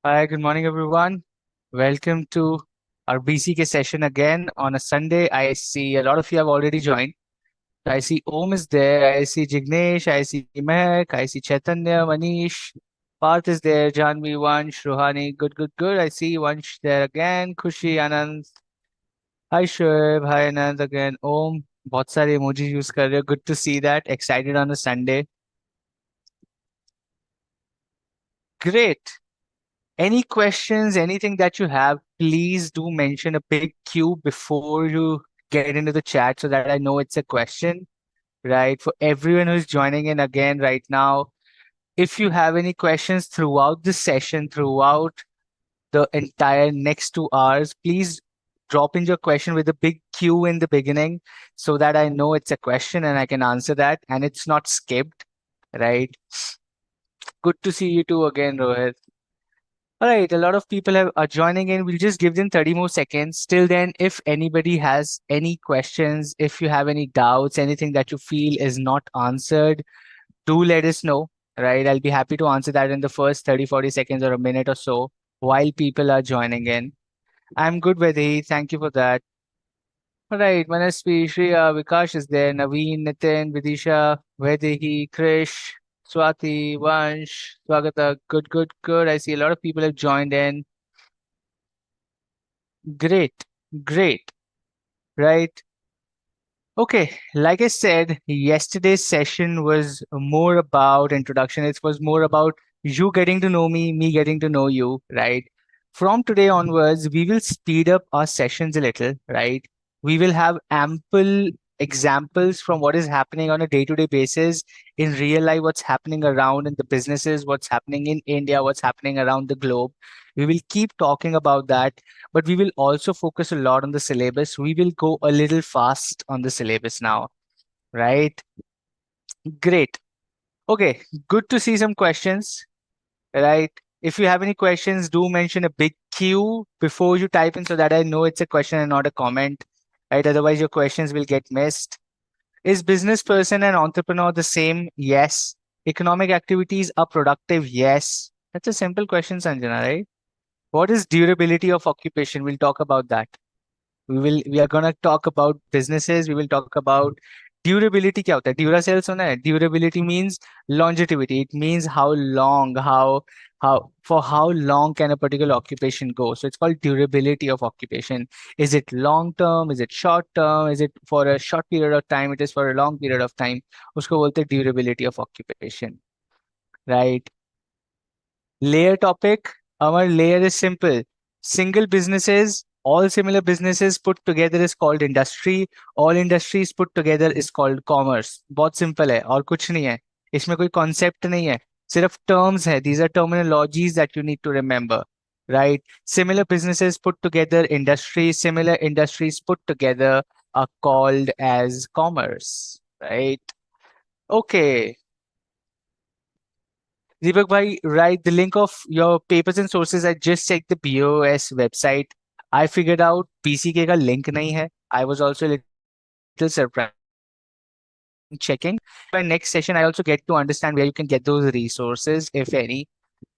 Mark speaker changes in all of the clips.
Speaker 1: Hi, good morning, everyone. Welcome to our BCK session again on a Sunday. I see a lot of you have already joined. I see Om is there. I see Jignesh. I see Mehak. I see Chaitanya, Manish. Parth is there. Janvi, Vansh, Ruhani. Good, good, good. I see Vansh there again. Khushi, Anand. Hi, Shoaib. Hi, Anand again. Om. बहुत सारे emojis use कर रहे हो. Good to see that. Excited on a Sunday. Great. Any questions, anything that you have, please do mention a big Q before you get into the chat so that I know it's a question, right? For everyone who's joining in again right now, if you have any questions throughout the session, throughout the entire next 2 hours, please drop in your question with a big Q in the beginning so that I know it's a question and I can answer that and it's not skipped, right? Good to see you too again, Rohit. All right, a lot of people are joining in. We'll just give them 30 more seconds. Till then, if anybody has any questions, if you have any doubts, anything that you feel is not answered, do let us know, right? I'll be happy to answer that in the first 30, 40 seconds or a minute or so while people are joining in. I'm good, Vedhi. Thank you for that. All right, Manasvi, Shriya, Vikash is there, Naveen, Nitin, Vidisha, Vedhi, Krish, Swati, Vansh, Swagata. Good, good, good. I see a lot of people have joined in. Great, great, right? Okay, like I said, yesterday's session was more about introduction. It was more about you getting to know me getting to know you, right? From today onwards, we will speed up our sessions a little, right? We will have ample examples from what is happening on a day-to-day basis in real life, what's happening around in the businesses, what's happening in India, what's happening around the globe. We will keep talking about that, but we will also focus a lot on the syllabus. We will go a little fast on the syllabus now, right? Great. Okay, good to see some questions, right? If you have any questions, do mention a big Q before you type in so that I know it's a question and not a comment, right? Otherwise, your questions will get missed. Is business person and entrepreneur the same? Yes. Economic activities are productive? Yes. That's a simple question, Sanjana, right? What is durability of occupation? We'll talk about that. We are going to talk about businesses. We will talk about durability. क्या होता है? Duracell सुना है? Durability means longevity. It means how long, how for how long can a particular occupation go. So it's called durability of occupation. Is it long term? Is it short term? Is it for a short period of time? It is for a long period of time. उसको बोलते हैं durability of occupation, right? Layer topic. Our layer is simple. Single businesses, all similar businesses put together is called industry. All industries put together is called commerce. बहुत simple है और कुछ नहीं है. इसमें कोई concept नहीं है. सिर्फ terms है. These are terminologies that you need to remember. Right? Similar businesses put together industries, similar industries put together are called as commerce. Right? Okay. Deepak bhai, right, the link of your papers and sources, I just checked the BOS website. I figured out BCK का link नहीं है. I was also a little surprised checking. By next session, I also get to understand where you can get those resources, if any,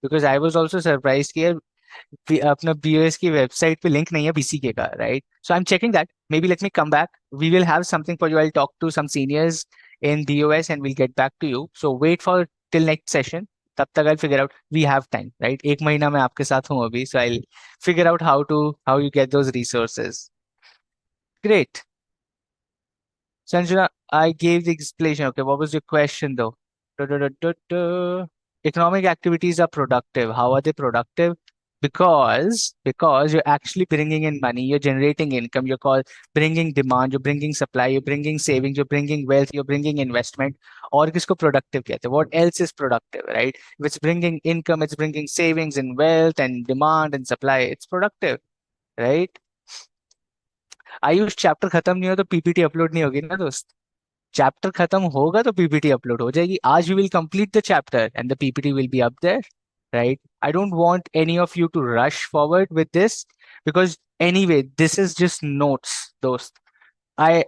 Speaker 1: because I was also surprised कि यार अपना BOS की website पे link नहीं है BCK का, right? So I'm checking that. Maybe let me come back. We will have something for you. I'll talk to some seniors in BOS and we'll get back to you. So wait for till next session. तब तक I'll figure out. We have time, right? एक महीना मैं आपके साथ हूँ अभी, so I'll figure out how you get those resources. Great. Sanjana, I gave the explanation. Okay, what was your question though? Duh, duh, duh, duh, duh. Economic activities are productive. How are they productive? Because you're actually bringing in money, you're generating income, you're called bringing demand, you're bringing supply, you're bringing savings, you're bringing wealth, you're bringing investment. और किसको productive कहते हैं? What else is productive, right? If it's bringing income, it's bringing savings and wealth and demand and supply. It's productive, right? Ayush chapter खत्म नहीं हो तो PPT upload नहीं होगी ना दोस्त. चैप्टर खत्म होगा तो पीपीटी अपलोड हो जाएगी. आज we will complete the chapter and the PPT will be up there, right? I don't want any of you to rush forward with this because anyway, this is just notes, dost.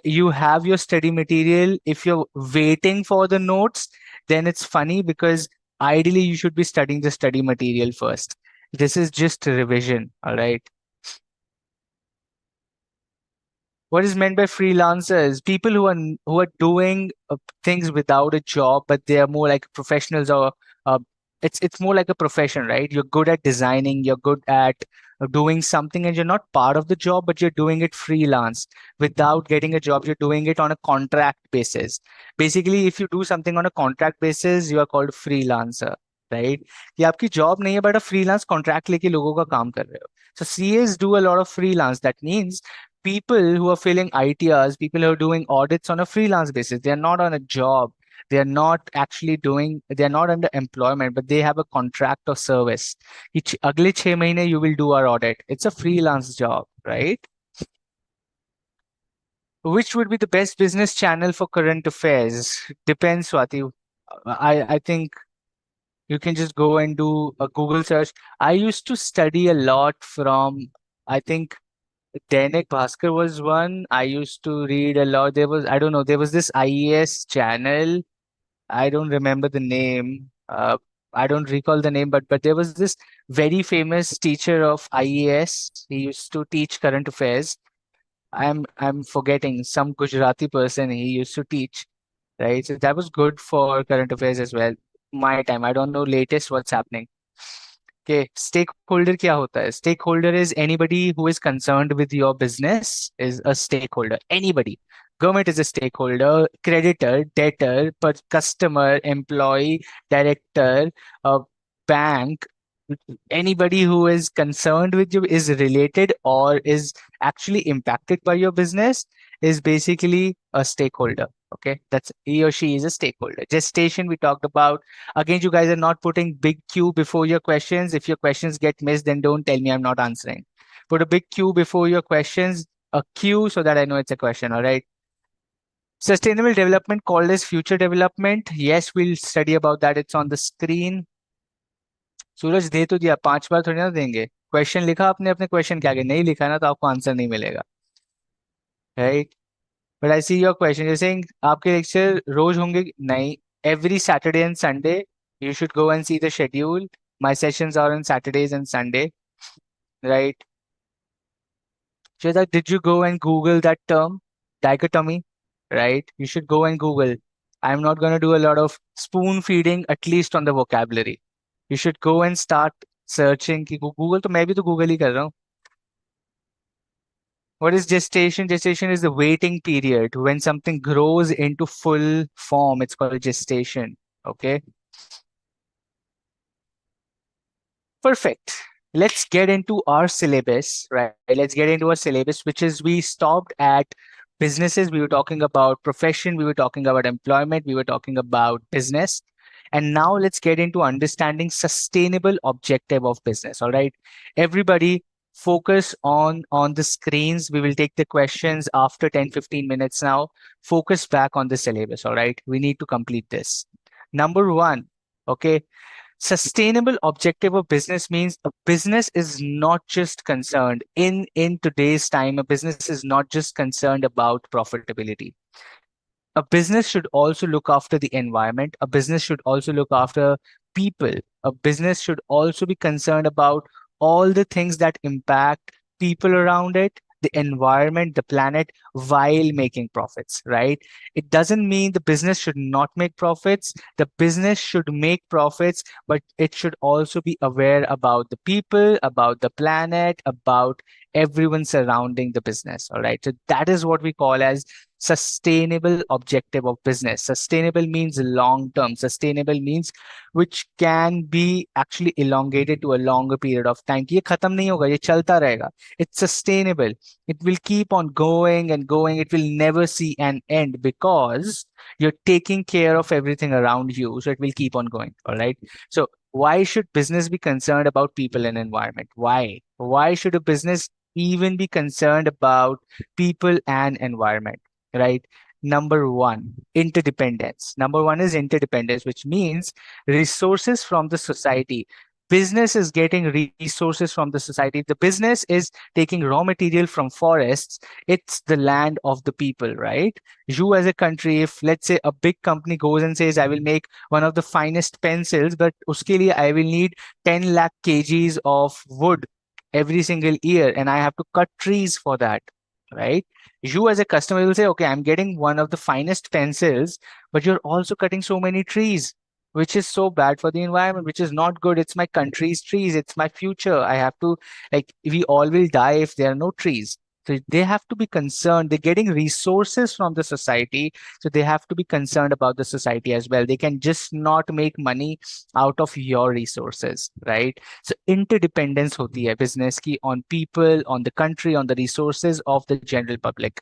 Speaker 1: You have your study material. If you're waiting for the notes, then it's funny because ideally you should be studying the study material first. This is just a revision. All right. What is meant by freelancers? People who are doing things without a job, but they are more like professionals, or uh, it's more like a profession, right? You're good at designing, you're good at doing something, and you're not part of the job, but you're doing it freelance without getting a job. You're doing it on a contract basis. Basically, if you do something on a contract basis, you are called freelancer, right? ये आपकी job नहीं है, but a freelance contract लेके लोगों का काम कर रहे हो. So CAs do a lot of freelance. That means people who are filling ITRs, people who are doing audits on a freelance basis, they are not on a job. They are not actually doing, they are not under employment, but they have a contract of service. Each अगले 6 महीने you will do our audit. It's a freelance job, right? Which would be the best business channel for current affairs? Depends, Swati. I think you can just go and do a Google search. I used to study a lot from, I think, Dainik Bhaskar was one. I used to read a lot. There was, I don't know, there was this IES channel. I don't remember the name. I don't recall the name, but there was this very famous teacher of IES. He used to teach current affairs. I'm forgetting some Gujarati person he used to teach, right? So that was good for current affairs as well. My time. I don't know latest what's happening. Okay, stakeholder क्या होता है? Stakeholder is anybody who is concerned with your business is a stakeholder. Anybody. Government is a stakeholder, creditor, debtor, customer, employee, director, bank. Anybody who is concerned with you is related or is actually impacted by your business is basically a stakeholder. Okay, that's he or she is a stakeholder. Gestation we talked about. Again, you guys are not putting big Q before your questions. If your questions get missed, then don't tell me I'm not answering. Put a big Q before your questions, a Q so that I know it's a question. All right. Sustainable development called as future development. Yes, we'll study about that. It's on the screen. सूरज दे तो दिया, 5 बार थोड़ी ना देंगे. Question लिखा आपने अपने question के आगे, नहीं लिखा ना तो आपको आंसर नहीं मिलेगा, right? But I see your question, जैसे आपके लेक्चर रोज होंगे नहीं. Every Saturday and Sunday you should go and see the schedule. My sessions are on Saturdays and Sunday, right? Shweta, did you go and Google that term, dichotomy? Right? You should go and Google. I'm not going to do a lot of spoon feeding, at least on the vocabulary. You should go and start searching. कि Google तो मैं भी तो Google ही कर रहा हूँ. What is gestation? Gestation is the waiting period when something grows into full form. It's called gestation. Okay. Perfect. Let's get into our syllabus, right? Let's get into our syllabus, which is we stopped at businesses. We were talking about profession. We were talking about employment. We were talking about business. And now let's get into understanding sustainable objective of business. All right. Everybody focus on the screens. We will take the questions after 10-15 minutes now. Focus back on the syllabus. All right. We need to complete this. Number one. Okay. Sustainable objective of business means a business is not just concerned in today's time. A business is not just concerned about profitability. A business should also look after the environment. A business should also look after people. A business should also be concerned about all the things that impact people around it, the environment, the planet, while making profits, right? It doesn't mean the business should not make profits. The business should make profits, but it should also be aware about the people, about the planet, about everyone surrounding the business. All right. So that is what we call as sustainable objective of business. Sustainable means long term. Sustainable means which can be actually elongated to a longer period of time. कि ये खत्म नहीं होगा, ये चलता रहेगा. It's sustainable. It will keep on going and going. It will never see an end because you're taking care of everything around you. So it will keep on going. All right. So why should business be concerned about people and environment? Why? Why should a business even be concerned about people and environment? Right? Number one, interdependence. Number one is interdependence, which means resources from the society. Business is getting resources from the society. The business is taking raw material from forests. It's the land of the people, right? You as a country, if let's say a big company goes and says, I will make one of the finest pencils, but uske liye I will need 10 lakh kgs of wood every single year, and I have to cut trees for that, right? You as a customer will say, okay, I'm getting one of the finest pencils, but you're also cutting so many trees, which is so bad for the environment, which is not good. It's my country's trees, it's my future. I have to, like, we all will die if there are no trees. So they have to be concerned. They're getting resources from the society. So they have to be concerned about the society as well. They can just not make money out of your resources, right? So interdependence hoti hai business ki on people, on the country, on the resources of the general public.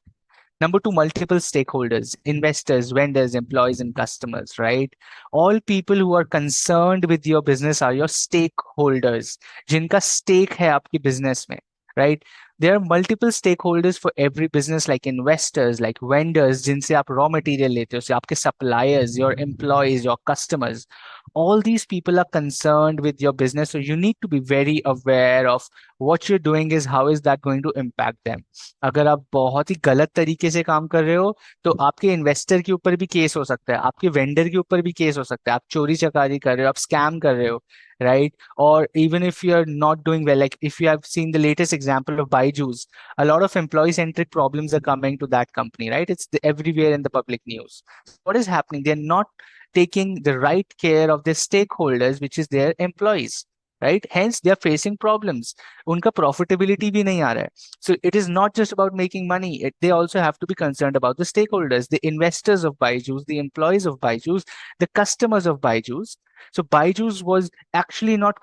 Speaker 1: Number two, multiple stakeholders, investors, vendors, employees, and customers, right? All people who are concerned with your business are your stakeholders. जिनका stake है आपकी business में, right? There are multiple stakeholders for every business, like investors, like vendors, जिनसे आप raw material लेते हो, से आपके suppliers, your employees, your customers. All these people are concerned with your business, so you need to be very aware of what you're doing is how is that going to impact them. अगर आप बहुत ही गलत तरीके से काम कर रहे हो तो आपके इन्वेस्टर के ऊपर भी केस हो सकता है, आपके वेंडर के ऊपर भी केस हो सकता है, आप चोरी चकारी कर रहे हो, आप स्कैम कर रहे हो, right? Or even if you're not doing well, like if you have seen the latest example of Byju's, a lot of employee centric problems are coming to that company, right? It's everywhere in the public news. What is happening? They're not taking the right care of their stakeholders, which is their employees, right? Hence they are facing problems. Unka profitability bhi nahi aa raha hai. So it is not just about making money. They also have to be concerned about the stakeholders, the investors of Byju's, the employees of Byju's, the customers of Byju's. So Byju's was actually not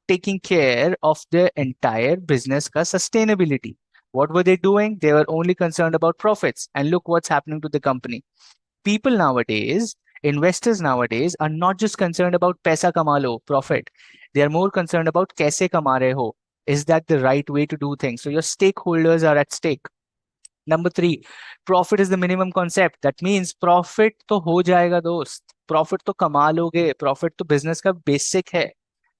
Speaker 1: taking care of their entire business ka sustainability. What were they doing? They were only concerned about profits. And look what's happening to the company. People nowadays, investors nowadays are not just concerned about paisa kama lo, profit. They are more concerned about kaise kama rahe ho. Is that the right way to do things? So your stakeholders are at stake. Number three, profit is the minimum concept. That means profit तो हो जाएगा दोस्त. Profit तो कमा लोगे. Profit तो business का basic है.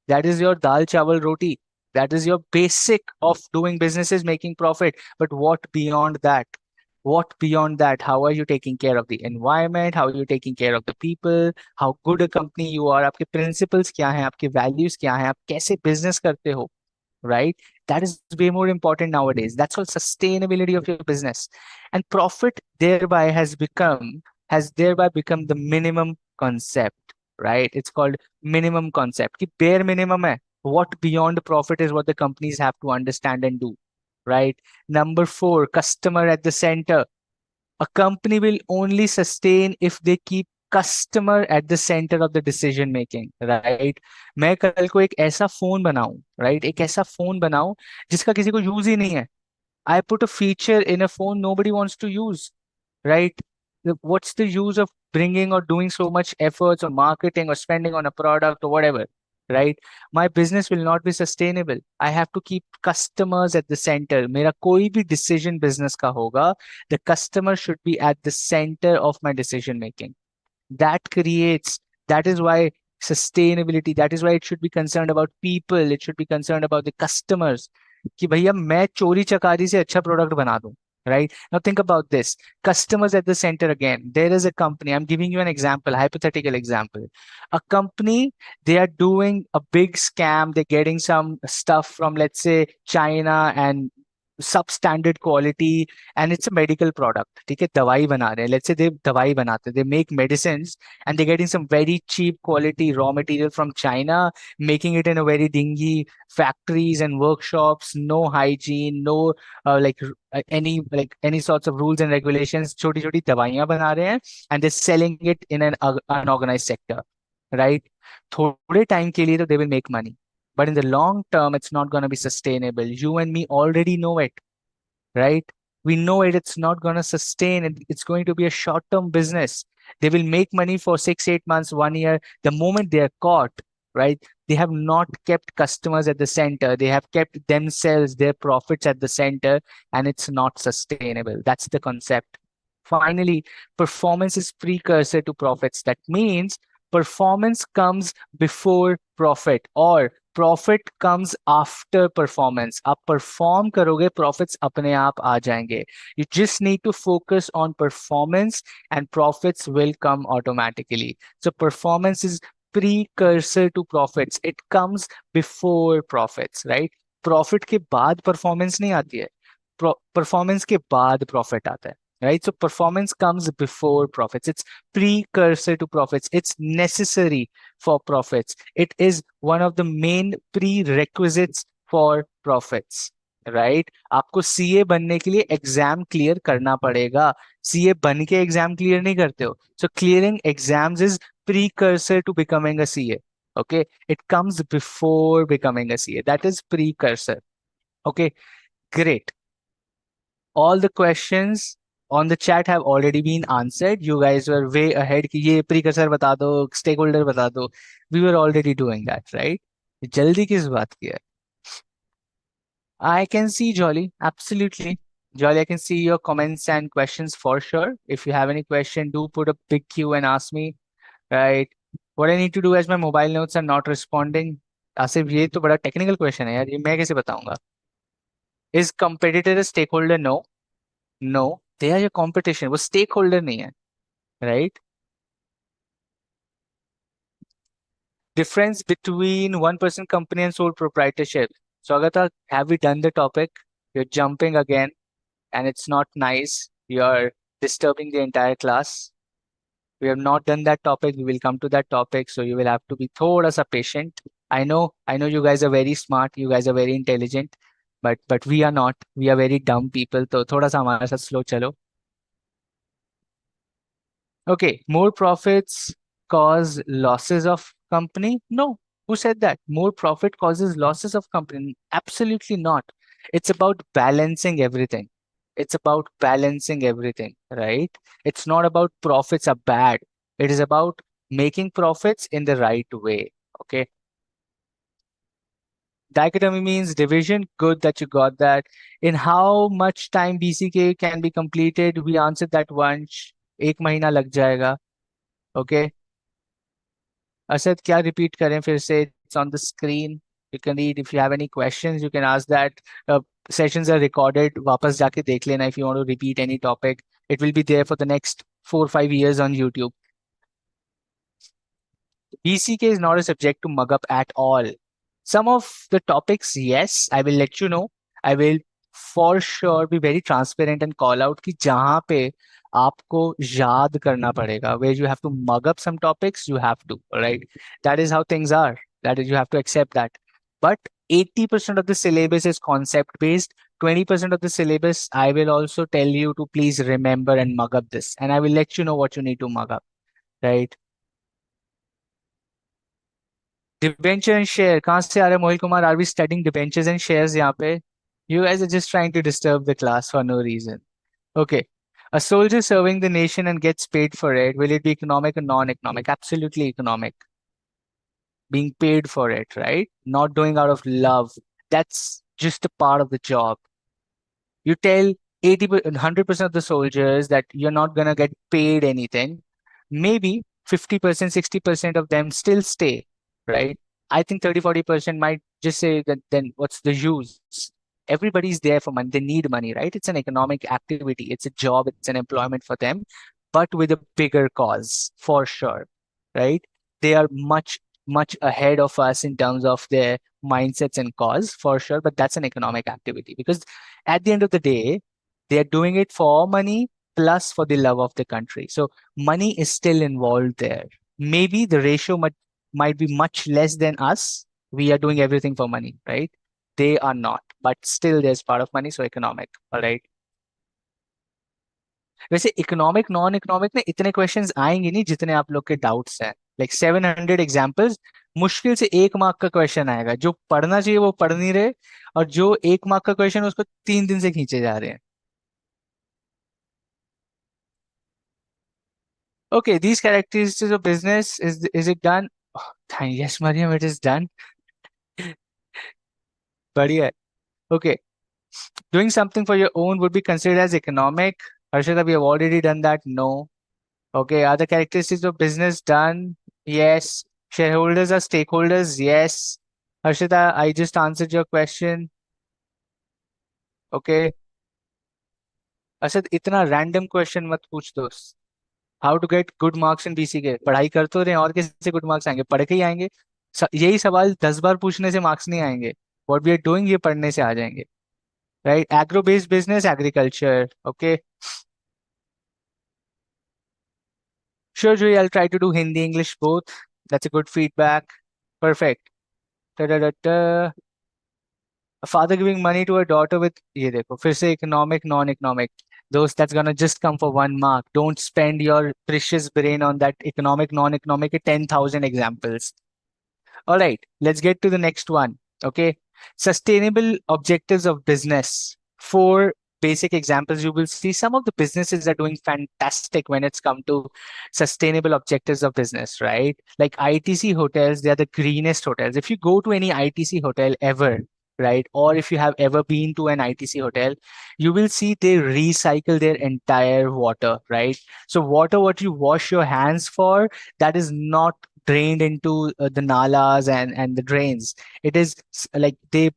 Speaker 1: That is your dal chawal roti. That is your basic of doing business is making profit. But what beyond that? What beyond that? How are you taking care of the environment? How are you taking care of the people? How good a company you are? आपके principles क्या हैं? आपके values क्या हैं? आप कैसे business करते हो? Right? That is way more important nowadays. That's all sustainability of your business. And profit thereby has thereby become the minimum concept, right? It's called minimum concept. कि bare minimum है. What beyond profit is what the companies have to understand and do, right? Number four, customer at the center. A company will only sustain if they keep customer at the center of the decision making, right? मैं कल को एक ऐसा phone बनाऊं, right? एक ऐसा phone बनाऊं जिसका किसी को यूज ही नहीं है. I put a feature in a phone nobody wants to use, right? What's the use of bringing or doing so much efforts or marketing or spending on a product or whatever, right? My business will not be sustainable. I have to keep customers at the center. मेरा कोई भी decision business का होगा, the customer should be at the center of my decision making. That creates, that is why sustainability, that is why it should be concerned about people, it should be concerned about the customers. कि भैया मैं चोरी चकारी से अच्छा product बना दूं, right? Now think about this. Customers at the center again. There is a company, I'm giving you an example, hypothetical example. A company, they are doing a big scam, they're getting some stuff from, let's say, China and substandard quality, and it's a medical product. ठीक है, दवाई बना रहे हैं. Let's say they दवाई बनाते हैं, they make medicines and they're getting some very cheap quality raw material from China, making it in a very dingy factories and workshops, no hygiene, no any sorts of rules and regulations. छोटी छोटी दवाइयां बना रहे हैं and they're selling it in an unorganized sector, right? थोड़े time के लिए तो they will make money, but in the long term it's not going to be sustainable. You and me already know it, right? We know it, it's not going to sustain it. It's going to be a short term business. They will make money for 6 8 months, 1 year. The moment they are caught, right, they have not kept customers at the center, they have kept themselves, their profits at the center, and it's not sustainable. That's the concept. Finally, performance is precursor to profits. That means performance comes before profit, or profit comes after performance. आप perform करोगे, profits अपने आप आ जाएंगे. You just need to focus on performance and profits will come automatically. So performance is precursor to profits. It comes before profits, right? Profit के बाद performance नहीं आती है, परफॉर्मेंस के बाद प्रॉफिट आता है, right? So performance comes before profits. It's precursor to profits. It's necessary for profits. It is one of the main prerequisites for profits, right? आपको सीए बनने के लिए एग्जाम क्लियर करना पड़ेगा. सीए बन के एग्जाम क्लियर नहीं करते हो. So clearing exams is precursor to becoming a CA. Okay, it comes before becoming a CA. That is precursor. Okay, great. All the questions on the chat have already been answered. You guys were way ahead कि ये precursor बता दो, stakeholder बता दो. We were already doing that, right? जल्दी किस बात की है? I can see Jolly, absolutely. Jolly, I can see your comments and questions for sure. If you have any question, do put a big Q and ask me, right? What I need to do as my mobile notes are not responding. Asif, ये तो बड़ा technical question है यार, ये मैं कैसे बताऊंगा? Is competitor a stakeholder? No. No, they are your competition. वो स्टेक होल्डर नहीं है, right? Difference between one person company and sole proprietorship. Swagat, have we done the topic? You are jumping again and it's not nice. You are disturbing the entire class. We have not done that topic. We will come to that topic, so you will have to be thoda sa patient. I know you guys are very smart, you guys are very intelligent, but we are not. We are very dumb people. तो थोड़ा सा हमारे साथ slow चलो. Okay, more profits cause losses of company? No. Who said that? More profit causes losses of company? Absolutely not. It's about balancing everything. It's about balancing everything, right? It's not about profits are bad. It is about making profits in the right way. Okay. Dichotomy means division. Good that you got that. In how much time BCK can be completed? We answered that once. एक महीना लग जाएगा. Okay. Asad, क्या repeat करें फिर से? It's on the screen. You can read. If you have any questions you can ask that. Sessions are recorded, वापस जाके देख लेना. If you want to repeat any topic, it will be there for the next 4 5 years on YouTube. BCK is not a subject to mug up at all. Some of the topics, yes, I will let you know. I will for sure be very transparent and call out कि जहाँ पे आपको याद करना पड़ेगा, where you have to mug up some topics, you have to, right? That is how things are. That is, you have to accept that. But 80% of the syllabus is concept based. 20% of the syllabus, I will also tell you to please remember and mug up this. And I will let you know what you need to mug up, right? Debenture and share कहाँ से आ रहा है Mohit Kumar? Are we studying debentures and shares यहाँ पे? You guys are just trying to disturb the class for no reason. Okay. A soldier serving the nation and gets paid for it. Will it be economic or non-economic? Absolutely economic. Being paid for it, right? Not doing out of love. That's just a part of the job. You tell 100% of the soldiers that you're not going to get paid anything. Maybe 50%, 60% of them still stay, right? I think 30-40% might just say that then what's the use? Everybody's there for money. They need money, right? It's an economic activity. It's a job. It's an employment for them, but with a bigger cause for sure, right? They are much, much ahead of us in terms of their mindsets and cause for sure, but that's an economic activity because at the end of the day, they're doing it for money plus for the love of the country. So money is still involved there. Maybe the ratio might be much less than us. We are doing everything for money, right? They are not, but still there's part of money, so economic. All right. वैसे economic non economic में इतने questions आएंगे नहीं जितने आप लोग के doubts हैं. लाइक 700 एग्जाम्पल्स, मुश्किल से 1 मार्क का क्वेश्चन आएगा. जो पढ़ना चाहिए वो पढ़ नहीं रहे, और जो 1 मार्क का क्वेश्चन उसको 3 दिन से खींचे जा रहे हैं. Okay, these characteristics of business, is it done? Oh, yes, Mariam, it is done. बढ़िया है. Okay, doing something for your own would be considered as economic. Harshita, we have already done that. No. Okay, are the characteristics of business done? Yes. Shareholders are stakeholders? Yes. Harshita, I just answered your question. Okay. Asad इतना random question मत पूछ दोस्त. How to get good marks in BCK? पढ़ाई कर तो रहे हैं, और कैसे गुड मार्क्स आएंगे? पढ़ के ही आएंगे. यही सवाल 10 बार पूछने से मार्क्स नहीं आएंगे. व्हाट वी आर डूइंग, ये पढ़ने से आ जाएंगे. Right. Agro based business, agriculture. Okay. Sure ji, I try to do Hindi English both. That's a good feedback. Perfect. A father giving money to a daughter with, ये देखो फिर से economic non economic. Those that's gonna just come for 1 mark. Don't spend your precious brain on that economic non economic 10,000 examples. All right, let's get to the next one. Okay. Sustainable objectives of business. Four basic examples you will see. Some of the businesses are doing fantastic when it's come to sustainable objectives of business, right? Like ITC hotels, they are the greenest hotels. If you go to any ITC hotel ever, right, or if you have ever been to an ITC hotel, you will see they recycle their entire water, right? So water, what you wash your hands for, that is not drained into the nalas and the drains. It is like they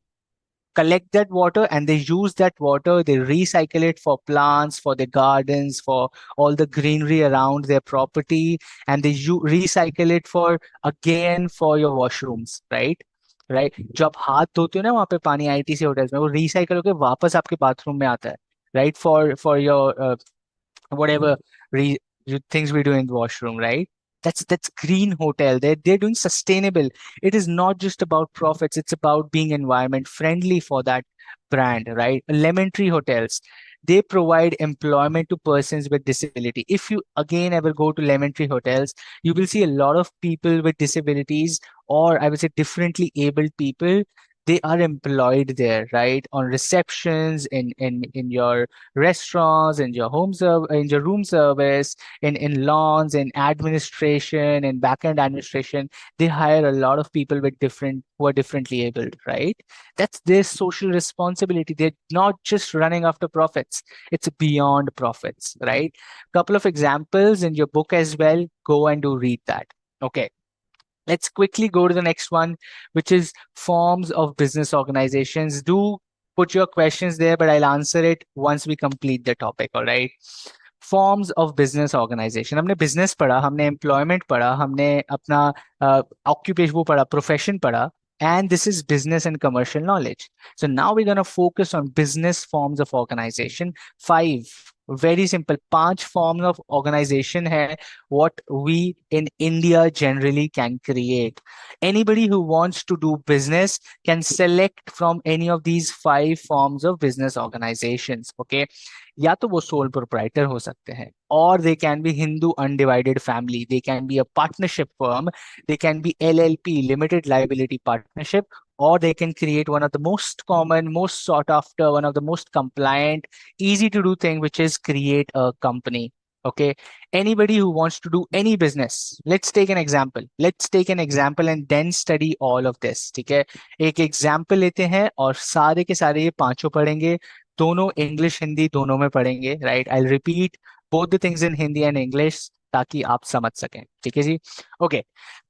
Speaker 1: collect that water and they use that water, they recycle it for plants, for the gardens, for all the greenery around their property, and they recycle it for again for your washrooms, right? Right. जो आप हाथ धोते हो ना वहां पे पानी ITC hotels में, वो रिसाइकल होकर वापस आपके बाथरूम में आता है. Right. For your whatever re- things we do in the washroom, right? That's green hotel. They're doing sustainable. It is not just about profits, it's about being environment friendly for that brand, right? Lemon Tree hotels, they provide employment to persons with disability. If you again ever go to Lemon Tree hotels, you will see a lot of people with disabilities, or I would say differently abled people. They are employed there, right? On receptions, in your restaurants, in your in your room service, in lawns, in administration, in back-end administration. They hire a lot of people with different who are differently abled, right? That's their social responsibility. They're not just running after profits. It's beyond profits, right? Couple of examples in your book as well. Go and do read that. Okay. Let's quickly go to the next one, which is forms of business organizations. Do put your questions there, but I'll answer it once we complete the topic. All right. Forms of business organization. हमने business पढ़ा, हमने employment पढ़ा, हमने अपना occupation वो पढ़ा, profession पढ़ा, and this is business and commercial knowledge. So now we're going to focus on business forms of organization. Five, very simple, पांच forms of organization है what we in India generally can create. Anybody who wants to do business can select from any of these five forms of business organizations. Okay. या तो वो sole proprietor हो सकते हैं, और they can be Hindu undivided family, they can be a partnership firm, they can be LLP, limited liability partnership, or they can create one of the most common, most sought after, one of the most compliant, easy to do thing, which is create a company. Okay. Anybody who wants to do any business, let's take an example. Let's take an example and then study all of this. ठीक है. एक example लेते हैं और सारे के सारे ये पांचों पढ़ेंगे. दोनों इंग्लिश हिंदी दोनों में पढ़ेंगे. Right. I repeat both the things in Hindi and English ताकि आप समझ सकें. ठीक है जी. ओके.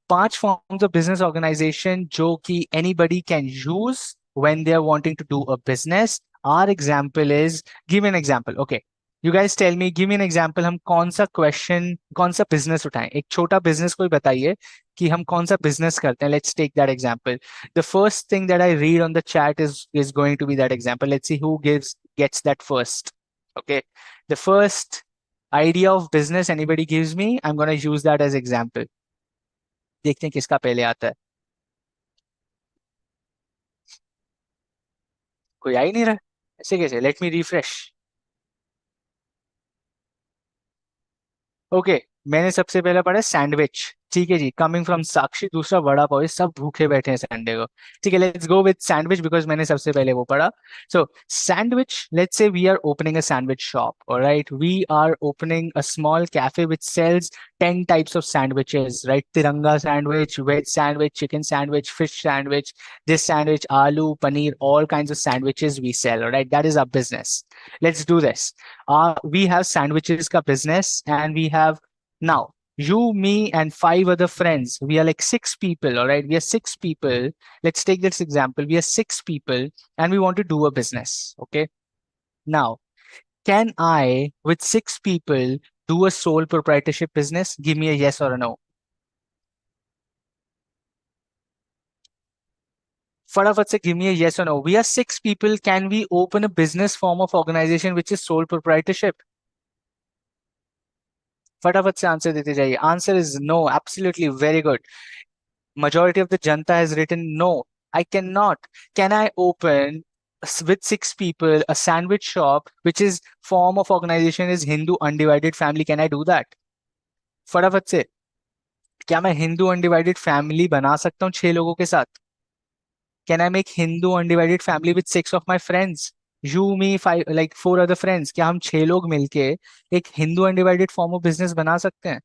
Speaker 1: पांच forms of business organization जो कि anybody can use when they are wanting to do a business. Our example is, give me an example. Okay. You guys tell me, give me an example. हम कौन सा question, कौन सा business उठाएं? एक छोटा business कोई बताइए कि हम कौन सा business करते हैं. Let's take that example. The first thing that I read on the chat is going to be that example. Let's see who gets that first. Okay. The first idea of business anybody gives me, I'm going to use that as example. देखते हैं किसका पहले आता है. कोई आ ही नहीं रहा. ऐसे कैसे? Let me refresh. ओके. मैंने सबसे पहले पढ़ा सैंडविच. ठीक है जी. कमिंग फ्रॉम साक्षी. दूसरा वड़ा पाव. ये सब भूखे बैठे हैं संडे को. ठीक है. Let's go with sandwich because मैंने सबसे पहले वो पढ़ा. So sandwich, let's say we are opening a sandwich shop. Alright. We are opening a small cafe which sells 10 types of sandwiches, right? Tiranga sandwich, veg sandwich, chicken sandwich, fish sandwich, this sandwich, aloo, paneer, all kinds of sandwiches we sell, all right? That is our business. Let's do this. We have sandwiches ka business, and we have now. You, me, and five other friends. We are like six people, all right? We are six people. Let's take this example. We are six people and we want to do a business, okay? Now, can I, with six people, do a sole proprietorship business? Give me a yes or a no. फटाफट से give me a yes or no. We are six people. Can we open a business form of organization which is sole proprietorship? फटाफट से answer देते जाइए. Answer is no. Absolutely very good. Majority of the janta has written no. I cannot. Can I open with six people a sandwich shop which is form of organization is Hindu undivided family? Can I do that? फटाफट से. क्या मैं Hindu undivided family बना सकता हूँ छह लोगों के साथ? Can I make Hindu undivided family with six of my friends? You me five like four other friends. क्या हम छह लोग मिलके एक Hindu undivided form of business बना सकते हैं?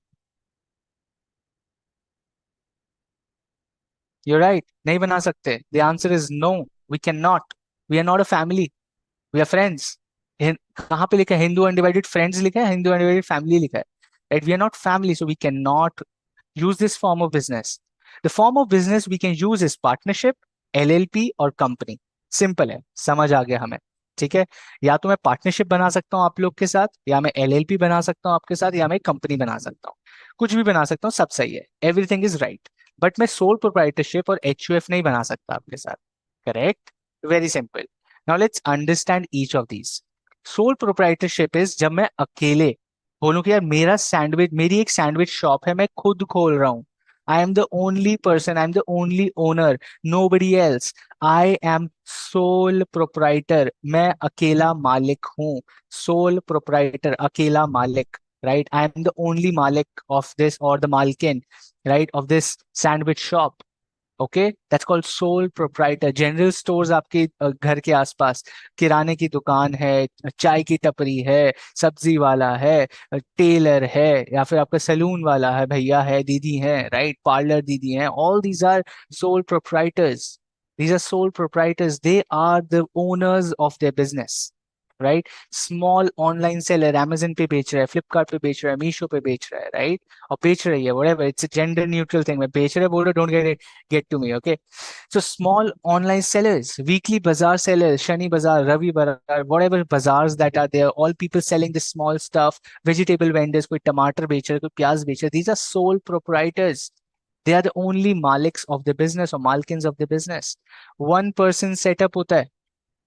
Speaker 1: यू राइट, नहीं बना सकते. The answer is no. We can not. We are not a family. We are friends. कहाँ पे लिखा है हिंदू अनडिवाइडेड फ्रेंड्स? लिखा है हिंदू अनडिवाइडेड फैमिली लिखा है. Right, we are not family, so we can not use this form of business. The form of business we can use is partnership, LLP और company. Simple है, समझ आ गया हमें. ठीक है. या तो मैं पार्टनरशिप बना सकता हूँ आप लोग के साथ, या मैं LLP बना सकता हूँ आपके साथ, या मैं कंपनी बना सकता हूँ. कुछ भी बना सकता हूँ, सब सही है. Everything is right. बट मैं सोल प्रोप्राइटरशिप और HUF नहीं बना सकता आपके साथ. Correct. Very simple. Now let's understand each of these. Sole proprietorship is जब मैं अकेले बोलूं कि यार मेरा सैंडविच, मेरी एक सैंडविच शॉप है, मैं खुद खोल रहा हूँ. I am the only person, I am the only owner, nobody else. I am sole proprietor. मैं अकेला मालिक हूँ. सोल प्रोप्राइटर, अकेला मालिक. Right, I am the only मालिक ऑफ दिस और द मालकिन, right, of this sandwich shop. Okay, that's called sole proprietor. General stores आपके घर के आसपास, किराने की दुकान है, चाय की टपरी है, सब्जी वाला है, टेलर है, या फिर आपका सलून वाला है, भैया है, दीदी है, राइट, पार्लर दीदी है. All these are sole proprietors. These are sole proprietors. They are the owners of their business, right? Small online seller, Amazon पे बेच रहा है, Flipkart पे बेच रहा है, Meesho पे बेच रहा है, right? और बेच रही है, whatever. It's a gender neutral thing. मैं बेच रहा है बोल रहा, don't get to me, okay? So small online sellers, weekly bazaar sellers, Shani Bazaar, Ravi Bazaar, whatever bazaars that are there, all people selling the small stuff, vegetable vendors, कोई टमाटर बेच रहा है, कोई प्याज बेच रहा है. These are sole proprietors. They are the only maliks of the business or malkins of the business. One person setup होता है,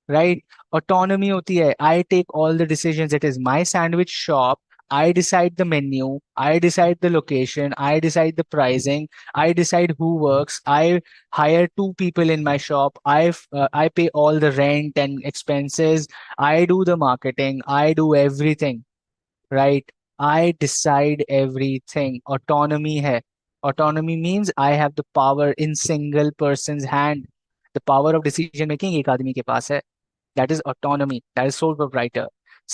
Speaker 1: right? Autonomy होती है. I take all the decisions. It is my sandwich shop. I decide the menu. I decide the location. I decide the pricing. I decide who works. I hire two people in my shop. I pay all the rent and expenses. I do the marketing. I do everything. Right? I decide everything. Autonomy है. Autonomy means I have the power in single person's hand. The power of decision making एक आदमी के पास है. That is autonomy. That is sole proprietor.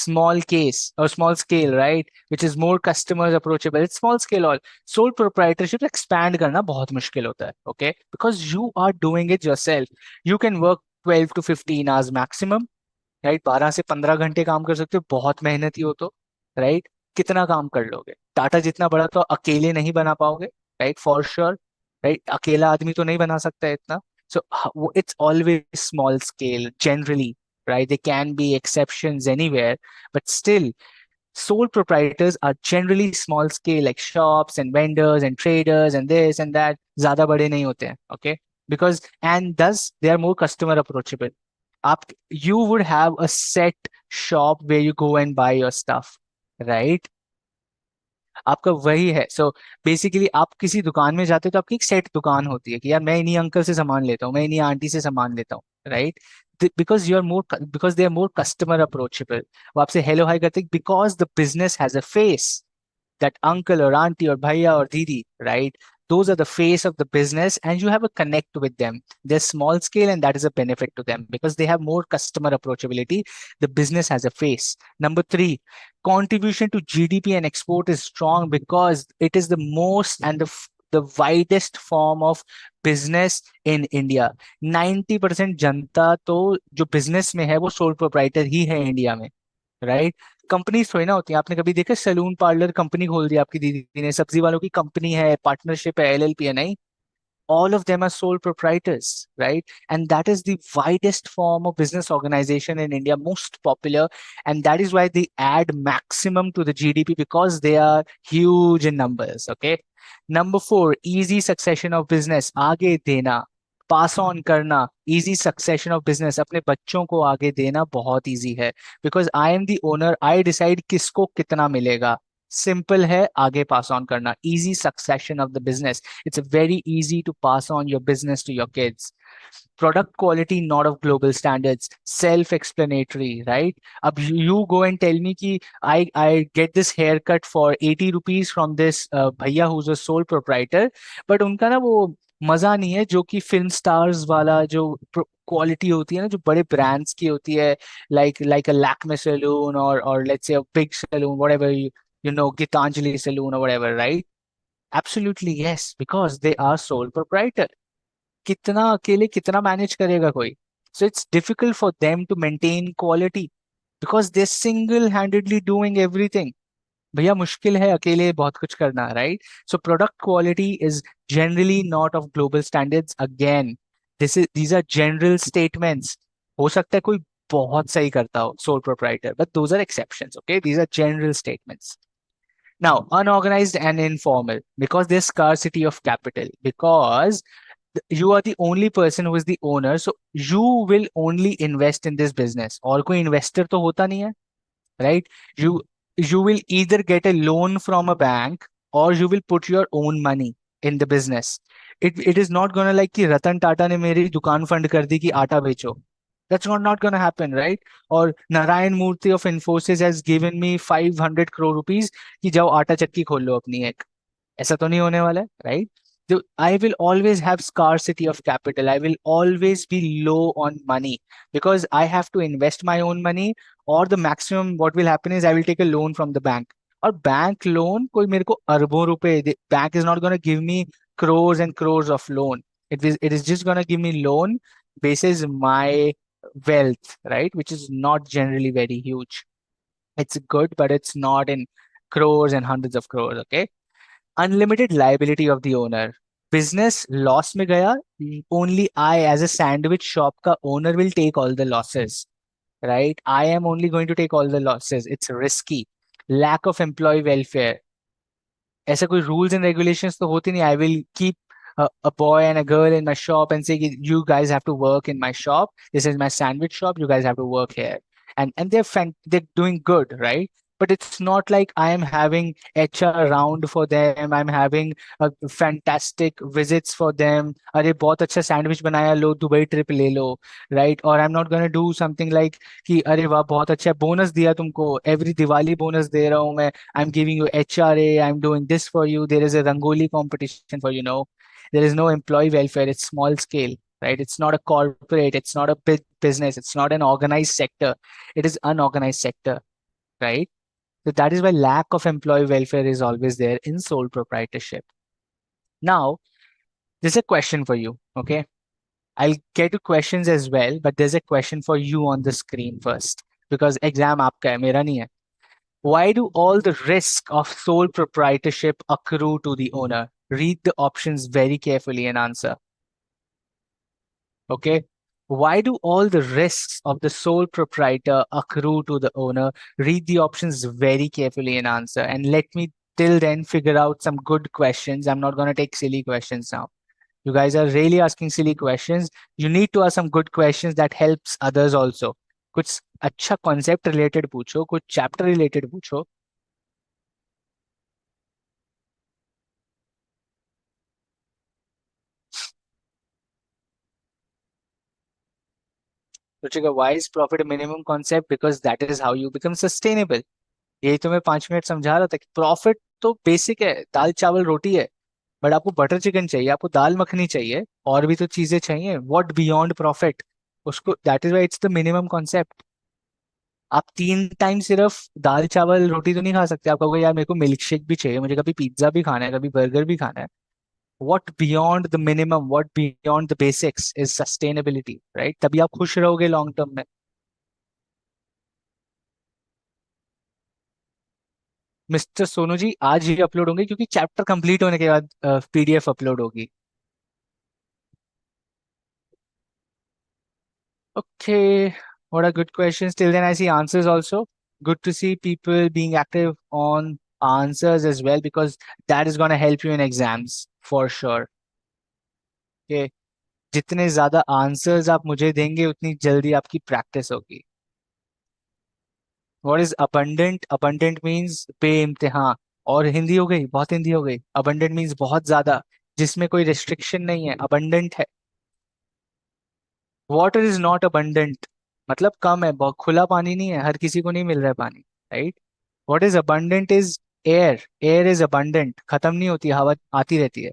Speaker 1: Small case or small scale, right? Which is more customers approachable. It's small scale all. Sole proprietorship expand करना बहुत मुश्किल होता है. Okay? Because you are doing it yourself. You can work 12 to 15 hours maximum. Right, 12 से 15 घंटे काम कर सकते हो, बहुत मेहनती हो तो. राइट, कितना काम कर लोगे? टाटा जितना बड़ा तो अकेले नहीं बना पाओगे. Right, for sure. राइट, अकेला आदमी तो नहीं बना सकता है इतना. So it's always small scale generally. Right, they can be exceptions anywhere, but still sole proprietors are generally small scale, like shops and vendors and traders and this and that. ज्यादा बड़े नहीं होते हैं. Okay, because and thus they are more customer approachable. आप, you would have a set shop where you go and buy your stuff, right? आपका वही है. So basically आप किसी दुकान में जाते हो तो आपकी एक सेट दुकान होती है कि यार मैं इन्हीं अंकल से सामान लेता हूँ, मैं इन्हीं आंटी से सामान लेता हूँ, right? Because you are more, because they are more customer approachable. वो आपसे हेलो हाई करते, because the business has a face. That uncle or auntie or bhaiya or didi, right? Those are the face of the business and you have a connect with them. They're small scale and that is a benefit to them because they have more customer approachability. The business has a face. Number three, contribution to GDP and export is strong because it is the most and the widest form of business in India. 90% जनता तो जो business में है वो sole proprietor ही है India में. Right? Companies थोड़ी ना होती हैं। आपने कभी देखा सैलून पार्लर कंपनी खोल दी आपकी दीदी ने, सब्जी वालों की कंपनी है, पार्टनरशिप है, एलएलपी है? नहीं, all of them are sole proprietors, right? And that is the widest form of business organization in India, most popular, and that is why they add maximum to the GDP, because they are huge in numbers. Okay. Number four, easy succession of business. आगे देना, pass on करना, easy succession of business, अपने बच्चों को आगे देना बहुत easy है, because I am the owner, I decide किसको कितना मिलेगा। सिंपल है, आगे पास ऑन करना, easy succession of the business. It's very easy to pass on your business to your kids. Product quality not of global standards, self explanatory, right? Ab you go and tell me ki I get this haircut for 80 rupees from this bhaiya who's a sole proprietor, but उनका ना वो मजा नहीं है जो कि film stars वाला जो क्वालिटी होती है ना, जो बड़े ब्रांड्स की होती है, like a Lakme saloon, or let's say a big saloon, whatever you know, Gitanjali saloon or whatever, right? Absolutely yes, because they are sole proprietor. कितना अकेले कितना मैनेज करेगा कोई? So it's difficult for them to maintain quality because they're single handedly doing everything. भैया मुश्किल है अकेले बहुत कुछ करना, right? So product quality is generally not of global standards. Again, these are general statements. हो सकता है कोई बहुत सही करता हो sole proprietor, but those are exceptions. Okay, these are general statements. Now, unorganized and informal, because there's scarcity of capital, because you are the only person who is the owner, so you will only invest in this business. और कोई investor तो होता नहीं है, right? You will either get a loan from a bank, or you will put your own money in the business. It is not gonna like कि रतन टाटा ने मेरी दुकान फंड कर दी कि आटा बेचो. That's not gonna happen, right? Or Narayan Murthy of Infosys has given me 500 crore rupees कि जाओ आटा चक्की खोल लो अपनी एक. ऐसा तो नहीं होने वाला है, right? So I will always have scarcity of capital. I will always be low on money because I have to invest my own money, or the maximum what will happen is I will take a loan from the bank. और bank loan कोई मेरे को अरबों रुपए, bank is not going to give me crores and crores of loan. It is just going to give me loan basis my wealth, right? Which is not generally very huge. It's good, but it's not in crores and hundreds of crores. Okay. Unlimited liability of the owner. Business loss में गया, only I as a sandwich shop का owner will take all the losses, right? I am only going to take all the losses. It's risky. Lack of employee welfare. ऐसा कोई rules and regulations तो होती नहीं. I will keep a boy and a girl in my shop and say कि you guys have to work in my shop. This is my sandwich shop. You guys have to work here. And they're doing good, right? But it's not like I am having HR round for them. I'm having fantastic visits for them. अरे बहुत अच्छा sandwich बनाया, लो Dubai trip ले लो, right? Or I'm not gonna do something like कि अरे वाह बहुत अच्छा बोनस दिया तुमको, एवरी दिवाली बोनस दे रहा हूँ मैं, I'm giving you HRA, I'm doing this for you. There is a Rangoli competition for, there is no employee welfare. It's small scale, right? It's not a corporate, it's not a big business, it's not an organized sector. It is unorganized sector, right? So that is why lack of employee welfare is always there in sole proprietorship. Now, there's a question for you, okay? I'll get to questions as well, but there's a question for you on the screen first because exam आपका है, मेरा नहीं है. Why do all the risk of sole proprietorship accrue to the owner? Read the options very carefully and answer. Okay. Why do all the risks of the sole proprietor accrue to the owner? Read the options very carefully and answer. And let me till then figure out some good questions. I'm not going to take silly questions now. You guys are really asking silly questions. You need to ask some good questions that helps others also. कुछ अच्छा concept related पूछो, कुछ chapter related पूछो. सोचेगा why is profit a minimum concept? Because that is how you become sustainable. यही तो मैं 5 minute समझा रहा था कि प्रॉफिट तो बेसिक है, दाल चावल रोटी है, बट आपको बटर चिकन चाहिए, आपको दाल मखनी चाहिए, और भी तो चीजें चाहिए. What beyond profit? उसको, that is why it's the minimum concept. आप 3 टाइम सिर्फ दाल चावल रोटी तो नहीं खा सकते. आप कहोगे यार मेरे को मिल्क शेक भी चाहिए, मुझे कभी पिज्जा भी खाना है, कभी बर्गर भी खाना है. What beyond the minimum, what beyond the basics is sustainability, right? तभी आप खुश रहोगे लॉन्ग टर्म में. मिस्टर सोनू जी आज ही अपलोड होंगे क्योंकि चैप्टर कंप्लीट होने के बाद पीडीएफ अपलोड होगी. Okay, what a good questions. Till then, I see answers also. Good to see people being active on answers as well because that is going to help you in exams for sure. Okay, जितने ज्यादा answers आप मुझे देंगे उतनी जल्दी आपकी practice होगी. What is abundant? Abundant means बेइम्तिहान. और हिंदी हो गई, बहुत हिंदी हो गई. abundant मीन्स बहुत ज्यादा, जिसमें कोई रिस्ट्रिक्शन नहीं है, abundant है. वाटर इज नॉट abundant, मतलब कम है, बहुत खुला पानी नहीं है, हर किसी को नहीं मिल रहा है पानी. Right. What is abundant is air. Air is abundant, खत्म नहीं होती, हवा आती रहती है.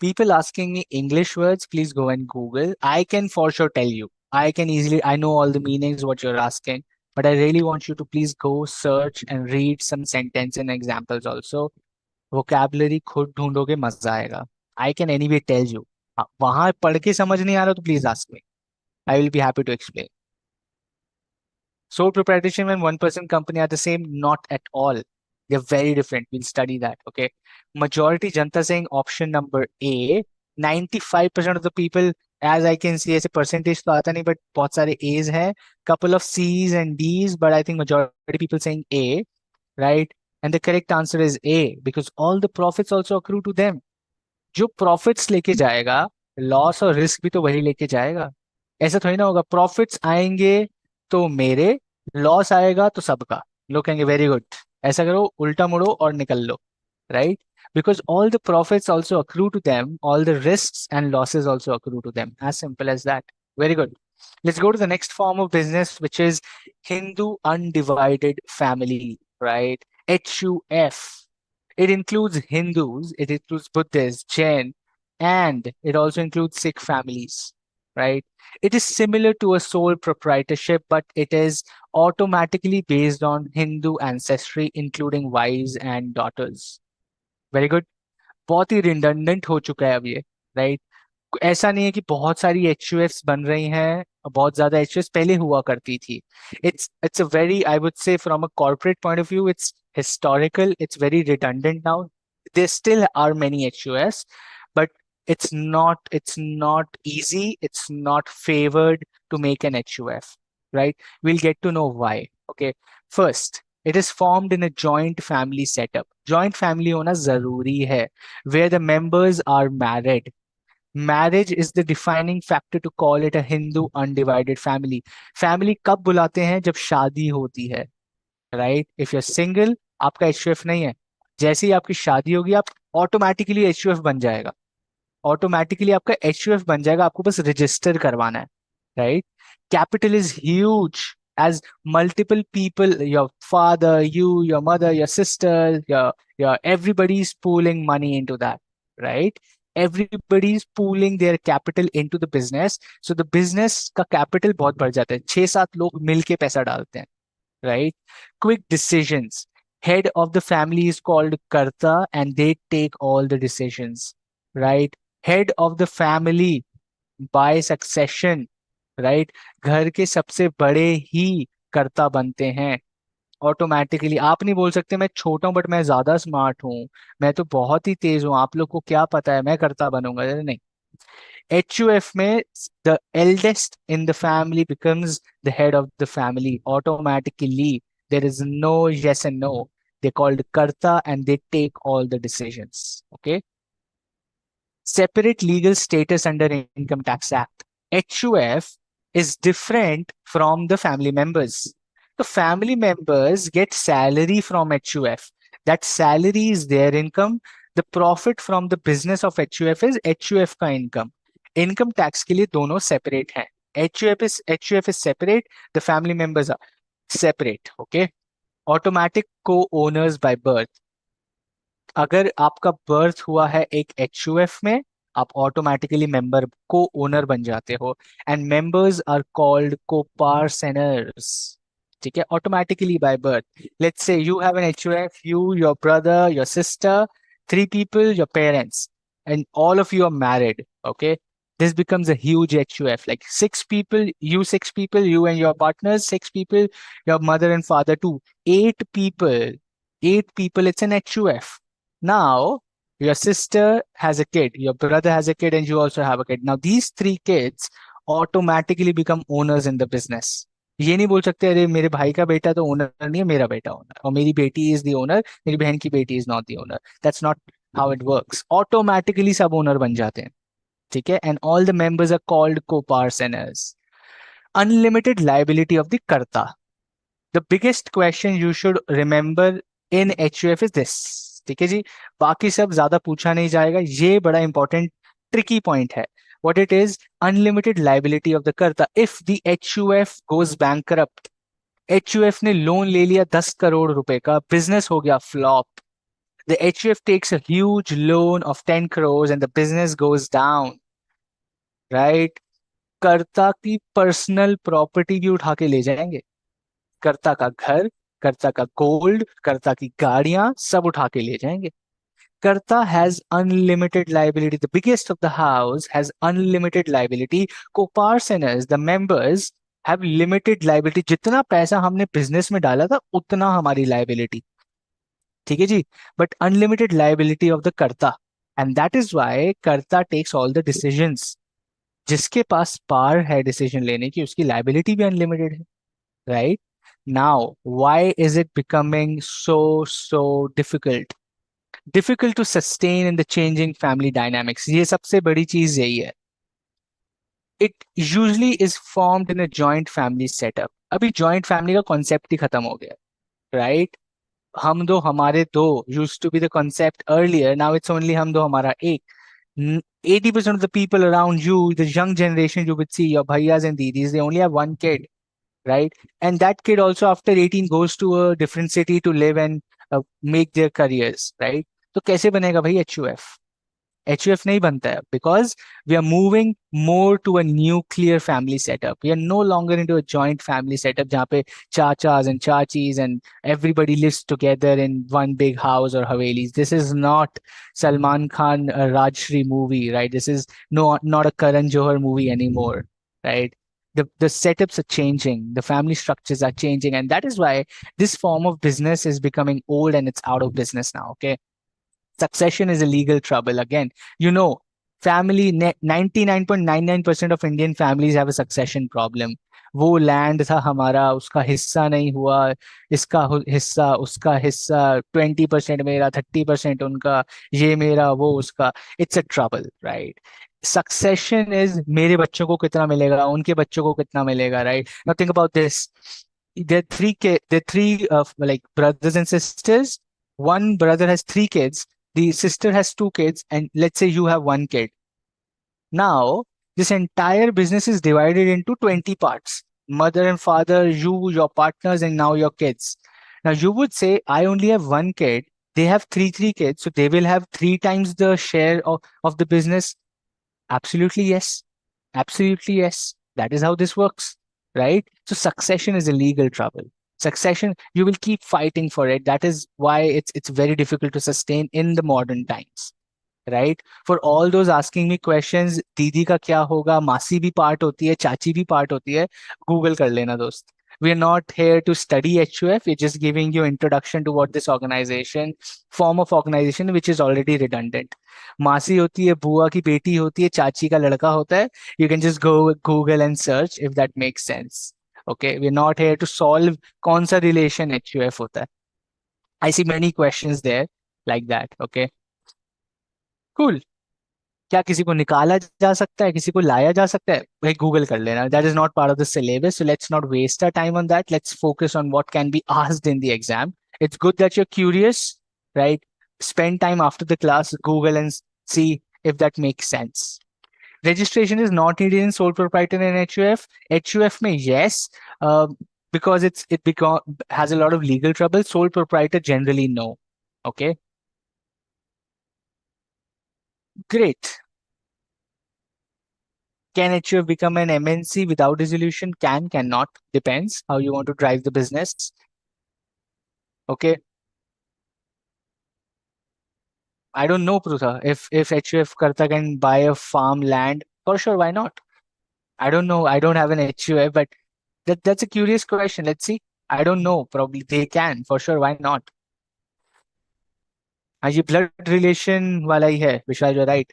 Speaker 1: People asking me English words, please go and Google. I can for sure tell you. I can easily, I know all the meanings what you're asking, but I really want you to please go search and read some sentence and examples also. Vocabulary खुद ढूंढोगे मजा आएगा. I can anyway tell you. वहां पढ़ के समझ नहीं आ रहा तो please ask me. I will be happy to explain. Sole proprietorship and one-person company are the same? Not at all. They're very different. We'll study that. Okay. Majority Janta saying option number A. 95% of the people, as I can see, as a percentage तो आता नहीं, but बहुत सारे A's हैं. Couple of C's and D's, but I think majority people saying A, right? And the correct answer is A because all the profits also accrue to them. जो profits लेके जाएगा, loss और risk भी तो वही लेके जाएगा. ऐसा थोड़ी ना होगा प्रॉफिट्स आएंगे तो मेरे, लॉस आएगा तो सबका. लोग कहेंगे वेरी गुड, ऐसा करो, उल्टा मुड़ो और निकल लो. Right. Because all the profits also accrue to them, all the risks and losses also accrue to them. As simple as that. Very good. Let's go to the next form of business, which is Hindu undivided family, right? HUF. It includes Hindus, it includes Buddhists, Jain, and it also includes Sikh families, right? It is similar to a sole proprietorship, but it is automatically based on Hindu ancestry, including wives and daughters. Very good. बहुत ही redundant हो चुका है अब ये. Right. ऐसा नहीं है कि बहुत सारी एच बन रही हैं, बहुत ज्यादा एच पहले हुआ करती थी. It's a very, I would say from a corporate point of view, it's historical, it's very redundant now. There still are many HUS, but it's not easy, it's not favored to make an HUF, right? We'll get to know why. Okay. First, it is formed in a joint family setup. Joint family होना जरूरी है, where the members are married. Marriage is the defining factor to call it a Hindu undivided family. Family कब बुलाते हैं? जब शादी होती है. राइट. इफ यूर सिंगल, आपका एचयूएफ नहीं है. जैसे ही आपकी शादी होगी, आप ऑटोमेटिकली एचयूएफ बन जाएगा. ऑटोमेटिकली आपका एचयूएफ बन जाएगा, आपको बस रजिस्टर करवाना है. Right. Capital is huge, as multiple people, your father, your mother, your sister, your everybody's pooling money into that, right? Everybody's pooling their capital into the business, so the business का capital बहुत बढ़ जाता है. 6-7 लोग मिलके पैसा डालते हैं. Right? Quick decisions. Head of the family is called Karta and they take all the decisions. Right? Head of the family by succession. Right? घर के सबसे बड़े ही कर्ता बनते हैं ऑटोमेटिकली. आप नहीं बोल सकते मैं छोटा हूं बट मैं ज्यादा स्मार्ट हूं, मैं तो बहुत ही तेज हूं, आप लोग को क्या पता है, मैं कर्ता बनूंगा. अरे नहीं. HUF में the eldest in the family becomes the head of the family automatically. There is no yes and no. They're called karta and they take all the decisions. Okay. Separate legal status under Income Tax Act. HUF is different from the family members. The family members get salary from HUF. That salary is their income. The profit from the business of HUF is HUF का income. Income tax के लिए दोनों separate हैं. HUF is separate. The family members are separate. Okay. Automatic co-owners by birth. अगर आपका birth हुआ है एक एचयूएफ में, आप ऑटोमेटिकली मेंबर को ओनर बन जाते हो. And members are called coparceners. ठीक है. Automatically by birth. Let's say you have an HUF, you, your brother, your sister, 3 people, your parents, and all of you are married. Okay. this becomes a huge HUF. Like six people, you and your partners, six people, your mother and father too. Eight people, it's an HUF. Now, your sister has a kid, your brother has a kid, and you also have a kid. Now, these three kids automatically become owners in the business. ये नहीं बोल सकते अरे मेरे भाई का बेटा तो ओनर नहीं है, मेरा बेटा ओनर, और मेरी बेटी इज द ओनर, मेरी बहन की बेटी is not the owner. That's not how it works. Automatically सब ओनर बन जाते हैं. ठीक है. And all the members are called co-partners. Unlimited liability of the कर्ता. The biggest question you should remember in HUF is this. ठीक है जी. बाकी सब ज्यादा पूछा नहीं जाएगा. ये बड़ा इंपॉर्टेंट ट्रिकी पॉइंट है. What it is, unlimited liability of the कर्ता. If the HUF goes bankrupt, HUF ने लोन ले लिया 10 करोड़ रुपए का, बिजनेस हो गया flop. The HUF takes a huge loan of 10 crores and the business goes down, right? कर्ता की पर्सनल प्रॉपर्टी भी उठा के ले जाएंगे. कर्ता का घर, कर्ता का गोल्ड, कर्ता की गाड़ियां सब उठा के ले जाएंगे. कर्ता has unlimited liability. The biggest of the house has unlimited liability. Co-partners, the members, have limited liability. जितना पैसा हमने बिजनेस में डाला था उतना हमारी लाइबिलिटी. ठीक है जी. But unlimited liability of the karta. And that is why karta takes all the decisions. जिसके पास पावर है डिसीजन लेने की, उसकी लाइबिलिटी भी अनलिमिटेड है. Right. Now why is it becoming so difficult to sustain in the changing family dynamics? ये सबसे बड़ी चीज यही है. It usually is formed in a joint family setup. अभी जॉइंट फैमिली का कॉन्सेप्ट ही खत्म हो गया. राइट. हम दो हमारे दो used to be the concept earlier. Now it's only हम दो हमारा एक. 80% of the people around you, the young generation you would see, your bhaiyas and didis, they only have one kid, right? And that kid also after 18 goes to a different city to live and make their careers, right? तो कैसे बनेगा भाई HUF? HUF नहीं बनता है because we are moving more to a nuclear family setup. We are no longer into a joint family setup जहाँ पे chachas and chachis and everybody lives together in one big house or havelis. This is not Salman Khan Rajshri movie, right? This is not a Karan Johar movie anymore, right? The setups are changing, the family structures are changing, and that is why this form of business is becoming old and it's out of business now. Okay. Succession is a legal trouble. Again, family 99.99% of Indian families have a succession problem. वो land था हमारा, उसका हिस्सा नहीं हुआ, इसका हिस्सा, उसका हिस्सा, 20% मेरा, 30% उनका, ये मेरा, वो उसका. It's a trouble, right? Succession is मेरे बच्चों को कितना मिलेगा, उनके बच्चों को कितना मिलेगा, right? Now think about this. There are three like brothers and sisters. One brother has three kids, the sister has two kids, and let's say you have one kid. Now, this entire business is divided into 20 parts. Mother and father, you, your partners, and now your kids. Now, you would say, I only have one kid. They have three kids, so they will have three times the share of the business. Absolutely, yes. Absolutely, yes. That is how this works, right? So succession is a legal trouble. Succession, you will keep fighting for it. That is why it's very difficult to sustain in the modern times, right? For all those asking me questions, दीदी का क्या होगा, मासी भी part होती है, चाची भी पार्ट होती है, गूगल कर लेना दोस्त. We are not here to study HUF. We're just giving you introduction to what this form of organization, which is already redundant. मासी होती है, बुआ की बेटी होती है, चाची का लड़का होता है. You can just go Google and search if that makes sense. Okay, we're not here to solve कौन सा relation HUF होता है. I see many questions there like that. Okay, cool. क्या किसी को निकाला जा सकता है, किसी को लाया जा सकता है? भाई गूगल कर लेना. That is not part of the syllabus, so let's not waste our time on that. Let's focus on what can be asked in the exam. It's good that you are curious, right? Spend time after the class, Google and see if that makes sense. Registration is not needed in sole proprietor and HUF. HUF may yes, because has a lot of legal trouble. Sole proprietor generally no. Okay, great. Can HUF become an MNC without dissolution? Cannot. Depends how you want to drive the business. Okay. I don't know, Prutha, if HUF Karta can buy a farm land For sure, why not? I don't know. I don't have an HUF, but that's a curious question. Let's see. I don't know. Probably they can. For sure, why not? हाँ ये blood relation वाला ही है विशाल, you're right.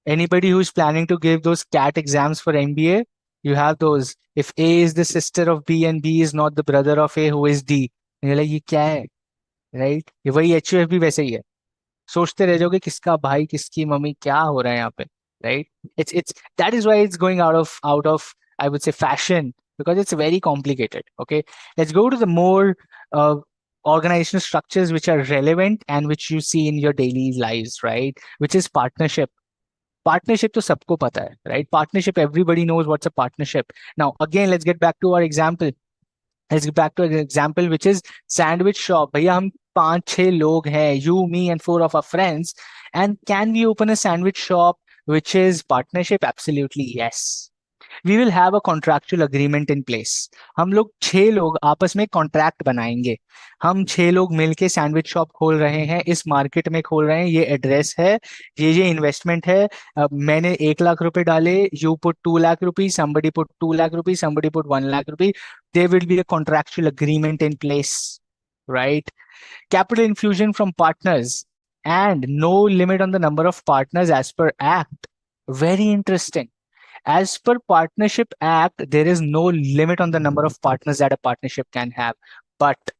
Speaker 1: Anybody who's planning to give those CAT exams for MBA, you have those. If A is the sister of B and B is not the brother of A who is D, and you're like ये क्या है, right? ये वही HUF भी वैसे ही है. सोचते रह जाओगे किसका भाई किसकी मम्मी क्या हो रहा है यहाँ पे, right? It's that is why it's going out of I would say fashion, because it's very complicated. Okay, let's go to the more uh, organizational structures which are relevant and which you see in your daily lives, right? Which is partnership. Partnership to सबको पता है, right? Partnership, everybody knows what's a partnership. Now again, let's get back to our example. Let's get back to an example which is sandwich shop. भैया हम 5-6 लोग हैं, you, me and 4 of our friends, and can we open a sandwich shop which is partnership? Absolutely yes. We will have a contractual agreement in place. हम लोग 6 लोग आपस में contract बनाएंगे. हम 6 लोग मिलके सैंडविच शॉप खोल रहे हैं, इस मार्केट में खोल रहे हैं, ये एड्रेस है, ये इन्वेस्टमेंट है. मैंने 1 लाख रुपए डाले, you put 2 lakh rupees, somebody put 2 lakh rupees, somebody put 1 lakh rupees. There will be a contractual agreement in place, right? Capital infusion from partners and no limit on the number of partners as per act. Very interesting. As per partnership act, there is no limit on the number of partners that a partnership can have. But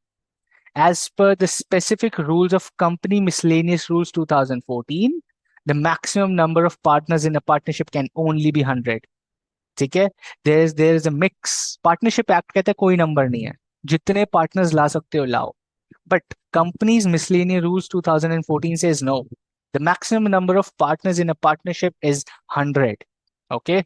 Speaker 1: as per the specific rules of company miscellaneous rules 2014, the maximum number of partners in a partnership can only be 100. ठीक है, there is a mix. Partnership act कहता है कोई number नहीं है, जितने partners ला सकते हो लाओ. But companies miscellaneous rules 2014 says no. The maximum number of partners in a partnership is 100. Okay.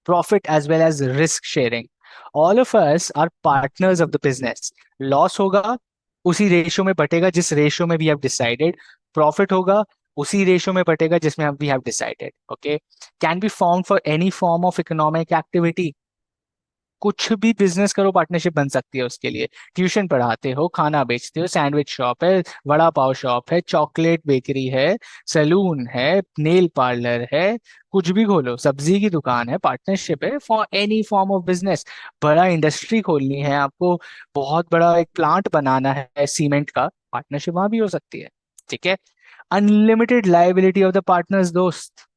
Speaker 1: Profit as well as risk sharing. All of us are partners of the business. Loss होगा उसी ratio में बटेगा जिस ratio में we have decided. Profit होगा उसी ratio में बटेगा जिसमें we have decided. Okay. Can be formed for any form of economic activity. कुछ भी बिजनेस करो पार्टनरशिप बन सकती है उसके लिए. ट्यूशन पढ़ाते हो, खाना बेचते हो, सैंडविच शॉप है, वड़ा पाव शॉप है, चॉकलेट बेकरी है, सैलून है, नेल पार्लर है, कुछ भी खोलो, सब्जी की दुकान है, पार्टनरशिप है for any form of business. बड़ा इंडस्ट्री खोलनी है आपको, बहुत बड़ा एक प्लांट बनाना है सीमेंट का, पार्टनरशिप वहां भी हो सकती है. ठीक है. Unlimited liability of the partners दोस्त.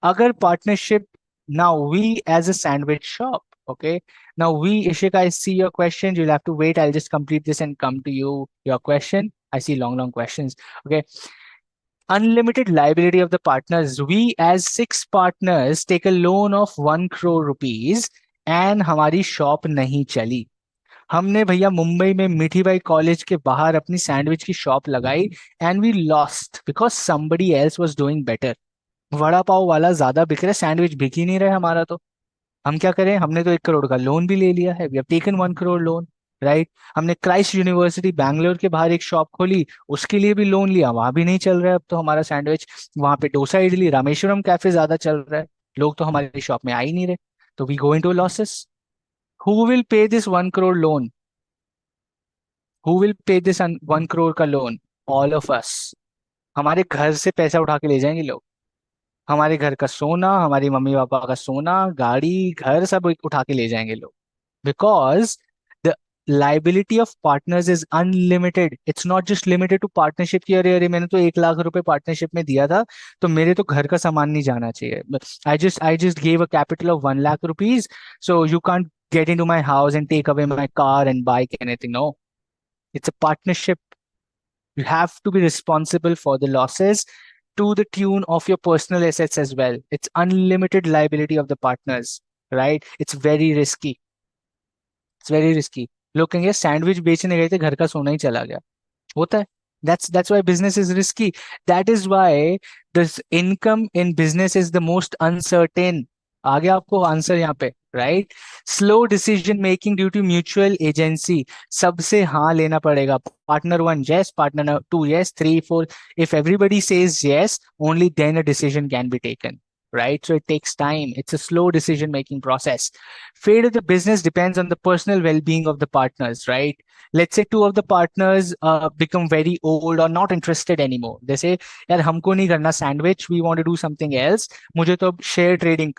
Speaker 1: अगर partnership, now we as a sandwich shop, okay, now we, Ishika, I see your question, you'll have to wait, I'll just complete this and come to you your question. I see long questions. Okay. Unlimited liability of the partners. We as 6 partners take a loan of 1 crore rupees and हमारी shop नहीं चली. हमने भैया मुंबई में मिठी by college के बाहर अपनी सैंडविच की शॉप लगाई and we lost because somebody else was doing better. Vada pav वाला ज्यादा बिक रहा है, सैंडविच बिक ही नहीं रहा है हमारा, तो हम क्या करें? हमने तो 1 करोड़ का लोन भी ले लिया है, we have taken 1 crore loan, right? हमने क्राइस्ट यूनिवर्सिटी बैंगलोर के बाहर एक शॉप खोली, उसके लिए भी लोन लिया, वहां भी नहीं चल रहा है अब तो हमारा सैंडविच. वहां पे डोसा इडली रामेश्वरम कैफे ज्यादा चल रहा है, लोग तो हमारी शॉप में आ ही नहीं रहे, तो we go into losses. Who will pay this 1 crore loan? Who will pay this 1 crore का लोन? All of us. हमारे घर से पैसा उठा के ले जाएंगे लोग, हमारे घर का सोना, हमारी मम्मी पापा का सोना, गाड़ी, घर सब उठा के ले जाएंगे लोग. Because the liability of partners is unlimited. It's not just limited to partnership की, अरे अरे मैंने तो 1 लाख रुपए पार्टनरशिप में दिया था तो मेरे तो घर का सामान नहीं जाना चाहिए. I just gave a capital of 1 lakh rupees, so you can't get into my house and take away my car and bike anything. No, it's a partnership. You have to be responsible for the losses to the tune of your personal assets as well. It's unlimited liability of the partners, right? It's very risky. It's very risky. लोग कहेंगे sandwich बेचने गए थे, घर का सोना ही चला गया. होता है. That's why business is risky. That is why this income in business is the most uncertain. आ गया आपको आंसर यहाँ पे, right? Slow decision making due to mutual agency. सबसे हाँ लेना पड़ेगा. Partner 1 yes, partner 2 yes, 3 4. If everybody says yes, only then a decision can be taken. right? So it takes time. It's a slow decision making process. Fate of the business depends on the personal well being of the partners, right? Let's say two of the partners become very old or not interested anymore. They say, यार हमको नहीं करना sandwich, we want to do something else. मुझे तो share trading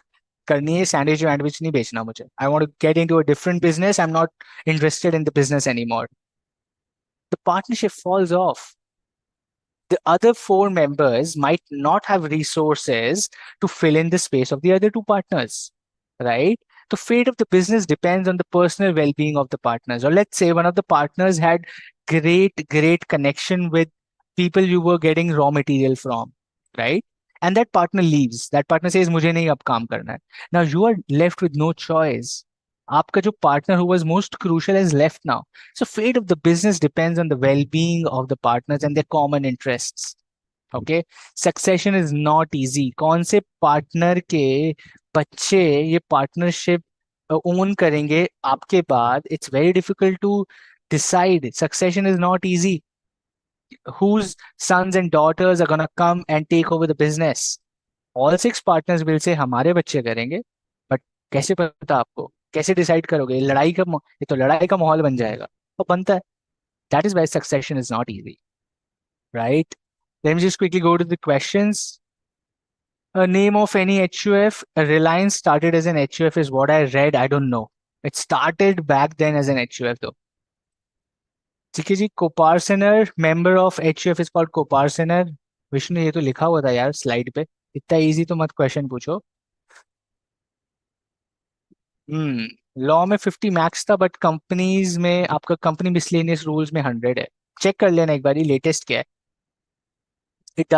Speaker 1: करनी है, sandwich sandwich नहीं बेचना मुझे. I want to get into a different business. I'm not interested in the business anymore. The partnership falls off. The other four members might not have resources to fill in the space of the other two partners, right? The fate of the business depends on the personal well-being of the partners. Or let's say one of the partners had great connection with people you were getting raw material from, right? And that partner leaves. That partner says, "मुझे नहीं अब काम करना है." Now you are left with no choice. आपका जो partner who was most crucial has left now. So fate of the business depends on the well-being of the partners and their common interests. Okay, succession is not easy. कौन से partner के बच्चे ये partnership own करेंगे आपके बाद? It's very difficult to decide. Succession is not easy. Whose sons and daughters are gonna come and take over the business? All six partners will say हमारे बच्चे करेंगे, but कैसे पता आपको? कैसे डिसाइड करोगे? ये तो लड़ाई का माहौल बन जाएगा. और बनता है. That is why succession is not easy, right? Let me just quickly go to the questions. A name of any HUF. Reliance started as an HUF is what I read. I don't know. It started back then as an HUF though. ठीक है जी. Coparcener member of HUF is called coparcener. Vishnu ये तो लिखा हुआ था यार slide पे. इतना इजी तो मत क्वेश्चन पूछो. लॉ में 50 मैक्स था बट कंपनीज में आपका कंपनी मिसलेनियस रूल्स में 100 है. चेक कर लेना एक बार लेटेस्ट क्या है. It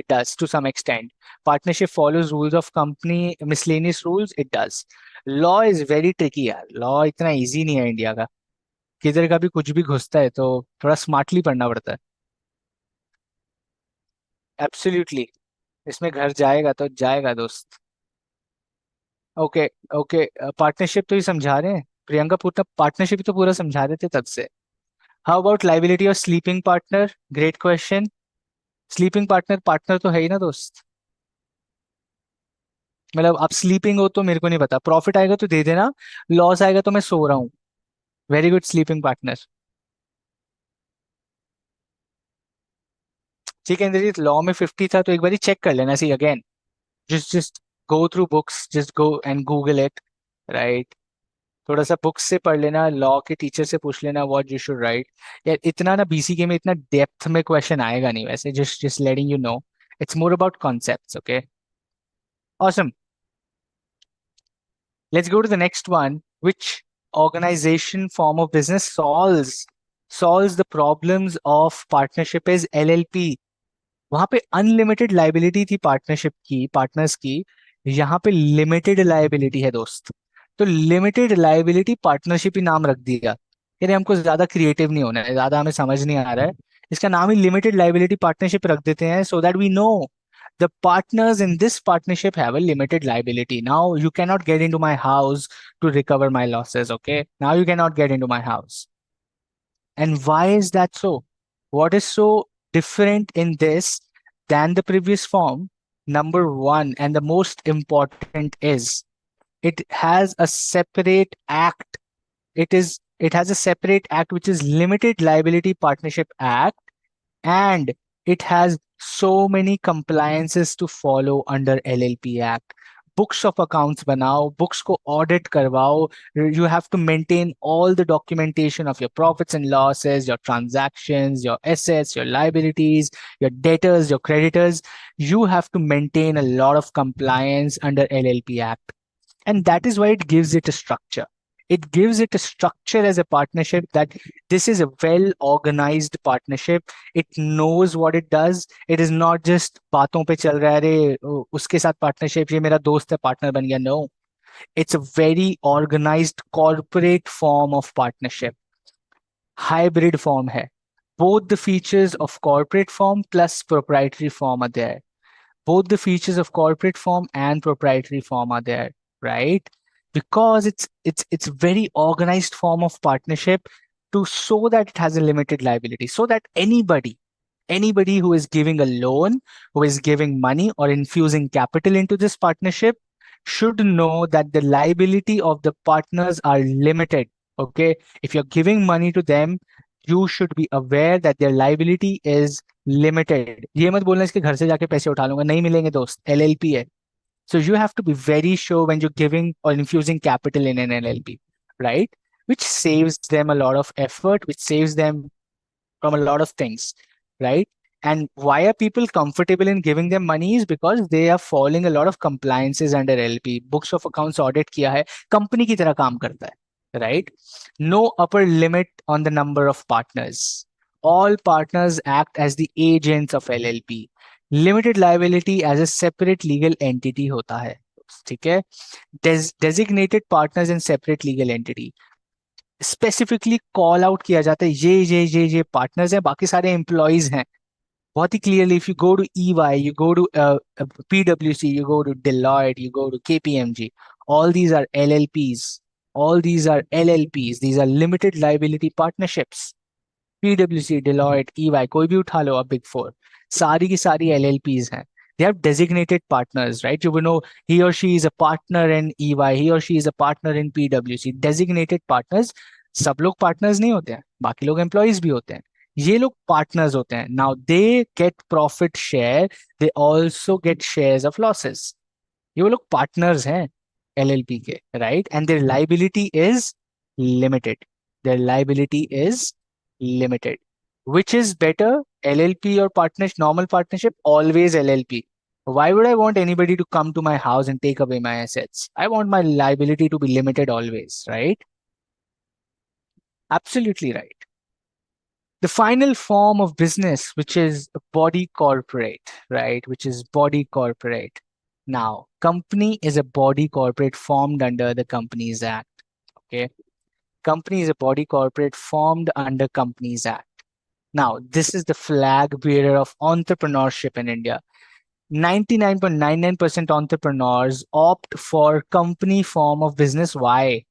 Speaker 1: does to some extent. Partnership follows rules of company miscellaneous rules. It does. Law is very tricky यार. Law इतना easy नहीं है इंडिया का. किधर का भी कुछ भी घुसता है तो थोड़ा स्मार्टली पढ़ना पड़ता है. एब्सोल्युटली. इसमें घर जाएगा तो जाएगा दोस्त. Okay okay. पार्टनरशिप तो ही समझा रहे हैं प्रियंका. पूरा पार्टनरशिप तो पूरा समझा रहे थे तब से. How about liability of sleeping partner? Great question. Sleeping partner partner तो है ही ना दोस्त. मतलब आप स्लीपिंग हो तो मेरे को नहीं पता. प्रॉफिट आएगा तो दे देना. लॉस आएगा तो मैं सो रहा हूँ. Very good sleeping partner. ठीक है इंद्रजीत. लॉ में 50 था तो एक बार चेक कर लेना. See again. Just go through books. Just go and Google it. Right. थोड़ा सा बुक्स से पढ़ लेना. लॉ के टीचर से पूछ लेना व्हाट यू शुड राइट. यार इतना ना बीसीके में इतना डेप्थ में क्वेश्चन आएगा नहीं वैसे. Just letting you know. It's more about concepts. Okay. Awesome. Let's go to the next one. Which organization form of business solves the problems of partnership is LLP. वहां पे unlimited liability थी partnership की partners की. यहाँ पे limited liability है दोस्त. तो लिमिटेड लाइबिलिटी पार्टनरशिप ही नाम रख दिया. यानी हमको ज्यादा क्रिएटिव नहीं होना है. ज्यादा हमें समझ नहीं आ रहा है. इसका नाम ही लिमिटेड लाइबिलिटी पार्टनरशिप रख देते हैं so that we know the partners in this partnership have a limited liability. Now you cannot get into my house to recover my losses. Okay. Now you cannot get into my house. And why is that so? What is so different in this than the previous form? Number one, and the most important is it has a separate act. It has a separate act which is Limited Liability Partnership Act, and it has so many compliances to follow under LLP Act. Books of accounts banao, books ko audit karwao. You have to maintain all the documentation of your profits and losses, your transactions, your assets, your liabilities, your debtors, your creditors. You have to maintain a lot of compliance under LLP Act. And that is why it gives it a structure. It gives it a structure as a partnership that this is a well organized partnership. It knows what it does. It is not just बातों पे चल रहा है. अरे उसके साथ partnership, ये मेरा दोस्त है partner बन गया. No, it's a very organized corporate form of partnership. Hybrid form है. Both the features of corporate form plus proprietary form are there. Both the features of corporate form and proprietary form are there, right? Because it's very organized form of partnership to so that it has a limited liability, so that anybody Anybody who is giving a loan, who is giving money or infusing capital into this partnership should know that the liability of the partners are limited. Okay. If you're giving money to them, you should be aware that their liability is limited. ये मत बोलना इसके घर से जाके पैसे उठा लूंगा, नहीं मिलेंगे दोस्त, एलएलपी है. So you have to be very sure when you're giving or infusing capital in an LLP, right? Which saves them a lot of effort, which saves them from a lot of things, right? And why are people comfortable in giving them money is because they are following a lot of compliances under LP. Books of accounts audit किया है, company की तरह काम करता है, right? No upper limit on the number of partners. All partners act as the agents of LLP. Limited liability as a separate legal entity होता है, ठीक है? Designated partners in separate legal entity. Specifically call out किया जाता है, ये partners हैं, बाकी सारे एम्प्लॉयज हैं. बहुत ही clearly, if you go to EY, you go to PwC, you go to Deloitte, you go to KPMG, all these are LLPs. All these are LLPs. These are limited liability partnerships. PwC, Deloitte, EY, कोई भी उठा लो, अब big four, सारी की सारी LLPs हैं. They have designated partners, right? You will know he or she is a partner in EY, he or she is a partner in PwC. Designated partners, सब लोग partners नहीं होते हैं, बाकी लोग employees भी होते हैं. ये लोग partners होते हैं. Now they get profit share, they also get shares of losses. ये वो लोग partners हैं LLP के, right? And their liability is limited. Their liability is limited. Which is better, LLP or partnership, normal partnership? Always LLP. Why would I want anybody to come to my house and take away my assets? I want my liability to be limited always, right? Absolutely right. The final form of business, which is a body corporate, right? Which is body corporate. Now, company is a body corporate formed under the Companies Act. Okay. Company is a body corporate formed under Companies Act. Now, this is the flag bearer of entrepreneurship in India. 99.99% entrepreneurs opt for company form of business. Why?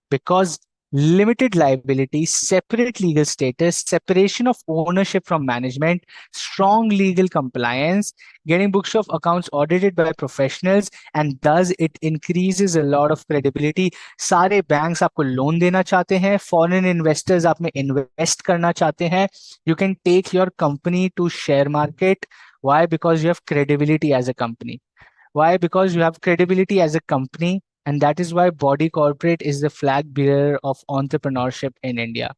Speaker 1: Because limited liability, separate legal status, separation of ownership from management, strong legal compliance, getting books of accounts audited by professionals, and thus it increases a lot of credibility. सारे banks आपको loan देना चाहते हैं, foreign investors आप में invest करना चाहते हैं. You can take your company to share market. Why? Because you have credibility as a company. Why? Because you have credibility as a company, and that is why body corporate is the flag bearer of entrepreneurship in India,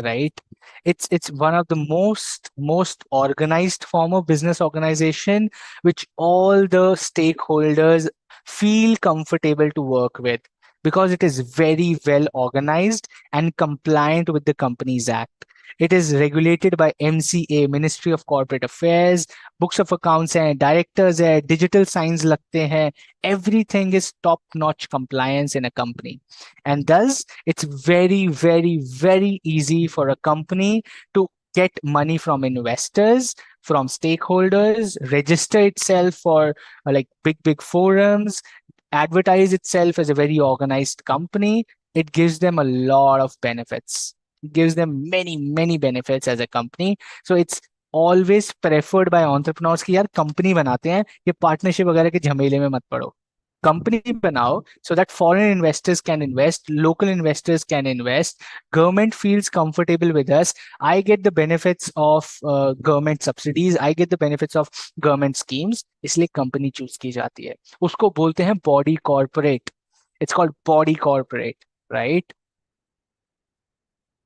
Speaker 1: right? It's one of the most organized form of business organization which all the stakeholders feel comfortable to work with because it is very well organized and compliant with the Companies Act. It is regulated by MCA, Ministry of Corporate Affairs. Books of accounts हैं, directors है, digital signs लगते हैं. Everything is top-notch compliance in a company. And thus, it's very, very, very easy for a company to get money from investors, from stakeholders, register itself for like big forums, advertise itself as a very organized company. It gives them a lot of benefits. It gives them many benefits as a company. So it's always preferred by entrepreneurs कि यार company बनाते हैं, ये partnership वगैरह के झमेले में मत पड़ो. Company banao so that foreign investors can invest, local investors can invest, government feels comfortable with us. I get the benefits of government subsidies, I get the benefits of government schemes. इसलिए company choose की जाती है. उसको बोलते हैं body corporate. It's called body corporate, right?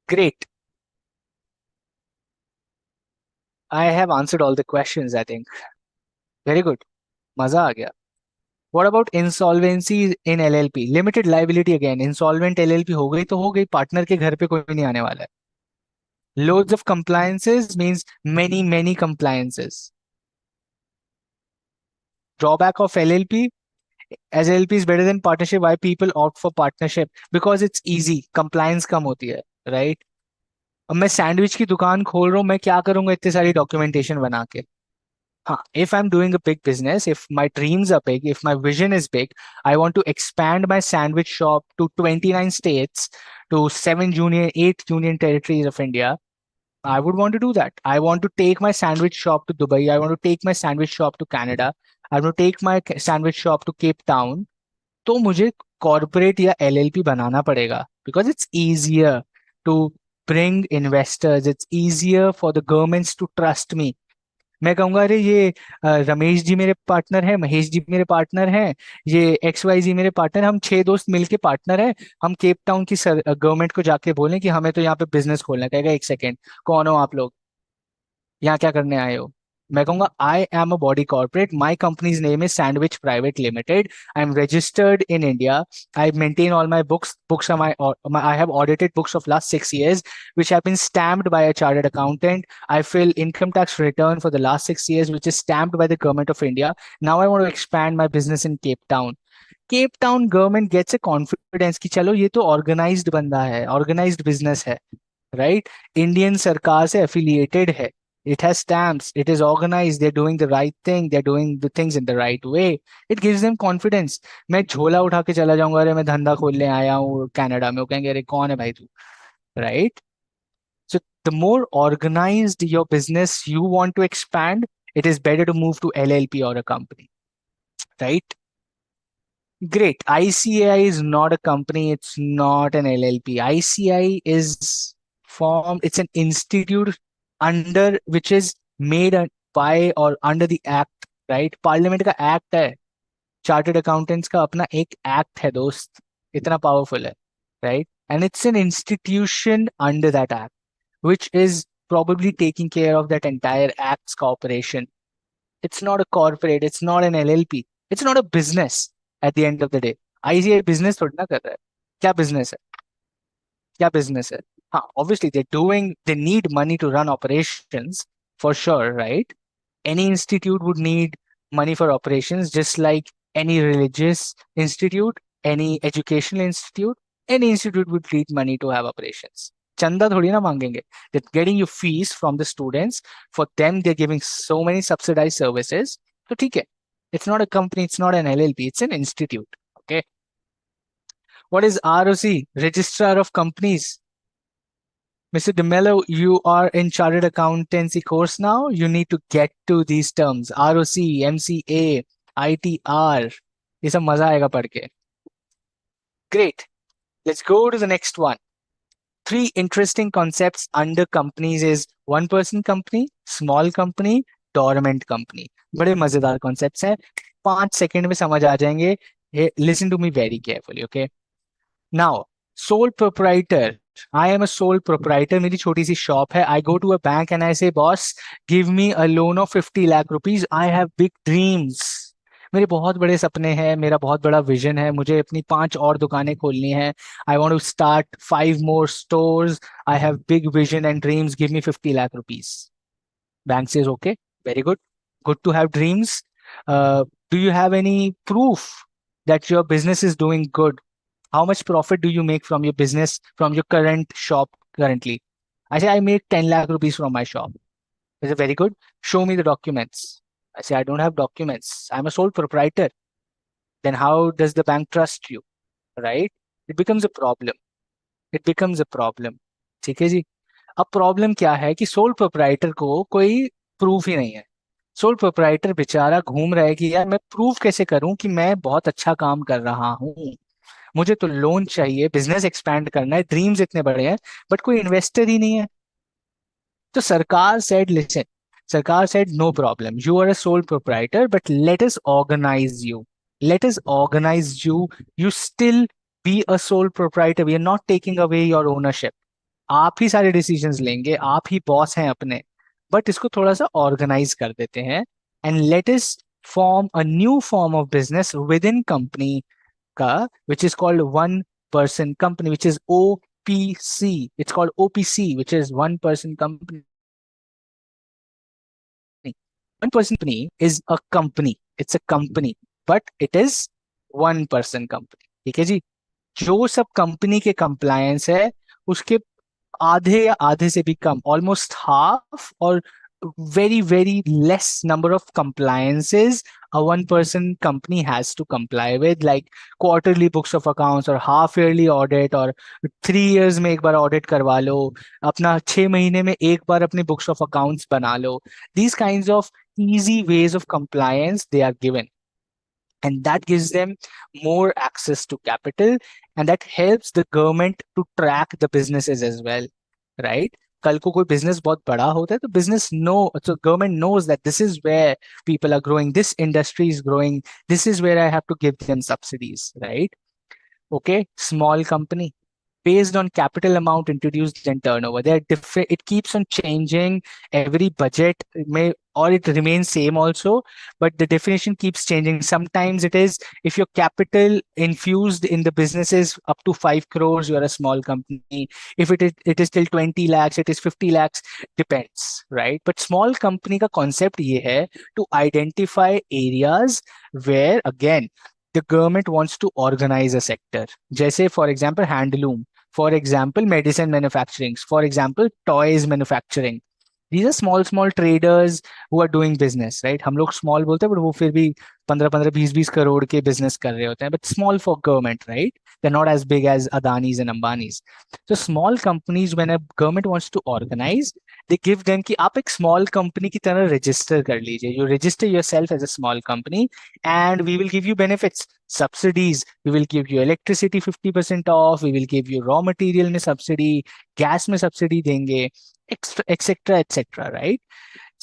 Speaker 1: Great. I have answered all the questions, I think. Very good. मजा आ गया. What about insolvency in LLP? Limited liability again. Insolvent LLP हो गई तो हो गई, पार्टनर के घर पे कोई नहीं आने वाला है. Loads of compliances means many compliances. Drawback of LLP, as LLP is better than partnership. Why people opt for partnership? Because it's easy. Compliance कम होती है, right? अब मैं सैंडविच की दुकान खोल रहा हूँ, मैं क्या करूंगा इतने सारी डॉक्यूमेंटेशन बना के? Huh. If I'm doing a big business, if my dreams are big, if my vision is big, I want to expand my sandwich shop to 29 states, to 8 union territories of India. I would want to do that. I want to take my sandwich shop to Dubai. I want to take my sandwich shop to Canada. I want to take my sandwich shop to Cape Town. तो मुझे corporate या LLP बनाना पड़ेगा because it's easier to bring investors. It's easier for the governments to trust me. मैं कहूंगा अरे ये रमेश जी मेरे पार्टनर है, महेश जी मेरे पार्टनर हैं, ये एक्स वाई जी मेरे पार्टनर, हम 6 दोस्त मिलके पार्टनर हैं, हम केप टाउन की गवर्नमेंट को जाके बोलें कि हमें तो यहाँ पे बिजनेस खोलना है। कहेगा एक सेकेंड, कौन हो आप लोग, यहाँ क्या करने आए हो? मैं कहूंगा I am a body corporate, my company's name is sandwich private limited, I am registered in India, I maintain all my books are my I have audited books of last 6 years which have been stamped by a chartered accountant. I fill income tax return for the last 6 years which is stamped by the government of India. Now I want to expand my business in Cape Town. Cape Town government gets a confidence कि चलो ये तो organised बंदा है, organised business है, right? Indian सरकार से affiliated है, it has stamps, it is organized, they're doing the right thing, they're doing the things in the right way. It gives them confidence. मैं झोला उठा के चला जाऊंगा, अरे मैं धंधा खोलने आया हूँ कनाडा में, वो कहेंगे अरे कौन है भाई तू, right? So the more organized your business you want to expand, it is better to move to LLP or a company, right? Great. ICAI is not a company, it's not an LLP. ICI is formed, it's an institute under which is made by or under the act, right? Parliament का act है, chartered accountants का अपना एक act है दोस्त, इतना powerful है, right? And it's an institution under that act which is probably taking care of that entire act's corporation. It's not a corporate, it's not an LLP, it's not a business at the end of the day. ICI business थोड़ी ना कर रहा है, क्या business है, क्या business है? हाँ, obviously they need money to run operations for sure, right? Any institute would need money for operations, just like any religious institute, any educational institute, any institute would need money to have operations. चंदा थोड़ी ना मांगेंगे. They're getting you fees from the students. For them, they're giving so many subsidized services. तो ठीक है. It's not a company, it's not an LLP, it's an institute. Okay. What is ROC? Registrar of Companies. Mr. DeMello, you are in Chartered Accountancy course now. You need to get to these terms. ROC, MCA, ITR. ये सब मजा आएगा पढ़ के. Great. Let's go to the next one. 3 interesting concepts under companies is one person company, small company, dormant company. बड़े मजेदार concepts हैं. 5 second में समझ आ जाएंगे. Listen to me very carefully, okay? Now, sole proprietor. I am a sole proprietor. मेरी छोटी सी shop है. I go to a bank and I say, boss, give me a loan of 50 lakh rupees. I have big dreams. मेरे बहुत बड़े सपने हैं, मेरा बहुत बड़ा विजन है, मुझे अपनी 5 और दुकानें खोलनी है. I want to start 5 more stores. I have big vision and dreams. Give me 50 lakh rupees. Bank says, okay, very good. Good to have dreams. Do you have any proof that your business is doing good? How much profit do you make from your business, from your current shop currently? I say, I make 10 lakh rupees from my shop. I say, very good. Show me the documents. I say, I don't have documents. I'm a sole proprietor. Then how does the bank trust you? Right? It becomes a problem. It becomes a problem. ठीक है जी? अब problem क्या है कि sole proprietor को कोई proof ही नहीं है. सोल प्रोप्राइटर बेचारा घूम रहा है कि यार मैं प्रूफ कैसे करूं कि मैं बहुत अच्छा काम कर रहा हूं. मुझे तो लोन चाहिए, बिजनेस एक्सपैंड करना है, ड्रीम्स इतने बड़े हैं, बट कोई इन्वेस्टर ही नहीं है. तो सरकार सेड, लिसन, सरकार said no problem, you are a sole proprietor, but let us organise you. Let us organise you. You still be a sole proprietor. We are not taking away your ownership. आप ही सारे decisions लेंगे, आप ही boss हैं अपने, but इसको थोड़ा सा ऑर्गेनाइज कर देते हैं. And let us form a new form of business with in company का, which is called one person company, which is OPC. It's called OPC, which is one person company. One person company is a company. It's a company, but it is one person company. ठीक है जी? जो सब company के compliance है उसके आधे या आधे से भी कम, ऑलमोस्ट हाफ और very very less number of compliances a one person company has to comply with, like quarterly books of accounts or half yearly audit, or 3 years में एक बार audit करवा लो, अपना 6 महीने में एक बार अपने books of accounts बना लो. These kinds of easy ways of compliance they are given, and that gives them more access to capital, and that helps the government to track the businesses as well, right? कल को कोई business बहुत बड़ा होता है तो business know, so government knows that this is where people are growing, this industry is growing, this is where I have to give them subsidies, right? Okay, small company, based on capital amount introduced and turnover. They're different. It keeps on changing every budget may, or it remains same also, but the definition keeps changing. Sometimes it is if your capital infused in the business is up to 5 crores, you're a small company. If it is till 20 lakhs, it is 50 lakhs, depends, right? But small company का concept ये है to identify areas where again the government wants to organize a sector. जैसे for example handloom, for example medicine manufacturing, for example toys manufacturing. These are small traders who are doing business, right? हम लोग small बोलते हैं, but वो फिर भी 15-20 करोड़ के business कर रहे होते हैं, but small for government, right? They're not as big as Adani's and Ambani's. So small companies, when a government wants to organize, they give them कि आप एक small company की तरह register कर लीजिए. You register yourself as a small company, and we will give you benefits, subsidies. We will give you electricity 50% off. We will give you raw material में subsidy, gas में subsidy देंगे, etcetera etcetera, right?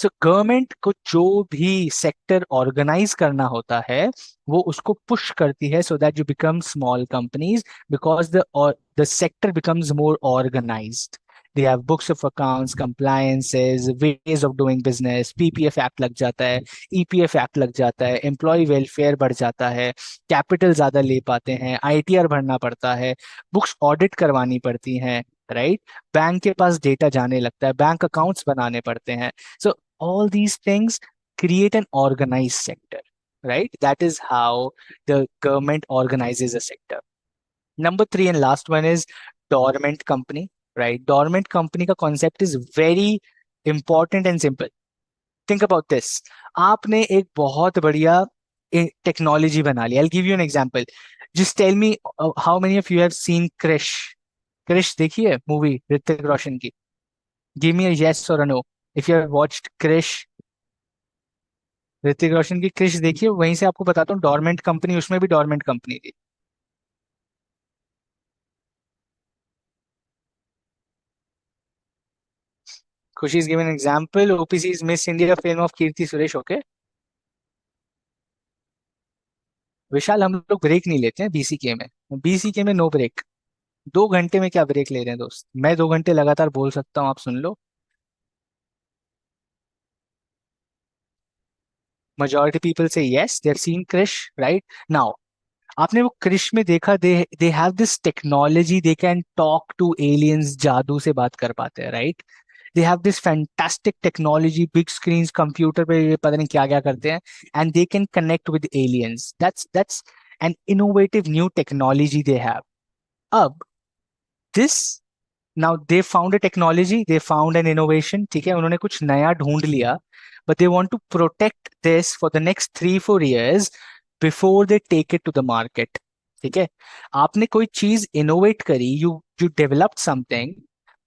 Speaker 1: So government को जो भी sector organise करना होता है वो उसको पुश करती है so that you become small companies, because the sector becomes more organised. They have books of accounts, compliances, ways of doing business, PPF act लग जाता है, EPF एक्ट लग जाता है, एम्प्लॉय वेलफेयर बढ़ जाता है, कैपिटल ज्यादा ले पाते हैं, ITR भरना पड़ता है, बुक्स ऑडिट करवानी पड़ती हैं, राइट? बैंक के पास डेटा जाने लगता है, बैंक अकाउंट्स बनाने पड़ते हैं. सो all these things create an organized sector, right? That is how the government organizes a sector. Number three and last one is dormant company, right? Dormant company का concept is very important and simple. Think about this. आपने एक बहुत बढ़िया technology बना लिया. I'll give you an example. Just tell me how many of you have seen Krish? Krish देखी है movie Hrithik Roshan की? Give me a yes or a no. If you have watched Krish, Hrithik Roshan की क्रिश देखिए. वहीं से आपको बताता हूँ डोरमेंट कंपनी, उसमें भी डोरमेंट कंपनी थी. Khushi is given example. OPC is Miss India film of Keerthy Suresh. Okay Vishal, हम लोग ब्रेक नहीं लेते हैं बीसीके में. बीसीके में नो ब्रेक. 2 घंटे में क्या ब्रेक ले रहे हैं दोस्त? मैं 2 घंटे लगातार बोल सकता हूँ, आप सुन लो. majority people say yes, they've seen Krish, right? Now आपने वो क्रिश में देखा, they have this technology, they can talk to aliens, Jadoo से बात कर पाते हैं, right? They have this fantastic technology, big screen, computer पे ये पता नहीं क्या क्या करते हैं, and they can connect with aliens. That's an innovative new technology they have. अब this, now they found a technology, they found an innovation, ठीक है, उन्होंने कुछ नया ढूंढ लिया, but they want to protect this for the next 3-4 years before they take it to the market. ठीक है, आपने कोई चीज इनोवेट करी, you developed something,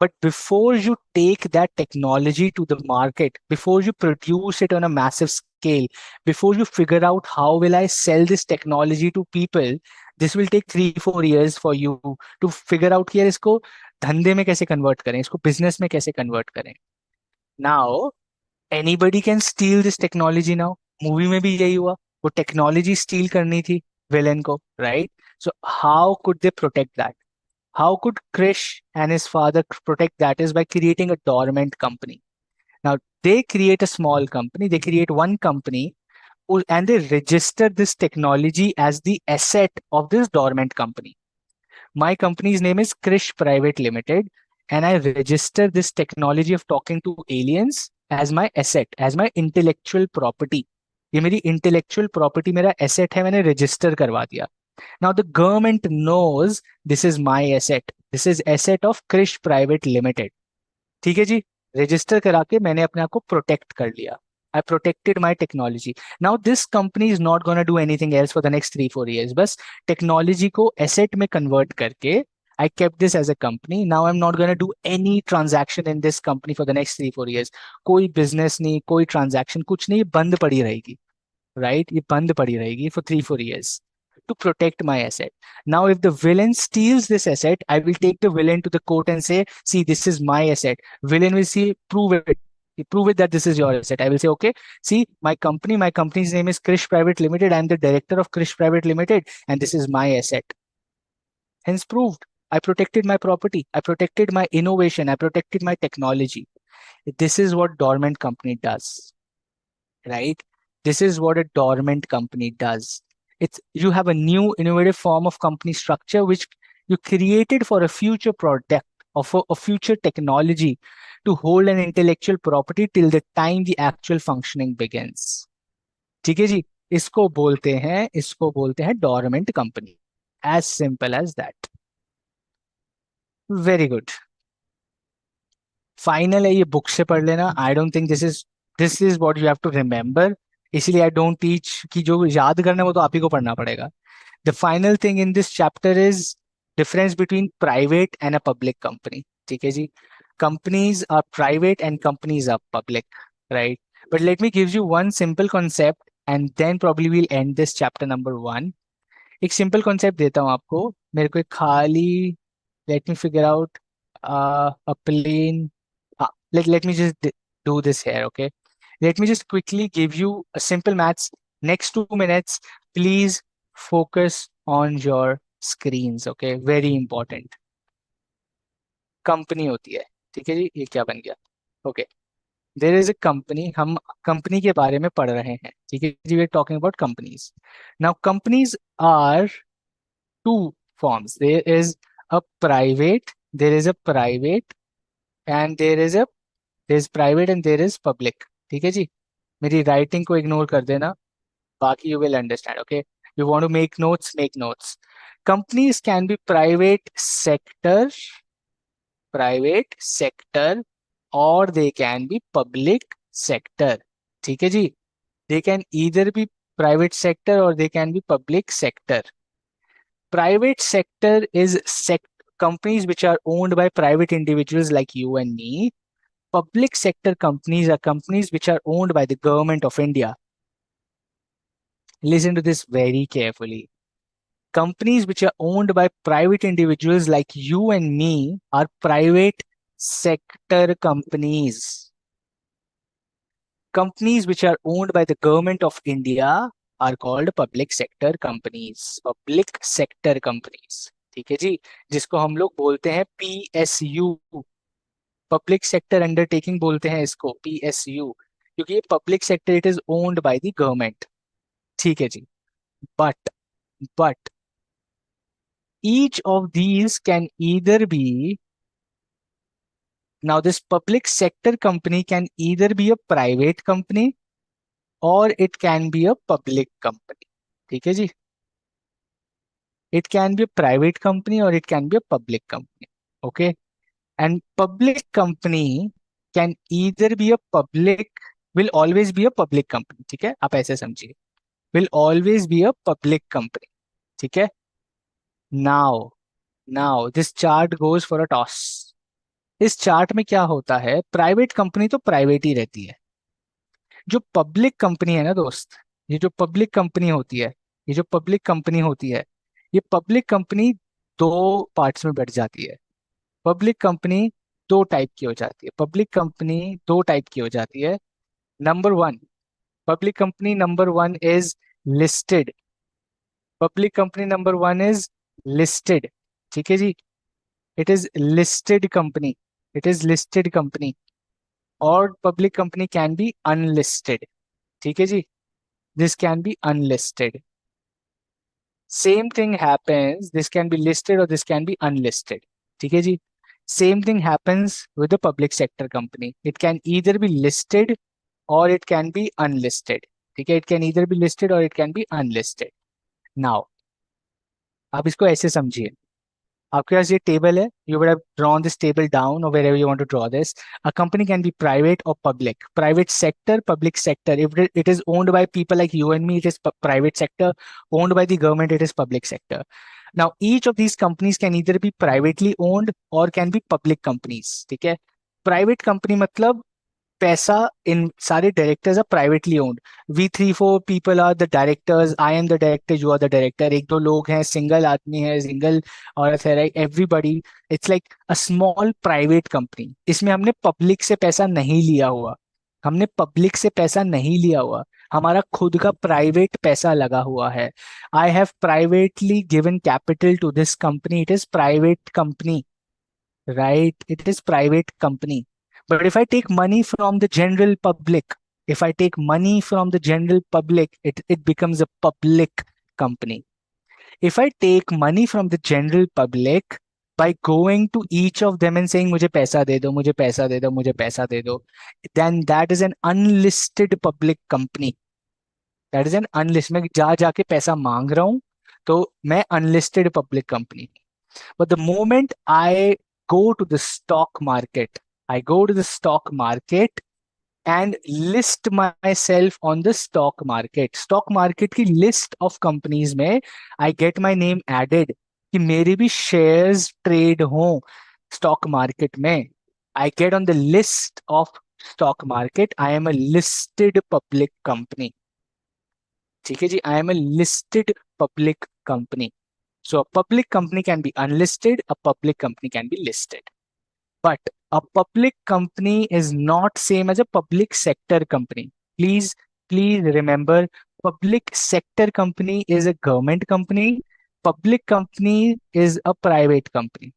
Speaker 1: but before you take that technology to the market, before you produce it on a massive scale, before you figure out how will I sell this technology to people, this will take 3-4 years for you to figure out कि यार इसको धंधे में कैसे convert करें, इसको business में कैसे कन्वर्ट करें. Now anybody can steel this technology. Now movie में भी यही हुआ, वो टेक्नोलॉजी स्टील करनी थी विलेन को, right? So how could they protect that? How could Krish and his father protect that? Is by creating a dormant company. Now they create a small company, they create one company, and they register this technology as the asset of this dormant company. My company's name is Krish Private Limited, and I register this technology of talking to aliens as my asset, as my intellectual property. ये मेरी intellectual property, मेरा asset है, मैंने register करवा दिया. Now the government knows this is my asset. This is asset of Krish Private Limited. ठीक है जी, register करा के मैंने अपने आप को protect कर लिया. I protected my technology. Now this company is not going to do anything else for the next 3-4 years. बस technology को asset में convert करके I kept this as a company. Now I'm not going to do any transaction in this company for the next 3-4 years. कोई business नहीं, कोई transaction, कुछ नहीं, ये बंद पड़ी रहेगी. Right? ये बंद पड़ी रहेगी for 3-4 years to protect my asset. Now, if the villain steals this asset, I will take the villain to the court and say, see, this is my asset. Villain will see, prove it. Prove it that this is your asset. I will say, okay, see, my company's name is Krish Private Limited. I'm the director of Krish Private Limited, and this is my asset. Hence proved. I protected my property. I protected my innovation. I protected my technology. This is what dormant company does, right? This is what a dormant company does. It's you have a new innovative form of company structure which you created for a future product or for a future technology to hold an intellectual property till the time the actual functioning begins. ठीक है जी, इसको बोलते हैं dormant company. As simple as that. Very good. Final है, ये book से पढ़ लेना. I don't think this is what you have to remember. इसीलिए आई डोंट टीच कि जो याद करना है वो तो आप ही को पढ़ना पड़ेगा. The final thing in this chapter is difference between private and a public company. ठीक है जी, companies are private and companies are public, right? But let me give you one simple concept and then probably will end this chapter number 1. एक simple concept देता हूँ आपको. मेरे को एक खाली, let me figure out a plane. Let me just do this here, okay? Let me just quickly give you a simple maths. Next 2 minutes, please focus on your screens, okay? Very important. Company होती है, ठीक है जी. ये क्या बन गया? Okay, there is a company. हम कंपनी के बारे में पढ़ रहे हैं, ठीक है जी. We are talking about companies. Now companies are two forms. There is a private and there's private and there is public. ठीक है जी. मेरी राइटिंग को इग्नोर कर देना, बाकी you will understand. Okay, you want to make notes. Companies can be private sector or they can be public sector. ठीक है जी. They can either be private sector or they can be public sector. Private sector is companies which are owned by private individuals like you and me. Public sector companies are companies which are owned by the government of India. Listen to this very carefully. Companies which are owned by private individuals like you and me are private sector companies. Companies which are owned by the government of India are called public sector companies. Public sector companies. ठीक है जी, जिसको हम लोग बोलते हैं PSU, public sector undertaking बोलते हैं इसको, PSU, क्योंकि ये public sector, it is owned by the government. ठीक है जी. But each of these can either be, now this public sector company can either be a private company or it can be a public company. ठीक है जी. It can be a private company or it can be a public company. Okay, and public company can either be a public, will always be a public company. ठीक है, आप ऐसे समझिए, will always be a public company. ठीक है. now this chart goes for a toss. इस chart में क्या होता है, प्राइवेट कंपनी तो प्राइवेट ही रहती है. जो पब्लिक कंपनी है ना दोस्त, ये जो पब्लिक कंपनी होती है, ये पब्लिक कंपनी दो पार्ट्स में बैठ जाती है. पब्लिक कंपनी दो टाइप की हो जाती है. Number one, public company number one is listed. ठीक है जी. It is listed company. और public company can be unlisted. ठीक है जी, this can be unlisted. Same thing happens, this can be listed और दिस कैन बी अनलिस्टेड. ठीक है जी. Same thing happens with the public sector company. It can either be listed or it can be unlisted. ठीक है, it can either be listed or it can be unlisted. Now, आप इसको ऐसे समझिए. आपके पास ये टेबल है, you would have drawn this table down or wherever you want to draw this. A company can be private or public. Private sector, public sector. If it is owned by people like you and me, it is private sector. Owned by the government, it is public sector. Now, each of these companies can either be privately owned or can be public companies. ठीक है? Private company मतलब पैसा इन सारे directors are privately owned. We three four people are the directors. I am the director, you are the director. एक दो लोग हैं, सिंगल आदमी है, सिंगल औरत है, right? Everybody. It's like a small private company. इसमें हमने पब्लिक से पैसा नहीं लिया हुआ. हमने पब्लिक से पैसा नहीं लिया हुआ. हमारा खुद का प्राइवेट पैसा लगा हुआ है. I have privately given capital to this company. It is private company, right? It is private company. But if I take money from the general public, if I take money from the general public, it becomes a public company. If I take money from the general public by going to each of them and saying मुझे पैसा दे दो, मुझे पैसा दे दो, मुझे पैसा दे दो, then that is an unlisted public company. That is an unlisted. मैं जा जाके पैसा मांग रहा हूँ, तो मैं unlisted public company. But the moment I go to the stock market, I go to the stock market and list myself on the stock market. Stock market की list of companies में I get my name added कि मेरे भी shares trade हों stock market में. I get on the list of stock market. I am a listed public company. ठीक है जी, I am a listed public company. So a public company can be unlisted, a public company can be listed. But a public company is not same as a public sector company. Please, please remember, public sector company is a government company. Public company is a private company.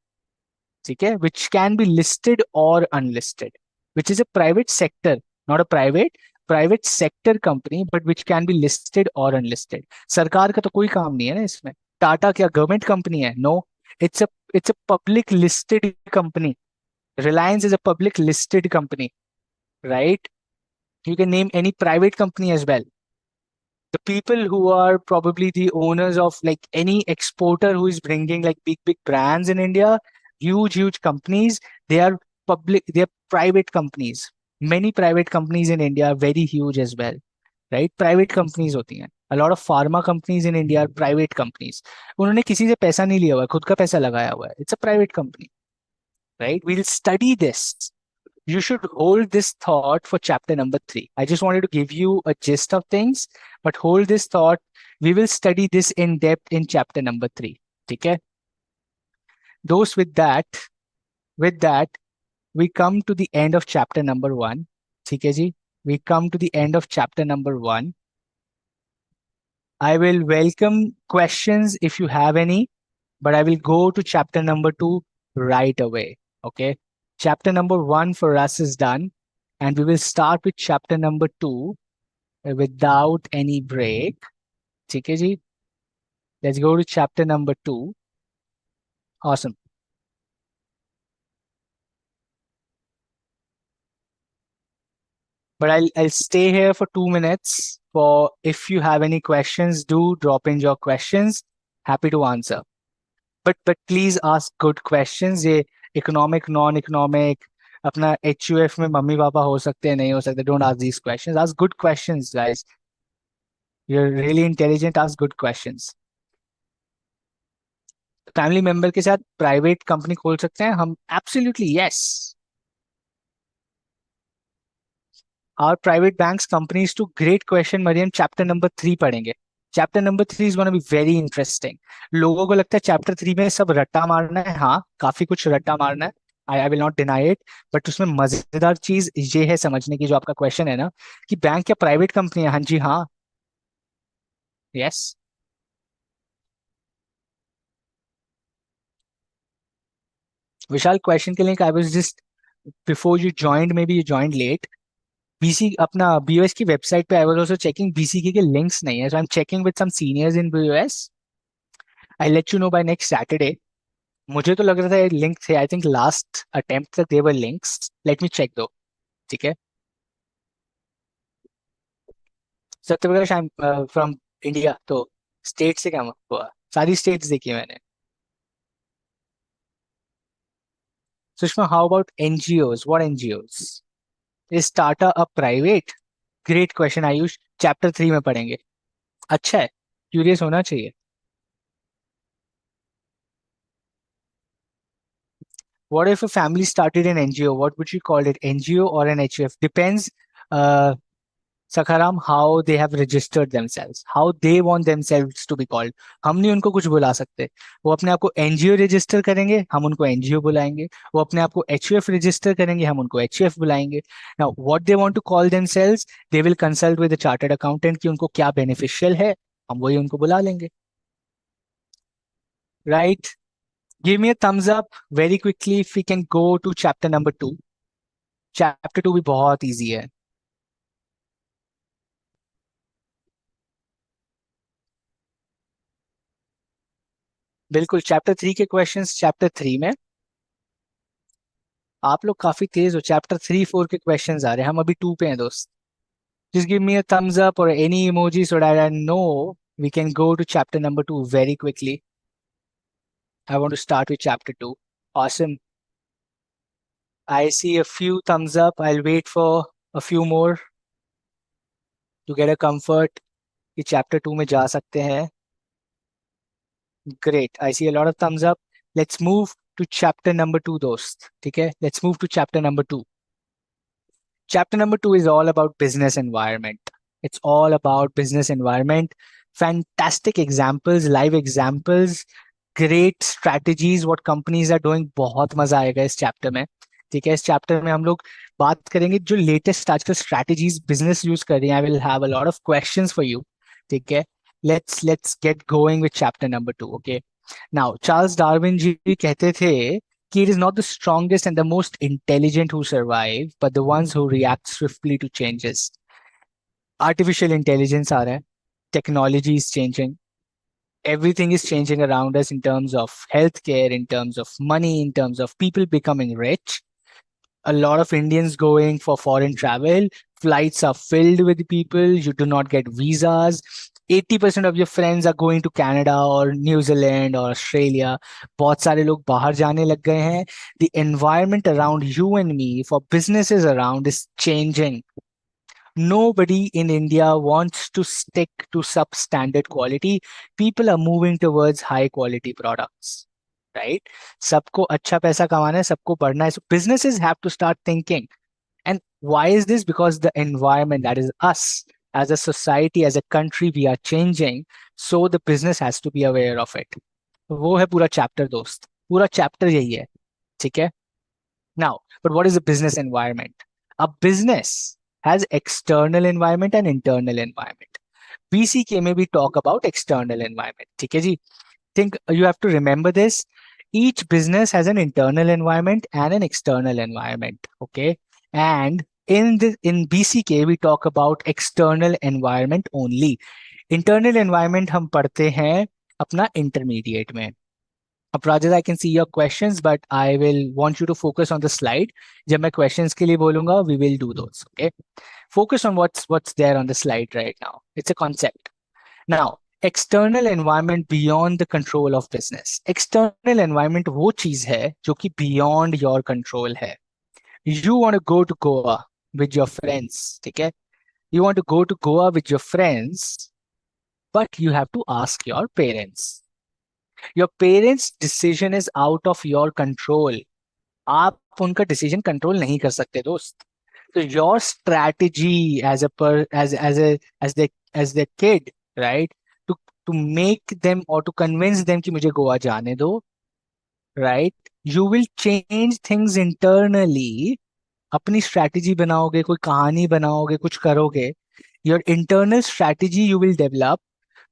Speaker 1: ठीक है? Which can be listed or unlisted, which is a private sector, not a private sector company, but which can be listed or unlisted. सरकार का तो कोई काम नहीं है ना इसमें. टाटा क्या गवर्नमेंट कंपनी है? No, it's a it's a public listed company. Reliance is a public listed company, right? You can name any private company as well. The people who are probably the owners of like any exporter who is bringing like big brands in India, huge companies, they are public, they are private companies. Many private companies in India are very huge as well, right? Private companies होती हैं. A lot of pharma companies in India are private companies. उन्होंने किसी से पैसा नहीं लिया हुआ है, खुद का पैसा लगाया हुआ है. It's a private company, right? We'll study this. You should hold this thought for chapter number 3. I just wanted to give you a gist of things, but hold this thought. We will study this in depth in chapter number 3. Okay? Those with that, we come to the end of chapter number 1. Okay, ji? We come to the end of chapter number 1. I will welcome questions if you have any, but I will go to chapter number 2 right away. Okay? Chapter number 1 for us is done, and we will start with chapter number 2 without any break. Okay, ji? Let's go to chapter number 2. Awesome. But I'll stay here for 2 minutes. For if you have any questions, do drop in your questions. Happy to answer. But please ask good questions. ये economic, non-economic, अपना HUF में mummy papa हो सकते हैं, नहीं हो सकते. Don't ask these questions. Ask good questions, guys. You're really intelligent. Ask good questions. Family member के साथ प्राइवेट कंपनी खोल सकते हैं हम? Absolutely yes. Our private banks companies to great question, Mariam. Chapter number 3 पढ़ेंगे. Chapter number 3 is gonna be very interesting. लोगों को लगता है चैप्टर 3 में सब रट्टा मारना है. हाँ, काफी कुछ रट्टा मारना है. आई will not deny it. But उसमें मजेदार चीज ये है समझने की, जो आपका क्वेश्चन है ना, कि बैंक क्या प्राइवेट कंपनी है? हाँ जी, हाँ. यस. विशाल, क्वेश्चन के लिए I was just before you joined, maybe you joined late. BC अपना बीओएस की वेबसाइट पे I was also checking, BCK के लिंक्स नहीं है. So I am checking with some seniors in BOS. I let you know by next Saturday. मुझे तो लग रहा था ये लिंक थे. आई थिंक लास्ट अटेम्प्ट तक देवर लिंक्स. लेट मी चेक दो. ठीक है. Satyaprakash, I am from India. तो स्टेट से क्या हुआ? सारी स्टेट्स देखी मैंने. Sushma, how about NGOs? What NGOs? Is Tata a private? Great question Ayush, chapter 3 में पढ़ेंगे. अच्छा है, क्यूरियस होना चाहिए. What if a family started an NGO? What would you call it? NGO or an HUF? Depends, uh, Sakaram, how they have registered themselves, how they want themselves to be called. हम नहीं उनको कुछ बुला सकते. वो अपने आप को NGO रजिस्टर करेंगे, हम उनको NGO बुलाएंगे. वो अपने आप को HUF रजिस्टर करेंगे, हम उनको HUF बुलाएंगे. Now, what they want to call themselves, they will consult with the chartered accountant कि उनको क्या beneficial है, हम वही उनको बुला लेंगे. Right? Give me a thumbs up very quickly if we can go to chapter number 2. Chapter 2 भी बहुत easy है. बिल्कुल, चैप्टर 3 के क्वेश्चंस चैप्टर 3 में. आप लोग काफी तेज हो. चैप्टर 3 4 के क्वेश्चंस आ रहे हैं, हम अभी 2 पे हैं दोस्त. Just give me a thumbs up or any emoji so that I know we can go to chapter number 2 very quickly. I want to start with chapter 2. Awesome. I see a few thumbs up. I'll wait for a few more to get a comfort कि chapter 2 में जा सकते हैं. Great. I see a lot of thumbs up. Let's move to chapter number 2 दोस्त. ठीक है? Let's move to chapter number 2. Chapter number 2 is all about business environment. It's all about business environment. Fantastic examples, live examples, great strategies, what companies are doing. बहुत मजा आएगा इस chapter में. ठीक है, इस चैप्टर में हम लोग बात करेंगे जो लेटेस्ट आजकल स्ट्रैटेजीज बिजनेस यूज कर रही हैं. I will have a lot of questions for you. ठीक है, let's get going with chapter number 2. Okay, now Charles Darwin ji कहते थे कि it is not the strongest and the most intelligent who survive, but the ones who react swiftly to changes. Artificial intelligence आ रहा है, technology is changing, everything is changing around us in terms of healthcare, in terms of money, in terms of people becoming rich. A lot of Indians going for foreign travel. Flights are filled with people. You do not get visas. 80% of your friends are going to Canada or New Zealand or Australia. बहुत सारे लोग बाहर जाने लग गए हैं. The environment around you and me for businesses around is changing. Nobody in India wants to stick to substandard quality. People are moving towards high quality products, right? सबको अच्छा पैसा कमाना है, सबको बढ़ना है. So businesses have to start thinking. And why is this? Because the environment, that is us, as a society, as a country, we are changing. So the business has to be aware of it. वो है पूरा chapter दोस्त, पूरा chapter यही है. ठीक है. Now, but what is a business environment? A business has external environment and internal environment. BCK में भी talk about external environment. ठीक है जी. Think you have to remember this. Each business has an internal environment and an external environment. Okay, and in BCK we talk about external environment only. Internal environment हम पढ़ते हैं अपना intermediate में. Rajat, I can see your questions, but I will want you to focus on the slide. जब मैं questions के लिए बोलूंगा, we will do those. Okay, focus on what's there on the slide right now. It's a concept. Now, external environment beyond the control of business. External environment वो चीज है जो कि beyond your control है. You want to go to Goa with your friends, ठीक है? You want to go to Goa with your friends, but you have to ask your parents. Your parents' decision is out of your control. आप उनका decision control नहीं कर सकते दोस्त. So your strategy as a as the kid, right, to make them or to convince them कि मुझे गोवा जाने दो, right, you will change things internally. अपनी strategy बनाओगे, कोई कहानी बनाओगे, कुछ करोगे. Your internal strategy you will develop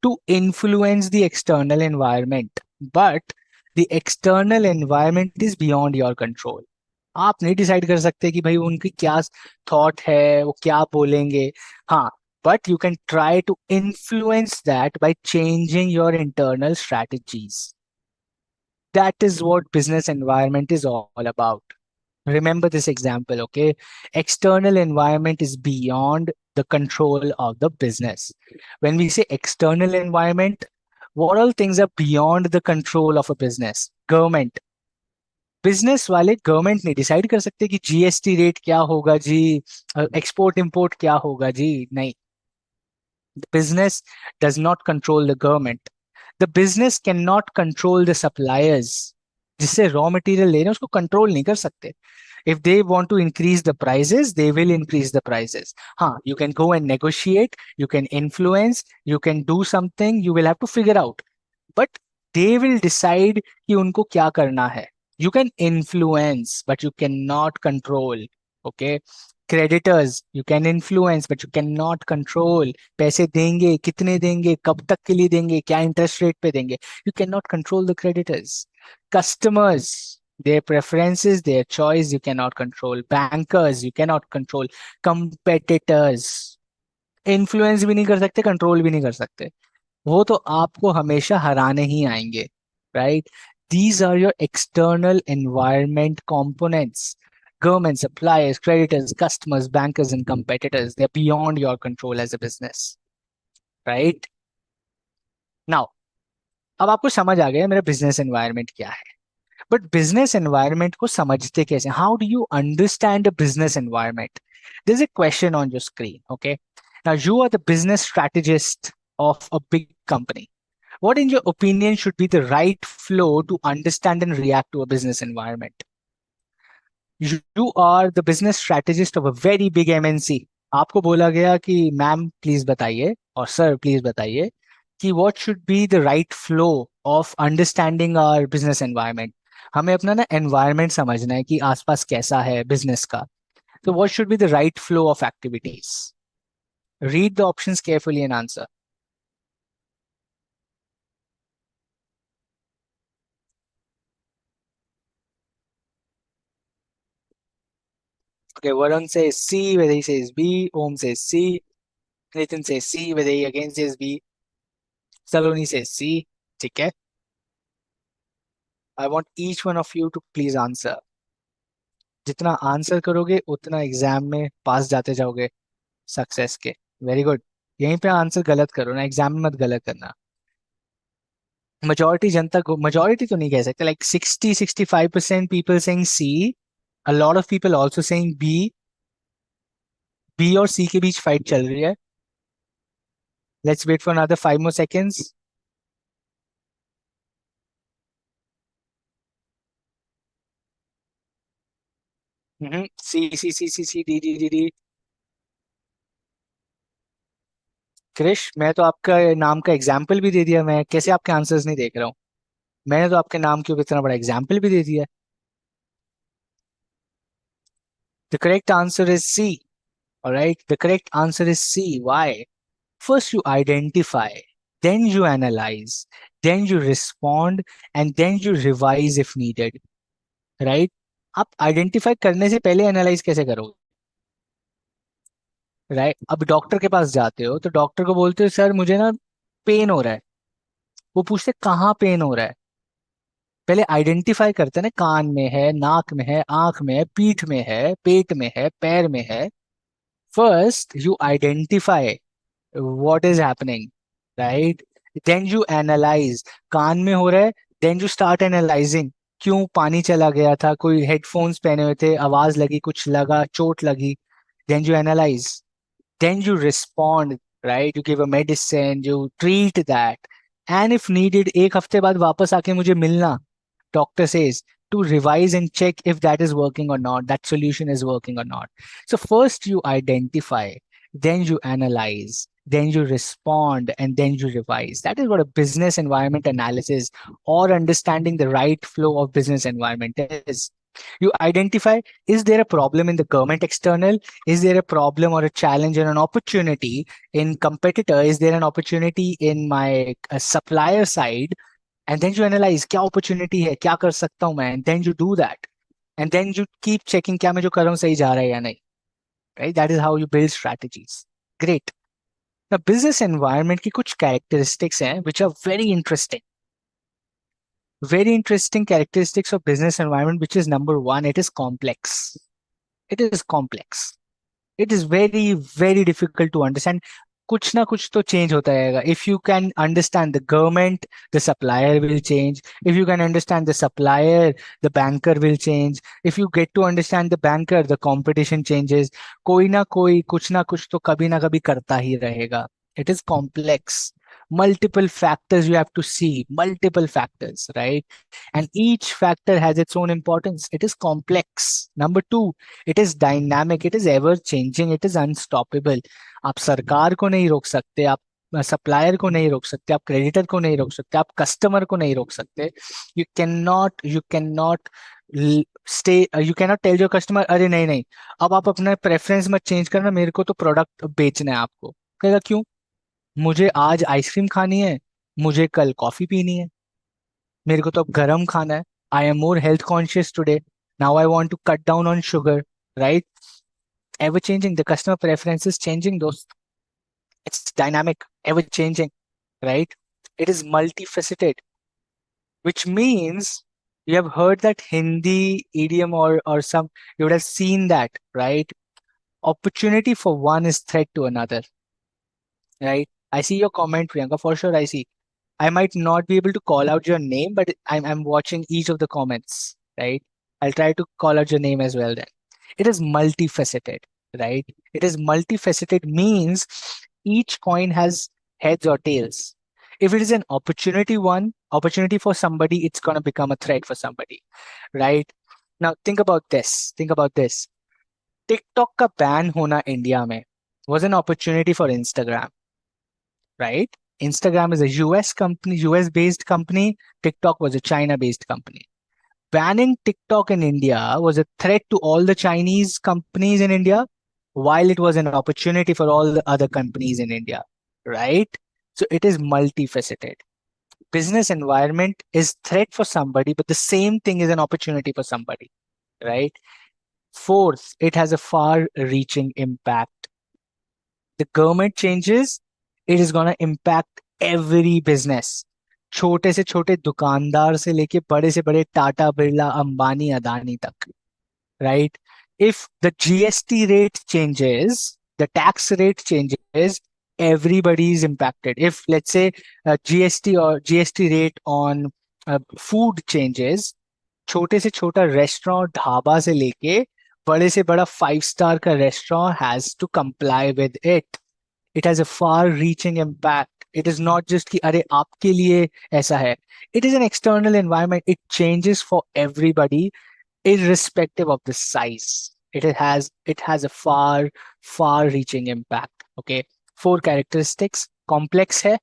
Speaker 1: to influence the external environment, but the external environment is beyond your control. आप नहीं डिसाइड कर सकते कि भाई उनकी क्या थॉट है, वो क्या बोलेंगे. हाँ, but you can try to influence that by changing your internal strategies. That is what business environment is all about. Remember this example, okay? External environment is beyond the control of the business. When we say external environment, what all things are beyond the control of a business? Government, business वाले government नहीं decide कर सकते कि GST rate क्या होगा जी, export import क्या होगा जी, नहीं. The business does not control the government. The business cannot control the suppliers. जिससे रॉ मटेरियल ले रहे हैं उसको कंट्रोल नहीं कर सकते. If they want to increase the prices, they will increase the prices. हाँ, you can go and negotiate, you can influence, you can do something, you will have to figure out. But they will decide कि उनको क्या करना है. You can influence, but you cannot control. Okay. Creditors, you can influence, but you cannot control. पैसे देंगे, कितने देंगे, कब तक के लिए देंगे, क्या इंटरेस्ट रेट पे देंगे. You cannot control the creditors. Customers, their preferences, their choice, you cannot control. Bankers, you cannot control. Competitors, influence भी नहीं कर सकते, control भी नहीं कर सकते. वो तो आपको हमेशा हराने ही आएंगे, right. These are your external environment components. Government, suppliers, creditors, customers, bankers, and competitors. They're beyond your control as a business, right? Now, अब आपको समझ आ गया मेरा बिजनेस एनवायरनमेंट क्या है. बट बिजनेस एनवायरनमेंट को समझते कैसे, how do you understand a business environment. There is a question on your screen. Okay, now you are the business strategist of a big company. What, in your opinion, should be the right flow to understand and react to a business environment? You are the business strategist of a very big MNC. आपको बोला गया कि ma'am please बताइए और sir please बताइए कि what should be the right flow of understanding our business environment. हमें अपना ना environment समझना है कि आसपास कैसा है business का. So what should be the right flow of activities? Read the options carefully and answer. Okay, Varun says C, whether he says B. Om says C. Nathan says C, whether he again says B. Saloni says C. ठीक है. I want each one of you to please answer. जितना answer करोगे उतना exam में पास जाते जाओगे success के. Very good. यहीं पे आंसर गलत करो ना, एग्जाम में मत गलत करना. मेजोरिटी जनता को, मेजोरिटी तो नहीं कह सकते, like 60-65% people saying C. A lot of people also saying B. B और सी के बीच फाइट चल रही है. Let's wait for another 5 more seconds. C C C C C D D D D. Krish, मैं तो आपका नाम का एग्जाम्पल भी दे दिया, मैं कैसे आपके आंसर्स नहीं देख रहा हूँ. मैंने तो आपके नाम के ऊपर इतना बड़ा एग्जाम्पल भी दे दिया. The correct answer is C. Alright, the correct answer is C. Why? First you identify, then you analyse, then you respond, and then you revise if needed. Right. आप आइडेंटिफाई करने से पहले एनालाइज कैसे करोगे? Right. अब doctor के पास जाते हो तो डॉक्टर को बोलते हो सर मुझे ना पेन हो रहा है. वो पूछते कहाँ पेन हो रहा है. पहले आइडेंटिफाई करते हैं ना, कान में है, नाक में है, आंख में है, पीठ में है, पेट में है, पैर में है. First you identify what is happening, right. Then you analyse. कान में हो रहा है, देन यू स्टार्ट एनालाइजिंग. क्यों पानी चला गया था, कोई हेडफोन्स पहने हुए थे, आवाज लगी, कुछ लगा, चोट लगी. Then you analyse, then you respond, right? You give a medicine, you treat that, and if needed एक हफ्ते बाद वापस आके मुझे मिलना, doctor says, to revise and check if that is working or not, that solution is working or not. So first you identify, then you analyze, then you respond, and then you revise. That is what a business environment analysis or understanding the right flow of business environment is. You identify, is there a problem in the government external? Is there a problem or a challenge and an opportunity in competitor? Is there an opportunity in my supplier side? And then you analyze क्या opportunity है, क्या कर सकता हूँ मैं, and then you do that. And then you keep checking क्या मैं जो कर रहा हूँ सही जा रहा है या नहीं. Right? That is how you build strategies. Great. Now business environment की कुछ characteristics हैं which are very interesting. Very interesting characteristics of business environment, which is number one, it is complex. It is complex. It is very, very difficult to understand. कुछ ना कुछ तो change होता रहेगा. If you can understand the government, the supplier will change. If you can understand the supplier, the banker will change. If you get to understand the banker, the competition changes. कोई ना कोई कुछ ना कुछ तो कभी ना कभी करता ही रहेगा. It is complex. Multiple factors you have to see, multiple factors, right? And each factor has its own importance. It is complex. Number two, it is dynamic, it is ever changing, it is unstoppable. आप सरकार को नहीं रोक सकते, आप supplier को नहीं रोक सकते, आप क्रेडिटर को नहीं रोक सकते, आप कस्टमर को नहीं रोक सकते. You can not stay. You cannot tell your customer अरे नहीं नहीं, अब आप अपना प्रेफरेंस मत चेंज करना, मेरे को तो प्रोडक्ट बेचना है आपको. कहेगा क्यों? मुझे आज आइसक्रीम खानी है, मुझे कल कॉफी पीनी है, मेरे को तो अब गरम खाना है. I am more health conscious today, now I want to cut down on sugar, right? Ever changing, the customer preference is changing those. It's dynamic, ever changing, right? It is multifaceted, which means you have heard that Hindi idiom, or some, you would have seen that, right? Opportunity for one is threat to another, right? I see your comment, Priyanka, for sure. I see. I might not be able to call out your name, but I'm watching each of the comments, right? I'll try to call out your name as well then. It is multifaceted, right? It is multifaceted means each coin has heads or tails. If it is an opportunity for somebody, it's going to become a threat for somebody, right? Now think about this. Think about this. TikTok का ban होना India में was an opportunity for Instagram, right? Instagram is a US company, US based company. TikTok was a China based company. Banning TikTok in India was a threat to all the Chinese companies in India, while it was an opportunity for all the other companies in India, right? So it is multifaceted. Business environment is threat for somebody, but the same thing is an opportunity for somebody, right? Fourth, it has a far reaching impact. The government changes, it is going to impact every business. छोटे से छोटे दुकानदार से लेके बड़े से बड़े टाटा बिरला अंबानी अदानी तक, right? If the GST rate changes, the tax rate changes, everybody is impacted. If let's say GST or GST rate on food changes, छोटे से छोटा रेस्टोरेंट ढाबा से लेके बड़े से बड़ा 5 स्टार का restaurant has to comply with it. It has a far reaching impact. It is not just कि अरे आपके लिए ऐसा है. It is an external environment. It changes for everybody irrespective of the size. It has a far reaching impact. Okay, 4 characteristics: complex है,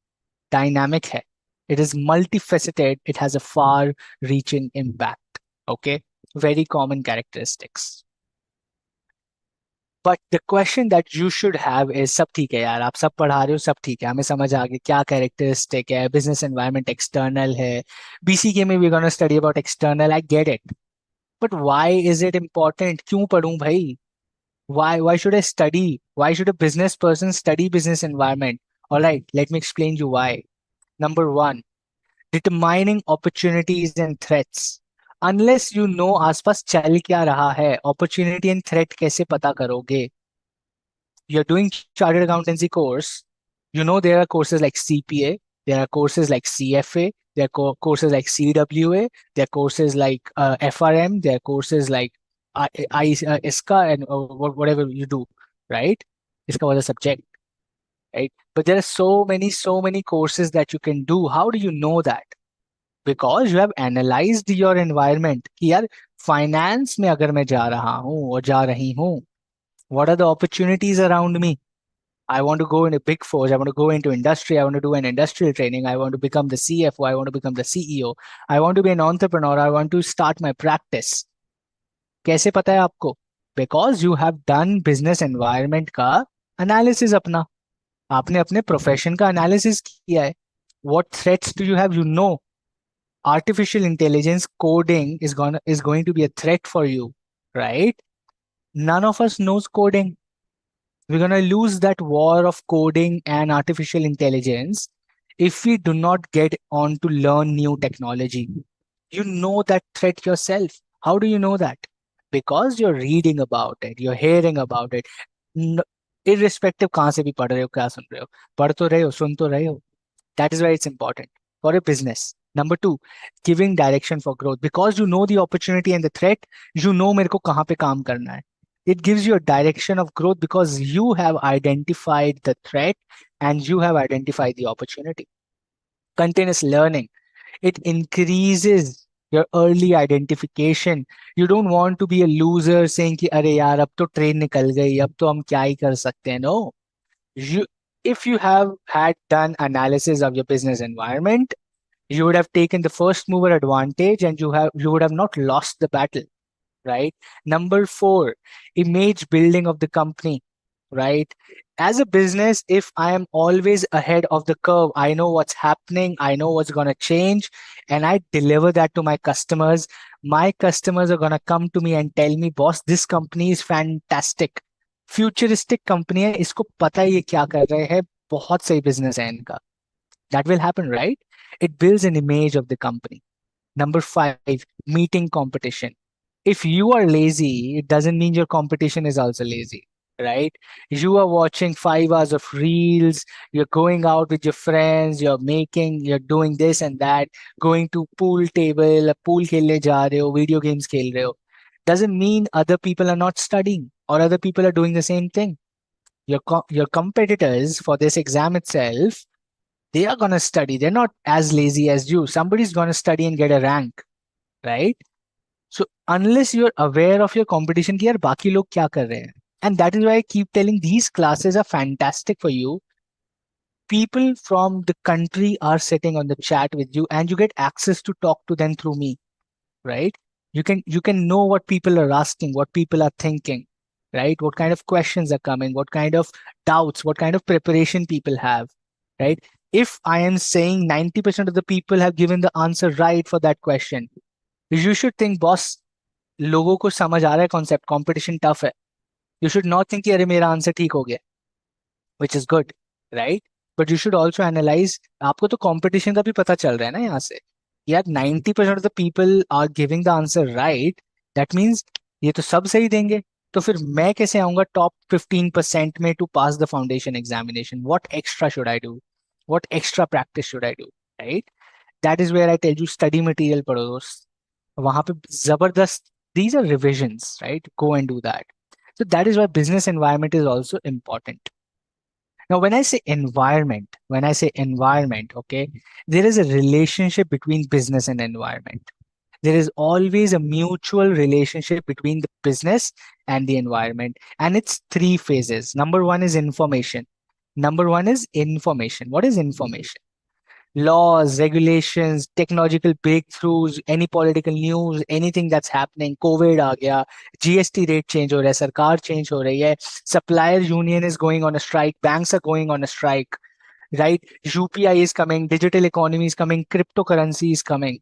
Speaker 1: dynamic है, it is multifaceted, it has a far reaching impact. Okay, very common characteristics. But the question that you should have is, सब ठीक है यार, आप सब पढ़ा रहे हो, सब ठीक है, हमें समझ आ गया क्या कैरेक्टरिस्टिक है, बिजनेस एनवायरनमेंट एक्सटर्नल है, बीसीके में we gonna study about external, I get it. But why is it important? क्यों पढ़ूं भाई? Why should I study? Why should a business person study business environment? All right, let me explain you why. Number one, determining opportunities and threats. Unless you know आसपास चल क्या रहा है, opportunity and threat कैसे पता करोगे? You're doing chartered accountancy course, you know there are courses like CPA, there are courses like CFA, there are courses like CWA, there are courses like FRM, there are courses like ISCA, and whatever you do, right? ISCA was a subject, right? But there are so many courses that you can do. How do you know that? Because you have analyzed your environment. कि यार finance में अगर मैं जा रहा हूँ और जा रही हूँ, what are the opportunities around me? I want to go in a big force. I want to go into industry. I want to do an industrial training. I want to become the CFO. I want to become the CEO. I want to be an entrepreneur. I want to start my practice. कैसे पता है आपको? Because you have done business environment का analysis अपना. आपने अपने profession का analysis किया है. What threats do you have? You know, artificial intelligence coding is going to be a threat for you, right? None of us knows coding. We're going to lose that war of coding and artificial intelligence if we do not get on to learn new technology. You know that threat yourself. How do you know that? Because you're reading about it, you're hearing about it. irrespective कहाँ से भी पढ़ रहे हो, क्या सुन रहे हो, पढ़ तो रहे हो, सुन तो रहे हो. That is why it's important for a business. Number two, giving direction for growth. Because you know the opportunity and the threat, you know मेरे को कहाँ पे काम करना है. It gives you a direction of growth because you have identified the threat and you have identified the opportunity. Continuous learning. It increases your early identification. You don't want to be a loser saying कि अरे यार अब तो train निकल गई, अब तो हम क्या ही कर सकते हैं. No. You, if you have had done analysis of your business environment, you would have taken the first mover advantage and you would have not lost the battle, right? Number four, image building of the company, right? As a business, if I am always ahead of the curve, I know what's happening, I know what's going to change, and I deliver that to my customers are going to come to me and tell me, boss, this company is fantastic. Futuristic company है, इसको पता है ये क्या कर रहे हैं, बहुत सही बिजनेस है इनका. That will happen, right? It builds an image of the company. Number five, meeting competition. If you are lazy, it doesn't mean your competition is also lazy, right? You are watching 5 hours of reels, you're going out with your friends, you're doing this and that, going to pool table, pool खेलने जा रहे हो, video games खेल रहे हो. Doesn't mean other people are not studying or other people are doing the same thing. Your competitors for this exam itself, they are going to study. They're not as lazy as you. Somebody's going to study and get a rank, right? So unless you're aware of your competition कि यार बाकी लोग क्या कर रहे हैं, and that is why I keep telling these classes are fantastic for you. People from the country are sitting on the chat with you and you get access to talk to them through me, right? You can know what people are asking, what people are thinking, right? What kind of questions are coming, what kind of doubts, what kind of preparation people have, right? If I am saying 90% of the people have given the answer right for that question, you should think, boss, लोगों को समझ आ रहा है concept, competition tough है. You should not think कि अरे मेरा answer ठीक हो गया, which is good, right? But you should also analyse. आपको तो कंपटीशन का भी पता चल रहा है ना यहाँ से, यार 90% of the people are giving the answer right. That means ये तो सब सही देंगे, तो फिर मैं कैसे आऊंगा टॉप 15% में to pass the foundation examination? What extra should I do? What extra practice should I do, right? That is where I tell you, study material पढ़ो दोस्त. वहां पे जबरदस्त, these are revisions, right? Go and do that. So that is why business environment is also important. Now when I say environment, okay, there is a relationship between business and environment. There is always a mutual relationship between the business and the environment, and it's three phases. Number one is information. What is information? Laws, regulations, technological breakthroughs, any political news, anything that's happening. COVID आ गया, GST rate change हो रहा है, सरकार change हो रही है, supplier union is going on a strike, banks are going on a strike, right? UPI is coming, digital economy is coming, cryptocurrency is coming.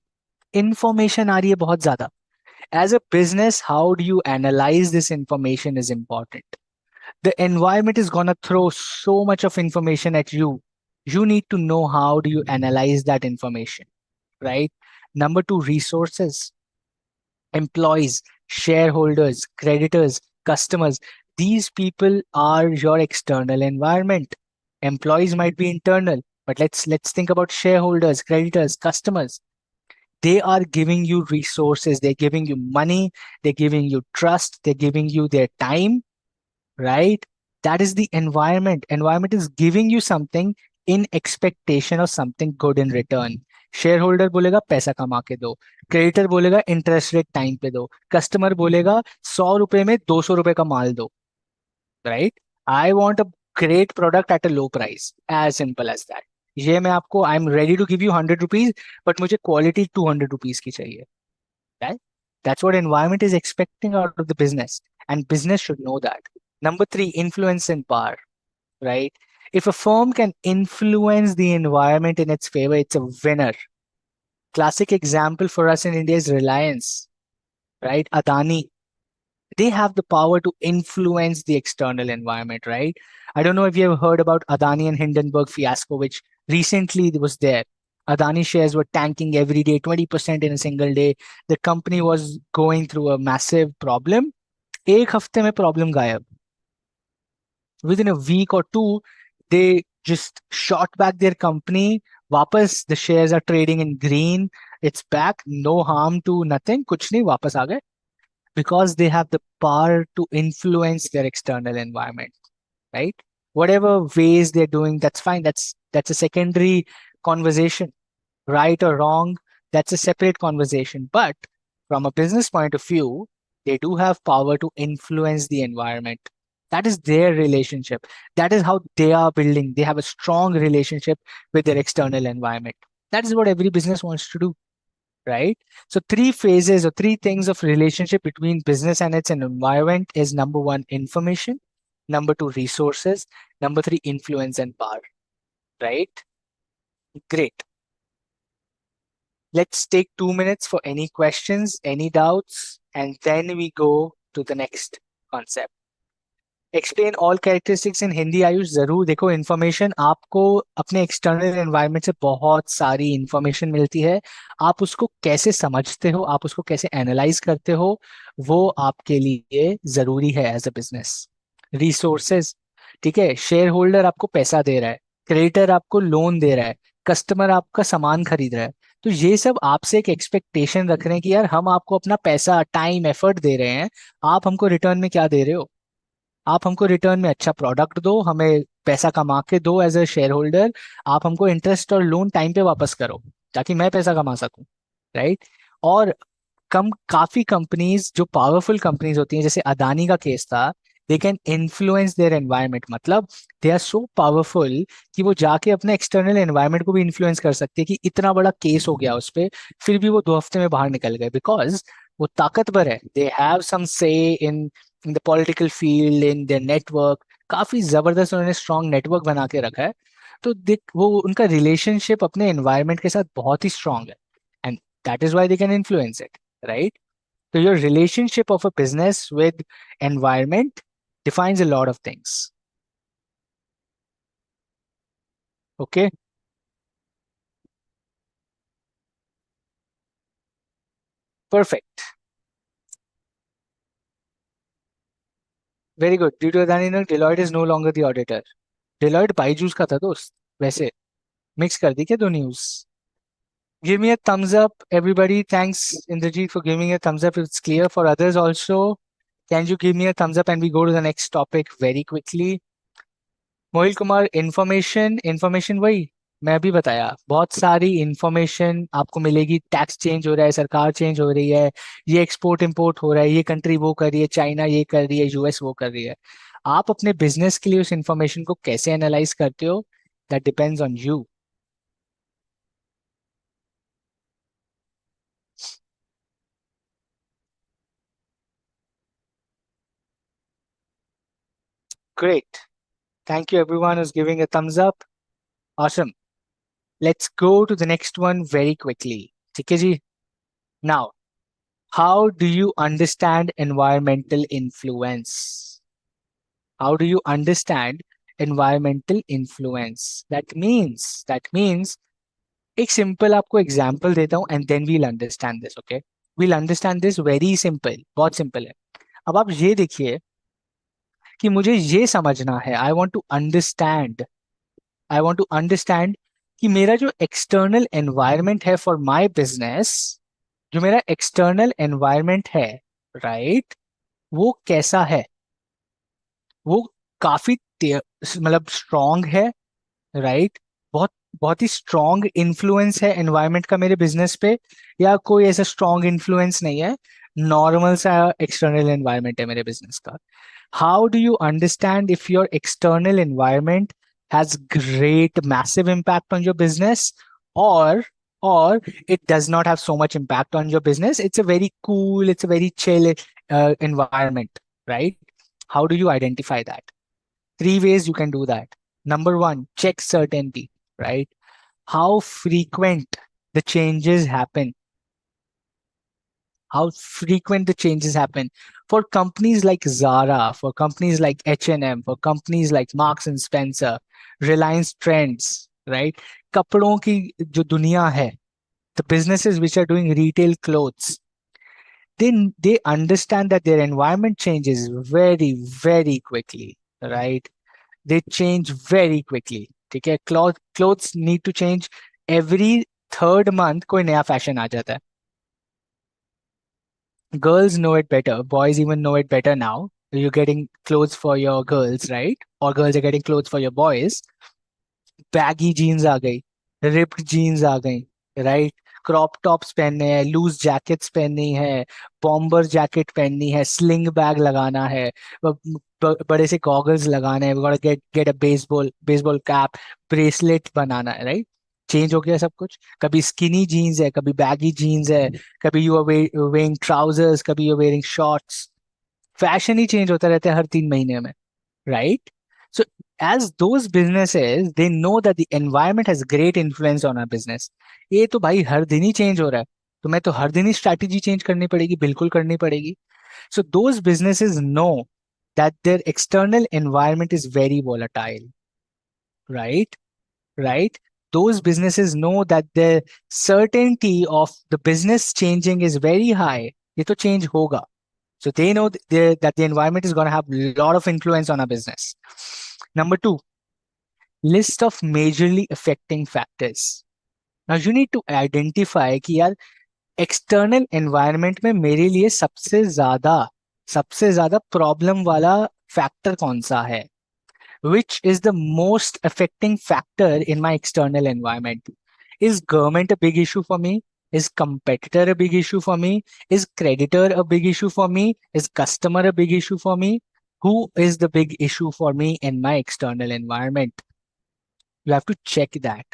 Speaker 1: Information आ रही है बहुत ज्यादा. As a business, how do you analyze this information is important. The environment is going to throw so much of information at you. You need to know how do you analyze that information, right? Number two, resources. Employees, shareholders, creditors, customers, these people are your external environment. Employees might be internal, but let's think about shareholders, creditors, customers. They are giving you resources, they're giving you money, they're giving you trust, they're giving you their time, right? That is the environment. Environment is giving you something in expectation of something good in return. Share बोलेगा पैसा कमा के दो, creditor बोलेगा interest rate time पे दो, customer बोलेगा 100 रुपए में 200 रुपए का माल दो, right? I want a great product at a low price, as simple as that. ये मैं आपको, I am ready to give you 100 rupees, but मुझे क्वालिटी 200 रुपीज की चाहिए, right? That's what environment is expecting out of the business, and business should know that. Number three, influence and power, right? If a firm can influence the environment in its favor, it's a winner. Classic example for us in India is Reliance, right? Adani, they have the power to influence the external environment, right? I don't know if you have heard about Adani and Hindenburg fiasco, which recently was there. Adani shares were tanking every day, 20% in a single day. The company was going through a massive problem. एक हफ्ते में problem गायब. within a week or two, they just shot back their company. वापस the shares are trading in green. It's back. No harm to nothing. कुछ नहीं, वापस आ गए, because they have the power to influence their external environment, right? Whatever ways they're doing, that's fine. That's a secondary conversation, right or wrong. That's a separate conversation. But from a business point of view, they do have power to influence the environment. That is their relationship. That is how they are building. They have a strong relationship with their external environment. That is what every business wants to do, right? So three phases or three things of relationship between business and its environment is: number one, information; number two, resources; number three, influence and power, right? Great. Let's take 2 minutes for any questions, any doubts, and then we go to the next concept. Explain all characteristics in Hindi. Ayush, जरूर। देखो, information आपको अपने external environment से बहुत सारी information मिलती है। आप उसको कैसे समझते हो, आप उसको कैसे एनालाइज करते हो, वो आपके लिए जरूरी है एज अ बिजनेस। रिसोर्सेज, ठीक है, शेयर होल्डर आपको पैसा दे रहा है, क्रेडिटर आपको लोन दे रहा है, कस्टमर आपका सामान खरीद रहा है, तो ये सब आपसे एक एक्सपेक्टेशन रख रहे हैं कि यार हम आपको अपना पैसा, टाइम, एफर्ट दे रहे हैं, आप हमको रिटर्न में क्या दे रहे हो? आप हमको रिटर्न में अच्छा प्रोडक्ट दो, हमें पैसा कमा के दो एज अ शेयर होल्डर, आप हमको इंटरेस्ट और लोन टाइम पे वापस करो ताकि मैं पैसा कमा सकूं, राइट? और काफी कंपनीज जो पावरफुल कंपनीज होती हैं, जैसे अदानी का केस था, they can influence their environment. मतलब दे आर सो पावरफुल कि वो जाके अपने एक्सटर्नल एनवायरनमेंट को भी इन्फ्लुएंस कर सकते हैं, कि इतना बड़ा केस हो गया उस पर, फिर भी वो 2 हफ्ते में बाहर निकल गए, बिकॉज वो ताकतवर है। दे हैव सम से in the political field, in their network. काफी जबरदस्त उन्होंने स्ट्रॉन्ग नेटवर्क बना के रखा है। तो देख, वो उनका रिलेशनशिप अपने एनवायरनमेंट के साथ बहुत ही स्ट्रांग है, and that is why they can influence it, right? So your relationship of a business with environment defines a lot of things. Okay, perfect. Very good. Due to Adani, Deloitte is no longer the auditor. Deloitte Byju's का था दोस्त, वैसे mix कर दी क्या दो news? Give me a thumbs up, everybody. Thanks, Indrajit, for giving a thumbs up. It's clear for others also. Can you give me a thumbs up and we go to the next topic very quickly? Mohil Kumar, information, information वही मैं अभी बताया, बहुत सारी information आपको मिलेगी। Tax change हो रहा है, सरकार चेंज हो रही है, ये एक्सपोर्ट इंपोर्ट हो रहा है, ये कंट्री वो कर रही है, चाइना ये कर रही है, यूएस वो कर रही है। आप अपने बिजनेस के लिए उस इंफॉर्मेशन को कैसे एनालाइज करते हो, that depends on you. Great, thank you everyone who's giving a thumbs up. Awesome. Let's go to the next one very quickly. ठीक है जी? Now, how do you understand environmental influence? How do you understand environmental influence? That means एक simple आपको example देता हूं, and then we'll understand this. Okay, we'll understand this very simple, बहुत simple है। अब आप ये देखिए कि मुझे ये समझना है, आई वांट टू अंडरस्टैंड कि मेरा जो एक्सटर्नल एनवायरनमेंट है फॉर माय बिजनेस, जो मेरा एक्सटर्नल एनवायरनमेंट है, राइट, वो कैसा है? वो काफी मतलब स्ट्रांग है, राइट? बहुत बहुत ही स्ट्रांग इन्फ्लुएंस है एनवायरनमेंट का मेरे बिजनेस पे, या कोई ऐसा स्ट्रांग इन्फ्लुएंस नहीं है, नॉर्मल सा एक्सटर्नल एनवायरनमेंट है मेरे बिजनेस का? How do you understand if your external environment has great massive impact on your business, or it does not have so much impact on your business? It's a very cool, it's a very chill environment, right? How do you identify that? Three ways you can do that. Number one, check certainty, right? How frequent the changes happen. How frequent the changes happen. For companies like Zara, for companies like H&M, for companies like Marks and Spencer, Reliance Trends, right? कपड़ों की जो दुनिया है, the businesses which are doing retail clothes, they understand that their environment changes very, very quickly, right? they change very quickly. ठीक है, clothes need to change every third month. कोई नया fashion आ जाता है. Girls know it better, boys even know it better now. You're getting clothes for your girls, right? Or girls are getting clothes for your boys. Baggy jeans आ गई, ripped jeans आ गई, right? Crop tops पहनने हैं, loose jackets पहननी है, bomber jacket पहननी है, स्लिंग बैग लगाना है, बड़े से गॉगल्स लगाने हैं, get get a baseball cap, bracelet बनाना है, राइट? चेंज हो गया सब कुछ. कभी स्किनी जीन्स है, कभी बैगी जीन्स है, कभी यू आर वेयरिंग ट्राउजर्स, कभी you are wearing shorts. Fashion ही चेंज होता रहता है हर 3 महीने में, right? So as those businesses, they know that the environment has great influence on our business. ये तो भाई हर दिन ही चेंज हो रहा है, तो मैं तो हर दिन ही स्ट्रैटेजी चेंज करनी पड़ेगी, बिल्कुल करनी पड़ेगी. So those businesses know that their external environment is very volatile, right? Right? Those businesses know that the certainty of the business changing is very high. ये तो change होगा. So they know that the environment is going to have a lot of influence on our business. Number two, list of majorly affecting factors. Now you need to identify कि यार external environment में मेरे लिए सबसे ज्यादा problem वाला factor कौन सा है? Which is the most affecting factor in my external environment? Is government a big issue for me? Is competitor a big issue for me? Is creditor a big issue for me? Is customer a big issue for me? Who is the big issue for me in my external environment? You have to check that,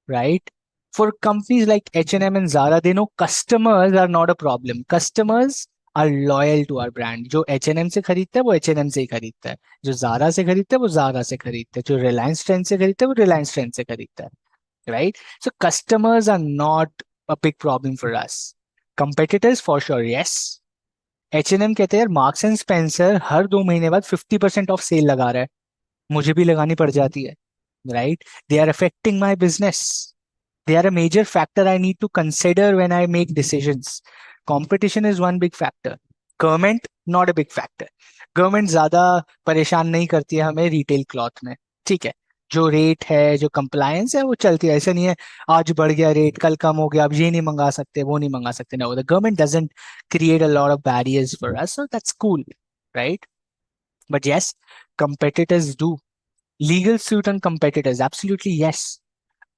Speaker 1: right? For companies like H&M and M and Zara, they know customers are not a problem. Customers are loyal to our brand. जो H&M से खरीदता है वो H&M से ही खरीदता है, जो Zara से खरीदता है वो Zara से खरीदता है, जो Reliance Trend से खरीदता है वो Reliance Trend से खरीदता है, right? So customers are not a big problem for us. Competitors for sure, yes. H&M कहते हैं यार मार्क्स एंड स्पेंसर हर 2 महीने बाद 50% ऑफ सेल लगा रहा है, मुझे भी लगानी पड़ जाती है, right? They are affecting my business. They are a major factor I need to consider when I make decisions. Competition is one big factor. Government, not a big factor. Government ज्यादा परेशान नहीं करती है हमें रिटेल क्लॉथ में, ठीक है? जो रेट है, जो कंप्लायंस है, वो चलती है. ऐसा नहीं है आज बढ़ गया रेट, कल कम हो गया, अब ये नहीं मंगा सकते, वो नहीं मंगा सकते. No, the government doesn't create a lot of barriers for us, so that's cool, right? But yes, competitors do. Legal suit on competitors, absolutely yes.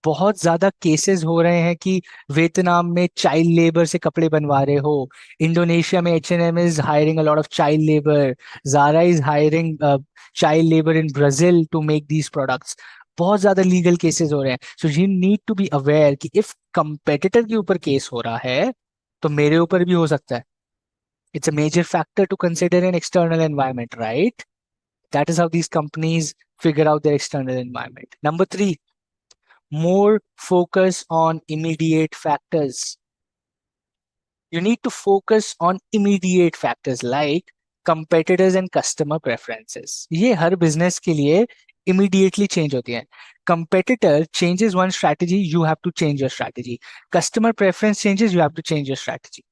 Speaker 1: बहुत ज्यादा केसेस हो रहे हैं कि वियतनाम में चाइल्ड लेबर से कपड़े बनवा रहे हो, इंडोनेशिया में H&M is hiring a lot of child labour, Zara is hiring child labour in Brazil to make these products. बहुत ज्यादा लीगल केसेस हो रहे हैं. So you need to be aware कि इफ कंपेटिटर के ऊपर केस हो रहा है तो मेरे ऊपर भी हो सकता है. It's a major factor to consider in external environment, right? That is how these companies figure out their external environment. Number three, more focus on immediate factors. You need to focus on immediate factors like competitors and customer preferences. ये हर business के लिए immediately change होती है. Competitor changes one strategy, you have to change your strategy. Customer preference changes, you have to change your strategy,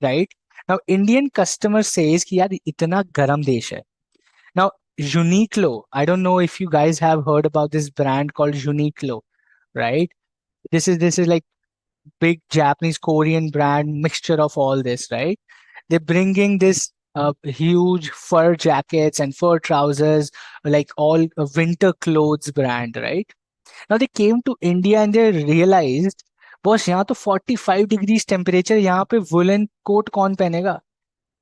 Speaker 1: right? Now Indian customer says कि यार इतना गरम देश है. Now Uniqlo, I don't know if you guys have heard about this brand called Uniqlo, right? This is like big Japanese Korean brand mixture of all this, right? They're bringing this huge fur jackets and fur trousers, like all winter clothes brand, right? Now they came to India and they realized, boss यहाँ तो 45 degrees temperature, यहाँ पे woollen coat कौन पहनेगा?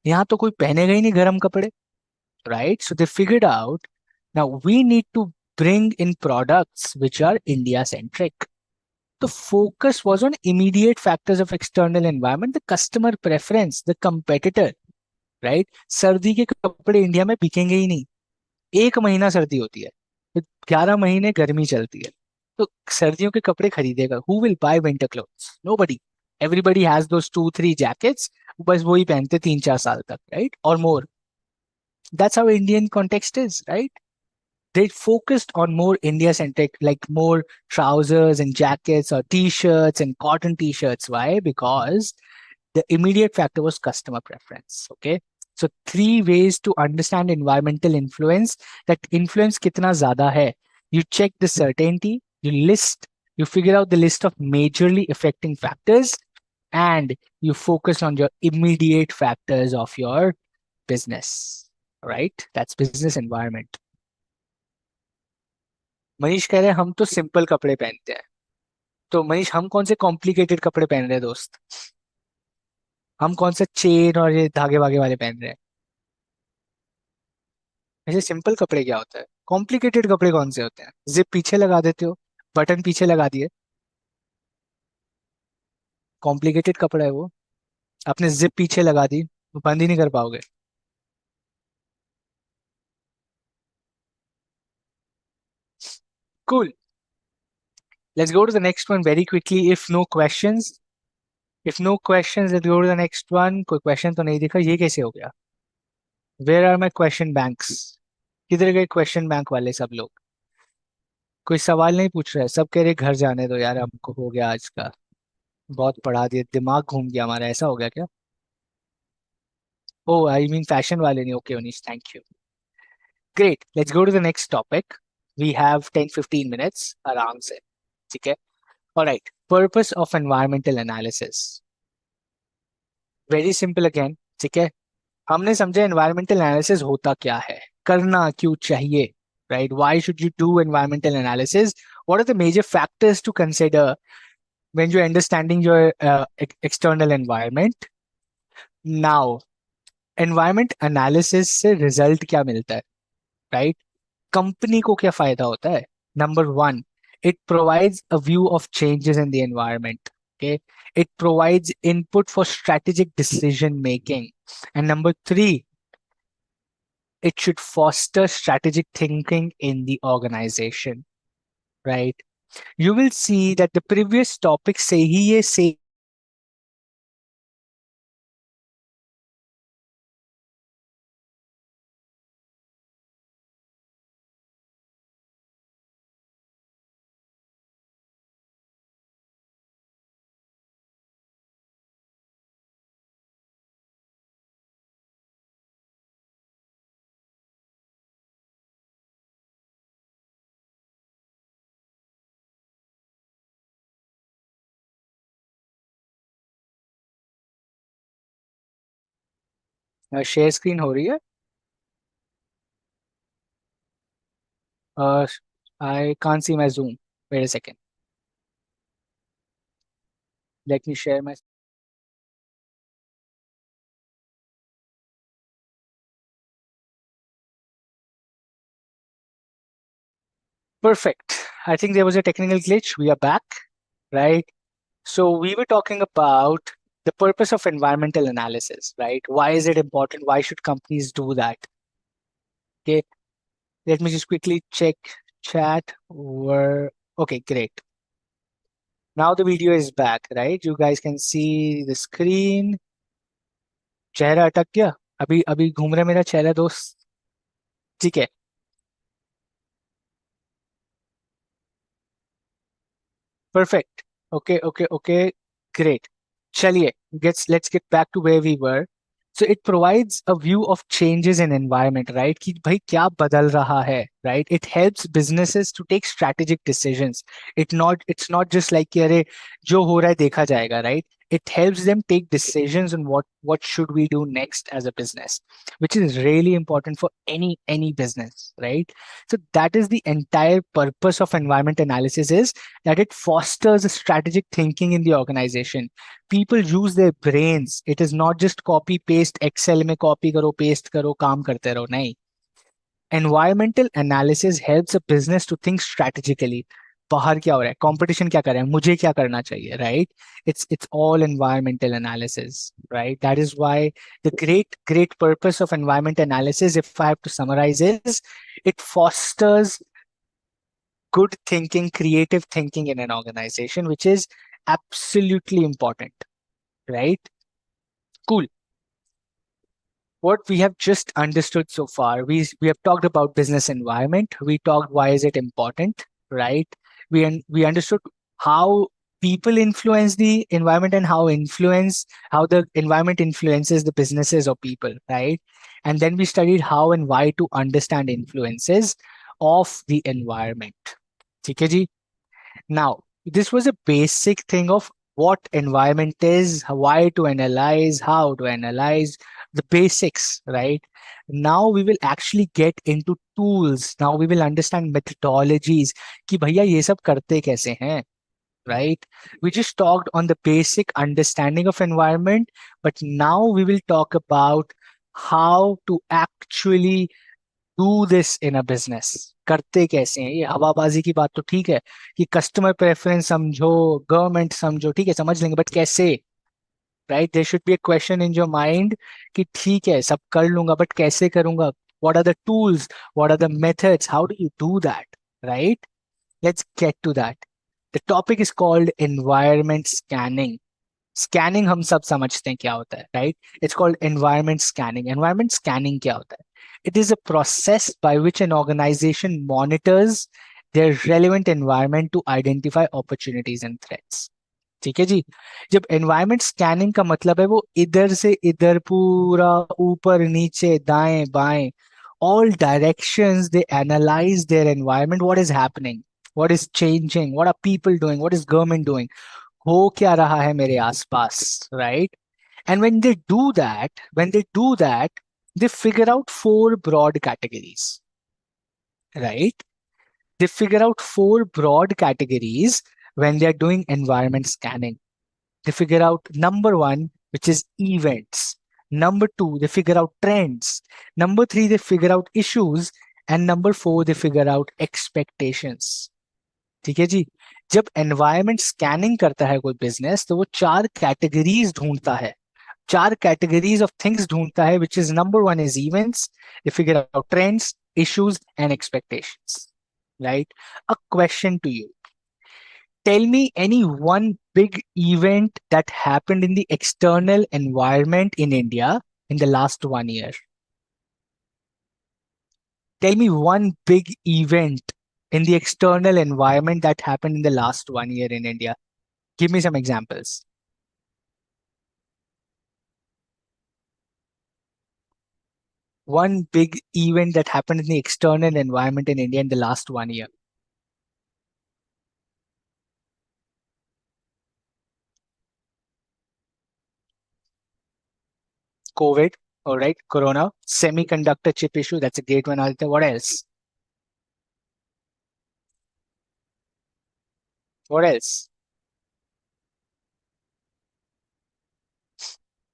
Speaker 1: यहाँ तो कोई पहनेगा ही नहीं गर्म कपड़े, right? So they figured out, now we need to bring in products which are India centric. The focus was on immediate factors of external environment, the customer preference, the competitor, right? सर्दी के कपड़े India में बिकेंगे ही नहीं. 1 महीना सर्दी होती है, 11 महीने गर्मी चलती है, तो सर्दियों के कपड़े खरीदेगा? Who will buy winter clothes? Nobody. Everybody has those 2-3 jackets, बस वही पहनते 3-4 साल तक, right? Or more. That's how Indian context is, right? They focused on more India centric, like more trousers and jackets or t-shirts and cotton t-shirts. Why? Because the immediate factor was customer preference. Okay. So 3 ways to understand environmental influence. That influence kitna zyada hai. You check the certainty, you figure out the list of majorly affecting factors, and you focus on your immediate factors of your business. Right? That's business environment. Manish कह रहे हैं हम तो simple कपड़े पहनते हैं. तो मनीष हम कौन से कॉम्प्लिकेटेड कपड़े पहन रहे हैं दोस्त? हम कौन सा चेन और ये धागे वागे वाले पहन रहे हैं? ऐसे सिंपल कपड़े क्या होता है? कॉम्प्लिकेटेड कपड़े कौन से होते हैं? जिप पीछे लगा देते हो, बटन पीछे लगा दिए, कॉम्प्लिकेटेड कपड़ा है वो. आपने जिप पीछे लगा दी तो बंद ही नहीं कर पाओगे. Cool. Let's go to the next one very quickly. If no questions, let's go to the next one. कोई क्वेश्चन तो नहीं दिखा. ये कैसे हो गया? Where are my question banks? किधर गए क्वेश्चन बैंक वाले सब लोग? कोई सवाल नहीं पूछ रहा है. सब कह रहे घर जाने दो यार, हमको हो गया आज का. बहुत पढ़ा दिया, दिमाग घूम गया हमारा. ऐसा हो गया क्या? ओ आई मीन फैशन वाले नहीं. Okay Unish, thank you. Great, let's go to the next topic. We have 10-15 minutes आराम से. ठीक है. Alright, purpose of environmental analysis. Very simple again. ठीक है. हमने समझा एनवायरमेंटल एनालिसिस होता क्या है, करना क्यों चाहिए. Right, why should you do environmental analysis, what are the major factors to consider when you're understanding your external environment. Now, environment analysis से result क्या मिलता है, right? कंपनी को क्या फायदा होता है? Number one, it provides a view of changes in the environment. Okay, it provides input for strategic decision making. And number three, it should foster strategic thinking in the organization. Right? You will see that the previous topic से ही ये same share screen हो रही है. I can't see my Zoom. Wait a second. Let me share my. Perfect. I think there was a technical glitch. We are back, right? So we were talking about the purpose of environmental analysis, right? Why is it important? Why should companies do that? Okay. Let me just quickly check chat. Okay, great. Now the video is back, right? You guys can see the screen. चेहरा अटक गया. अभी अभी घूम रहा है मेरा चेहरा दोस्त. ठीक है. Perfect. Okay. Great. Chaliye, let's get back to where we were. So it provides a view of changes in environment, right? कि भाई क्या बदल रहा है, right? It helps businesses to take strategic decisions. It's not just like कि अरे जो हो रहा है देखा जाएगा, right? It helps them take decisions on what should we do next as a business, which is really important for any business, right? So that is the entire purpose of environment analysis, is that it fosters a strategic thinking in the organization. People use their brains. It is not just copy paste. Excel में copy करो paste करो काम करते रहो, नहीं. Environmental analysis helps a business to think strategically. बाहर क्या हो रहा है, कंपटीशन क्या कर रहा है, मुझे क्या करना चाहिए, right? It's all environmental analysis, right? That is why the great purpose of environment analysis, if I have to summarize, is it fosters good thinking, creative thinking in an organization, which is absolutely important, right? Cool. What we have just understood so far, we have talked about business environment. We talked why is it important, right? We understood how people influence the environment, and how the environment influences the businesses or people, right? And then we studied how and why to understand influences of the environment. ठीक है जी? Now, this was a basic thing of what environment is, why to analyze, how to analyze, the basics, right? Now we will actually get into tools. Now we will understand methodologies कि भैया ये सब करते कैसे हैं, right? We just talked on the basic understanding of environment, but now we will talk about how to actually do this in a business. करते कैसे हैं? ये हवाबाजी की बात तो ठीक है कि कस्टमर प्रेफरेंस समझो, गवर्नमेंट समझो, ठीक है, समझ लेंगे, बट कैसे? Right, there should be a question in your mind कि ठीक है सब कर लूंगा बट कैसे करूंगा? What are the tools, what are the methods, how do you do that? Right, let's get to that. The topic is called environment scanning. Scanning हम सब समझते हैं क्या होता है, right? It's called environment scanning. Environment scanning क्या होता है? It is a process by which an organization monitors their relevant environment to identify opportunities and threats. ठीक है जी? जब एनवायरमेंट स्कैनिंग का मतलब है वो इधर से इधर पूरा, ऊपर नीचे दाएं बाएं, all directions they analyze their environment, what is happening, what is changing, what are people doing, what is government doing, हो क्या रहा है मेरे आसपास, right? And when they do that, they figure out four broad categories, right? They figure out four broad categories when they are doing environment scanning. They figure out number one, which is events. Number two, they figure out trends. Number three, they figure out issues. And number four, they figure out expectations. ठीक है जी? जब environment scanning करता है कोई business, तो वो चार categories ढूंढता है, चार कैटेगरीज ऑफ थिंग्स ढूंढता है, which is number one is events, they figure out trends, issues and expectations, right? A question to you: tell me any one big event that happened in the external environment in India in the last 1 year. Tell me one big event in the external environment that happened in the last 1 year in India. Give me some examples. One big event that happened in the external environment in India in the last 1 year. COVID, all right, Corona, semiconductor chip issue, that's a great one, Aditya. What else? What else?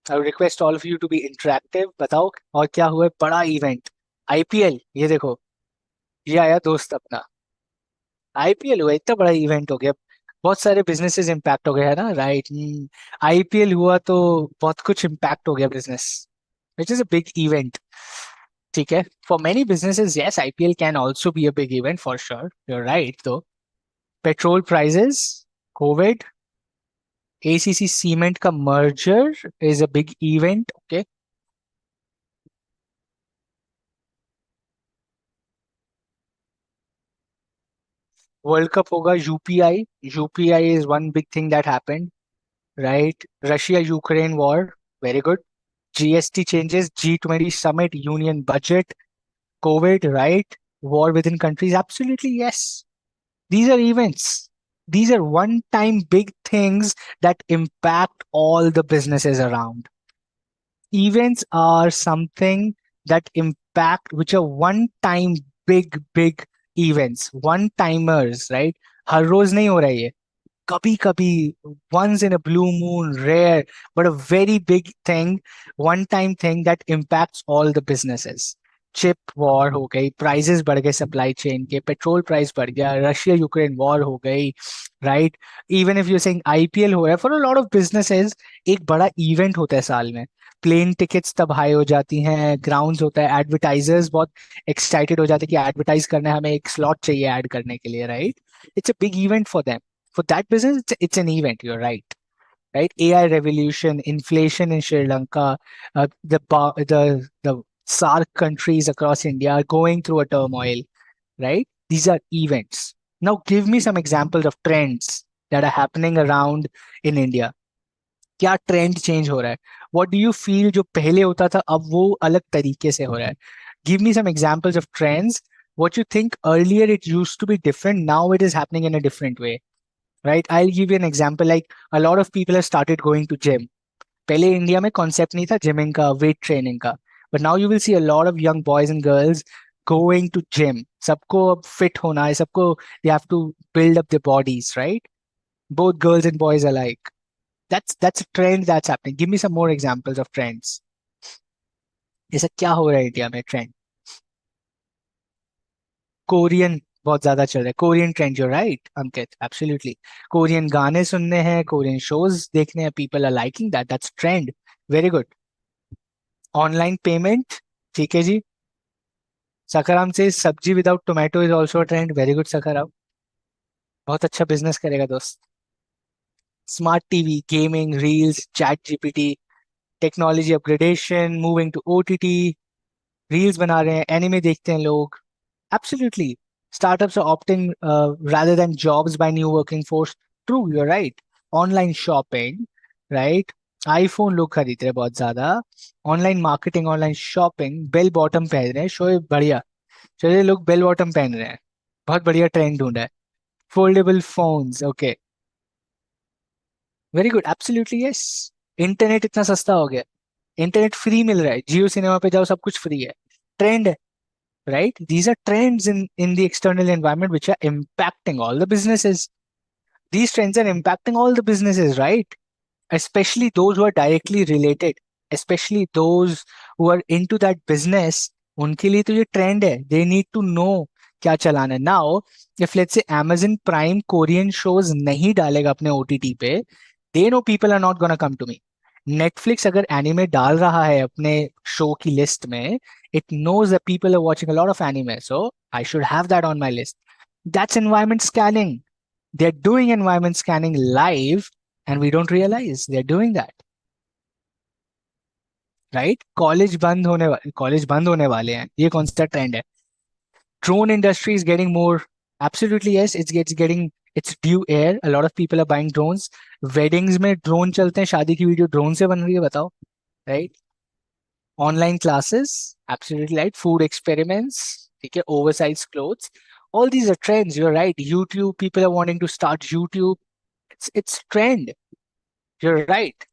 Speaker 1: I would request all of you to be interactive. बताओ और क्या हुआ है बड़ा event? IPL, ये देखो, ये आया दोस्त अपना, आईपीएल हुआ, इतना बड़ा इवेंट हो गया, बहुत सारे बिजनेसेस इम्पैक्ट हो गए है ना, राइट? आईपीएल हुआ तो बहुत कुछ इम्पैक्ट हो गया business, which is a big event. ठीक है, for many businesses yes, IPL can also be a big event for sure, you are right. तो petrol prices, Covid, ACC cement का merger is a big event. Okay, World Cup होगा, UPI, UPI is one big thing that happened, right? Russia Ukraine war, very good. GST changes, G20 summit, union budget, COVID, right? War within countries, absolutely yes. These are events. These are one-time big things that impact all the businesses around. Events are something that impact, which are one-time big events, one-timers, right? हर रोज नहीं हो रहा है ये, कभी कभी, once in a blue moon, rare, but a very big thing, one time thing that impacts all the businesses. Chip war हो गई, prices बढ़ गए सप्लाई चेन के, पेट्रोल प्राइस बढ़ गया, रशिया यूक्रेन वॉर हो गई, right? Even if you saying IPL हो रहा है, for a lot of businesses एक बड़ा इवेंट होता है साल में. प्लेन टिकट्स तब हाई हो जाती हैं, ग्राउंड्स होता है, एडवर्टाइजर्स बहुत एक्साइटेड हो जाते हैं कि एडवर्टाइज करना है, हमें एक स्लॉट चाहिए ऐड करने के लिए, right? It's a big event for them. For that business, it's an event. You're right, right? AI revolution, inflation in Sri Lanka, the SAARC countries across India are going through a turmoil, right? These are events. Now, give me some examples of trends. that are happening around in India. क्या trend change हो रहा है? What do you feel जो पहले होता था अब वो अलग तरीके से हो रहा है? Give me some examples of trends. What you think earlier it used to be different, now it is happening in a different way, right? I'll give you an example. Like a lot of people have started going to gym. पहले India में concept नहीं था gymming का, weight training का, but now you will see a lot of young boys and girls going to gym. सबको अब fit होना है, सबको they have to build up their bodies, right? Both girls and boys alike. That's a trend that's happening. Give me some more examples of trends. ऐसा क्या हो रहा है इंडिया में ट्रेंड? कोरियन बहुत ज्यादा चल रहा है. Korean trend, you right Ankit, absolutely. Korean गाने सुनने हैं, कोरियन शोज देखने हैं, people are liking that. That's trend. Very good. Online payment, ठीक है जी. सखाराम से सब्जी without tomato is also trend. Very good Sakharam, बहुत अच्छा बिजनेस करेगा दोस्त. Smart TV, gaming, reels, ChatGPT, technology upgradation, moving to OTT. Reels बना रहे हैं, एनिमे देखते हैं लोग. Absolutely. Startups are opting rather than jobs by new working force. True, you're right. Online shopping, right? IPhone लोग खरीद रहे हैं बहुत ज्यादा. Online marketing, online shopping. Bell bottom पहन रहे हैं, शोएब बढ़िया. चलिए लोग बेल बॉटम पहन रहे हैं, बहुत बढ़िया ट्रेंड ढूंढा है. Foldable phones, okay. Very good, absolutely yes. Internet इतना सस्ता हो गया, इंटरनेट फ्री मिल रहा है, जियो सिनेमा पे जाओ सब कुछ फ्री है. Trend, right? These are trends in the external environment which are impacting all the businesses. These trends are impacting all the businesses, right? Especially those who are directly related, especially those who are into that business. उनके लिए तो ये trend है. They need to know क्या चलाना है. Now, if let's say Amazon Prime Korean shows नहीं डालेगा अपने OTT पे, they know people are not gonna come to me. Netflix अगर एनिमे डाल रहा है अपने शो की लिस्ट में, it knows that people are watching a lot of anime, so I should have that on my list. That's environment scanning. They're doing environment scanning live and we don't realize they're doing that, right? College बंद होने वाले हैं, ये कौन सा trend है? Drone industry is getting more. Absolutely yes, it's getting, it's due air. A lot of people are buying drones. Weddings में drone चलते हैं, शादी की वीडियो ड्रोन से बन रही है, बताओ, right? Online classes, absolutely right. Food experiments, ठीक है, oversized clothes. All these are trends. You're right. YouTube, people are wanting to start YouTube. It's trend. You're right.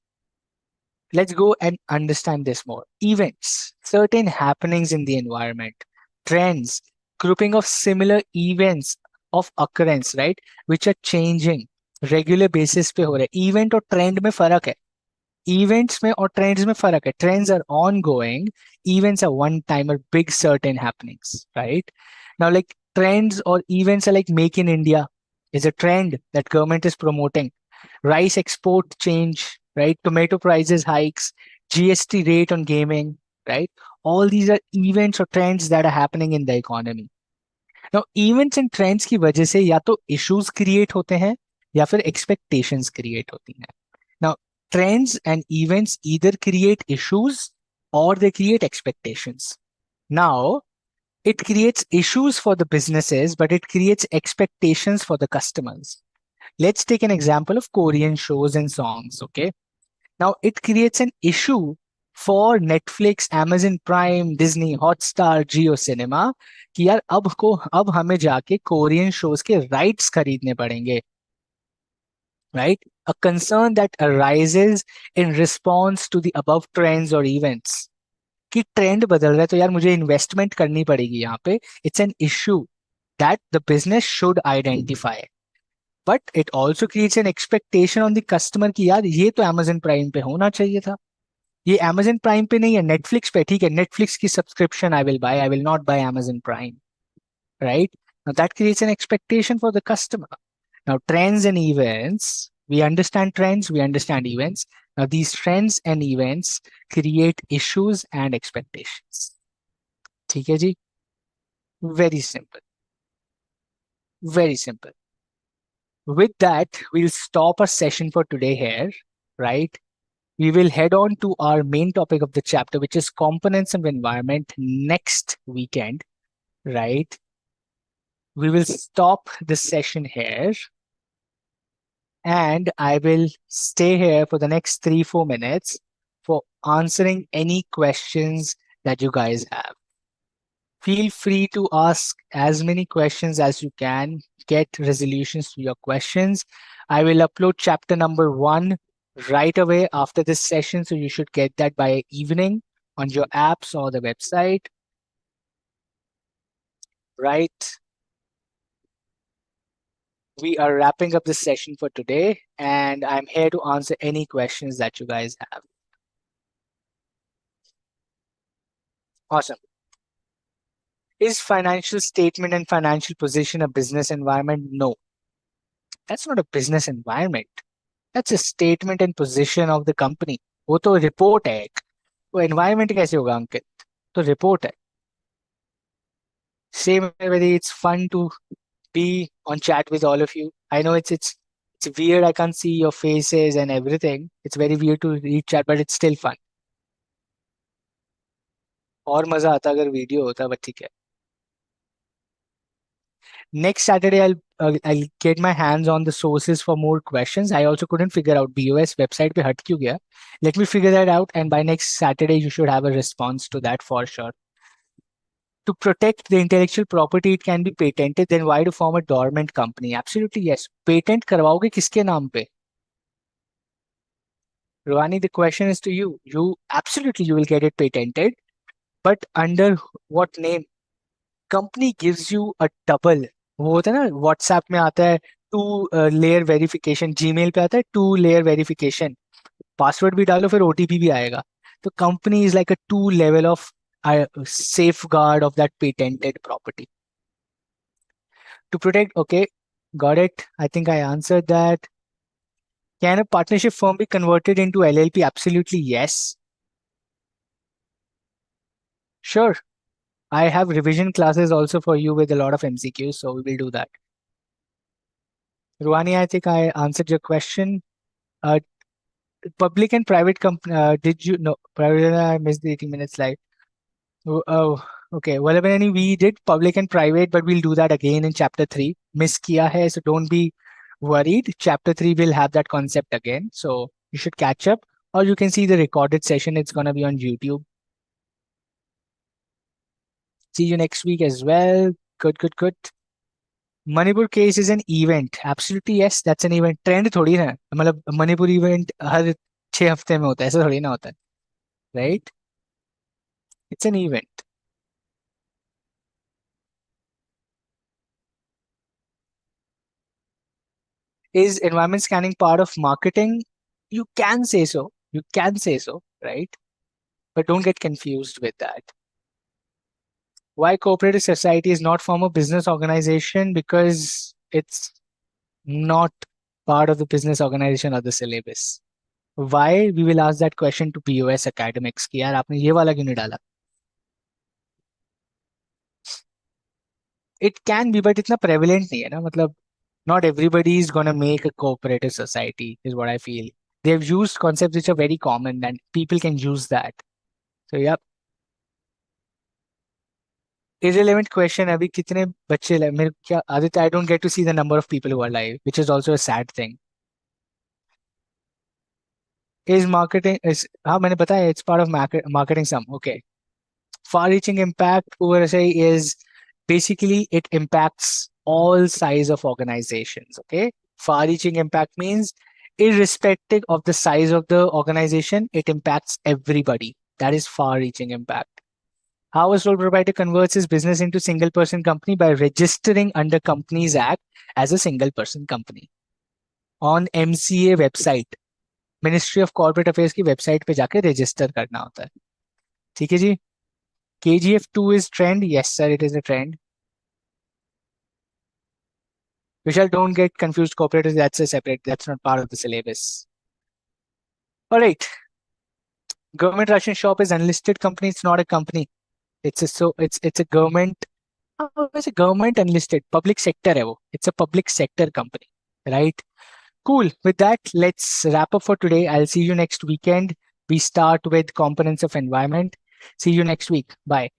Speaker 1: Let's go and understand this more. Events, certain happenings in the environment, trends, grouping of similar events of occurrence, right? Which are changing regular basis पे हो रहे. Event और trend में फर्क है. Events में और trends में फर्क है. Trends are ongoing. Events are one time or big certain happenings, right? Now, like trends or events are like Make in India is a trend that government is promoting. Rice export change, right? Tomato prices hikes, GST rate on gaming, right? All these are events or trends that are happening in the economy. Now, events and trends की वजह से या तो issues create होते हैं या फिर expectations create होती हैं. Now, trends and events either create issues or they create expectations. Now, it creates issues for the businesses, but it creates expectations for the customers. Let's take an example of Korean shows and songs, okay? Now, it creates an issue for Netflix, Amazon Prime, Disney, Hotstar, Jio Cinema कि यार अब हमें जाके Korean shows के rights खरीदने पड़ेंगे, right? A concern that arises in response to the above trends or events. कि trend बदल रहा है तो यार मुझे इन्वेस्टमेंट करनी पड़ेगी यहाँ पे. It's an issue that the business should identify. But it also creates an expectation on the customer कि यार ये तो Amazon प्राइम पे होना चाहिए था, ये Amazon प्राइम पे नहीं है, नेटफ्लिक्स पे. ठीक है, नेटफ्लिक्स की subscription I will buy, I will not buy Amazon prime, right? Now that creates an expectation for the customer. Now, trends and events, we understand trends, we understand events. Now, these trends and events create issues and expectations. ठीक है जी? Very simple. Very simple. With that, we'll stop our session for today here, right? We will head on to our main topic of the chapter, which is components of environment next weekend, right? We will stop this session here. and I will stay here for the next 3-4 minutes for answering any questions that you guys have. Feel free to ask as many questions as you can, get resolutions to your questions. I will upload chapter number 1 right away after this session, so you should get that by evening on your apps or the website. Right. We are wrapping up this session for today, and I'm here to answer any questions that you guys have. Awesome. Is financial statement and financial position a business environment? No, that's not a business environment. That's a statement and position of the company. वो तो report है एक. वो environment कैसे होगा अंकित? तो report है. Same whether it's fun to be on chat with all of you. I know it's weird. I can't see your faces and everything. It's very weird to read chat, but it's still fun. और मजा आता अगर video होता, but ठीक है. Next Saturday, I'll get my hands on the sources for more questions. I also couldn't figure out BOS website पे हट क्यों गया. Let me figure that out, and by next Saturday, you should have a response to that for sure. To protect the intellectual property, it can be patented. Then why to form a dormant company? Absolutely yes. Patent करवाओगे किसके नाम पे? Ruhani, the question is to you. You will get it patented, but under what name? Company gives you a double. वो होता है ना, WhatsApp में आता है 2 layer वेरिफिकेशन, जीमेल पे आता है 2 layer वेरिफिकेशन, पासवर्ड भी डालो फिर ओटीपी भी आएगा. तो company is like a 2 level of safeguard of that patented property. To protect, okay, got it. I think I answered that. Can a partnership firm be converted into LLP? Absolutely yes. Sure. I have revision classes also for you with a lot of MCQs, so we will do that. Ruhani, I think I answered your question. Public and private company, did you know? Private, I missed the 80 minutes live. Oh, okay. Well, we did public and private, but we'll do that again in chapter 3. Miss kiya hai, so don't be worried. Chapter 3 will have that concept again, so you should catch up, or you can see the recorded session. It's gonna be on YouTube. See you next week as well. Good. Manipur case is an event. Absolutely yes, that's an event. Trend थोड़ी ना, मतलब Manipur event हर 6 हफ्ते में होता है, ऐसा थोड़ी ना होता है, right? It's an event. Is environment scanning part of marketing? You can say so. You can say so, right? But don't get confused with that. Why cooperative society is not form a business organization? Because it's not part of the business organization or the syllabus. Why? We will ask that question to POS academics कि यार आपने ये वाला क्यों नहीं डाला? It can be, but इतना prevalent नहीं है ना, मतलब not everybody is gonna make a cooperative society is what I feel. They've used concepts which are very common and people can use that. So yeah. Irrelevant question. अभी कितने बच्चे मेरे क्या Aditya? I don't get to see the number of people who are live, which is also a sad thing. Is marketing is हाँ मैंने बताया it's part of marketing sum. Okay. Far-reaching impact over say is basically it impacts all size of organizations. Okay. Far-reaching impact means irrespective of the size of the organization, it impacts everybody. That is far-reaching impact. How a sole proprietor converts his business into single person company? By registering under Companies Act as a single person company. On MCA website, Ministry of Corporate Affairs की website पे जाके register करना होता है. ठीक है जी? KGF2 is trend? Yes sir, it is a trend. Vishal, don't get confused. Corporate, that's a separate, that's not part of the syllabus. All right. Government ration shop is unlisted company. It's not a company. It's a government. It's a government unlisted public sector है वो. It's a public sector company, right? Cool. With that, let's wrap up for today. I'll see you next weekend. We start with components of environment. See you next week. Bye.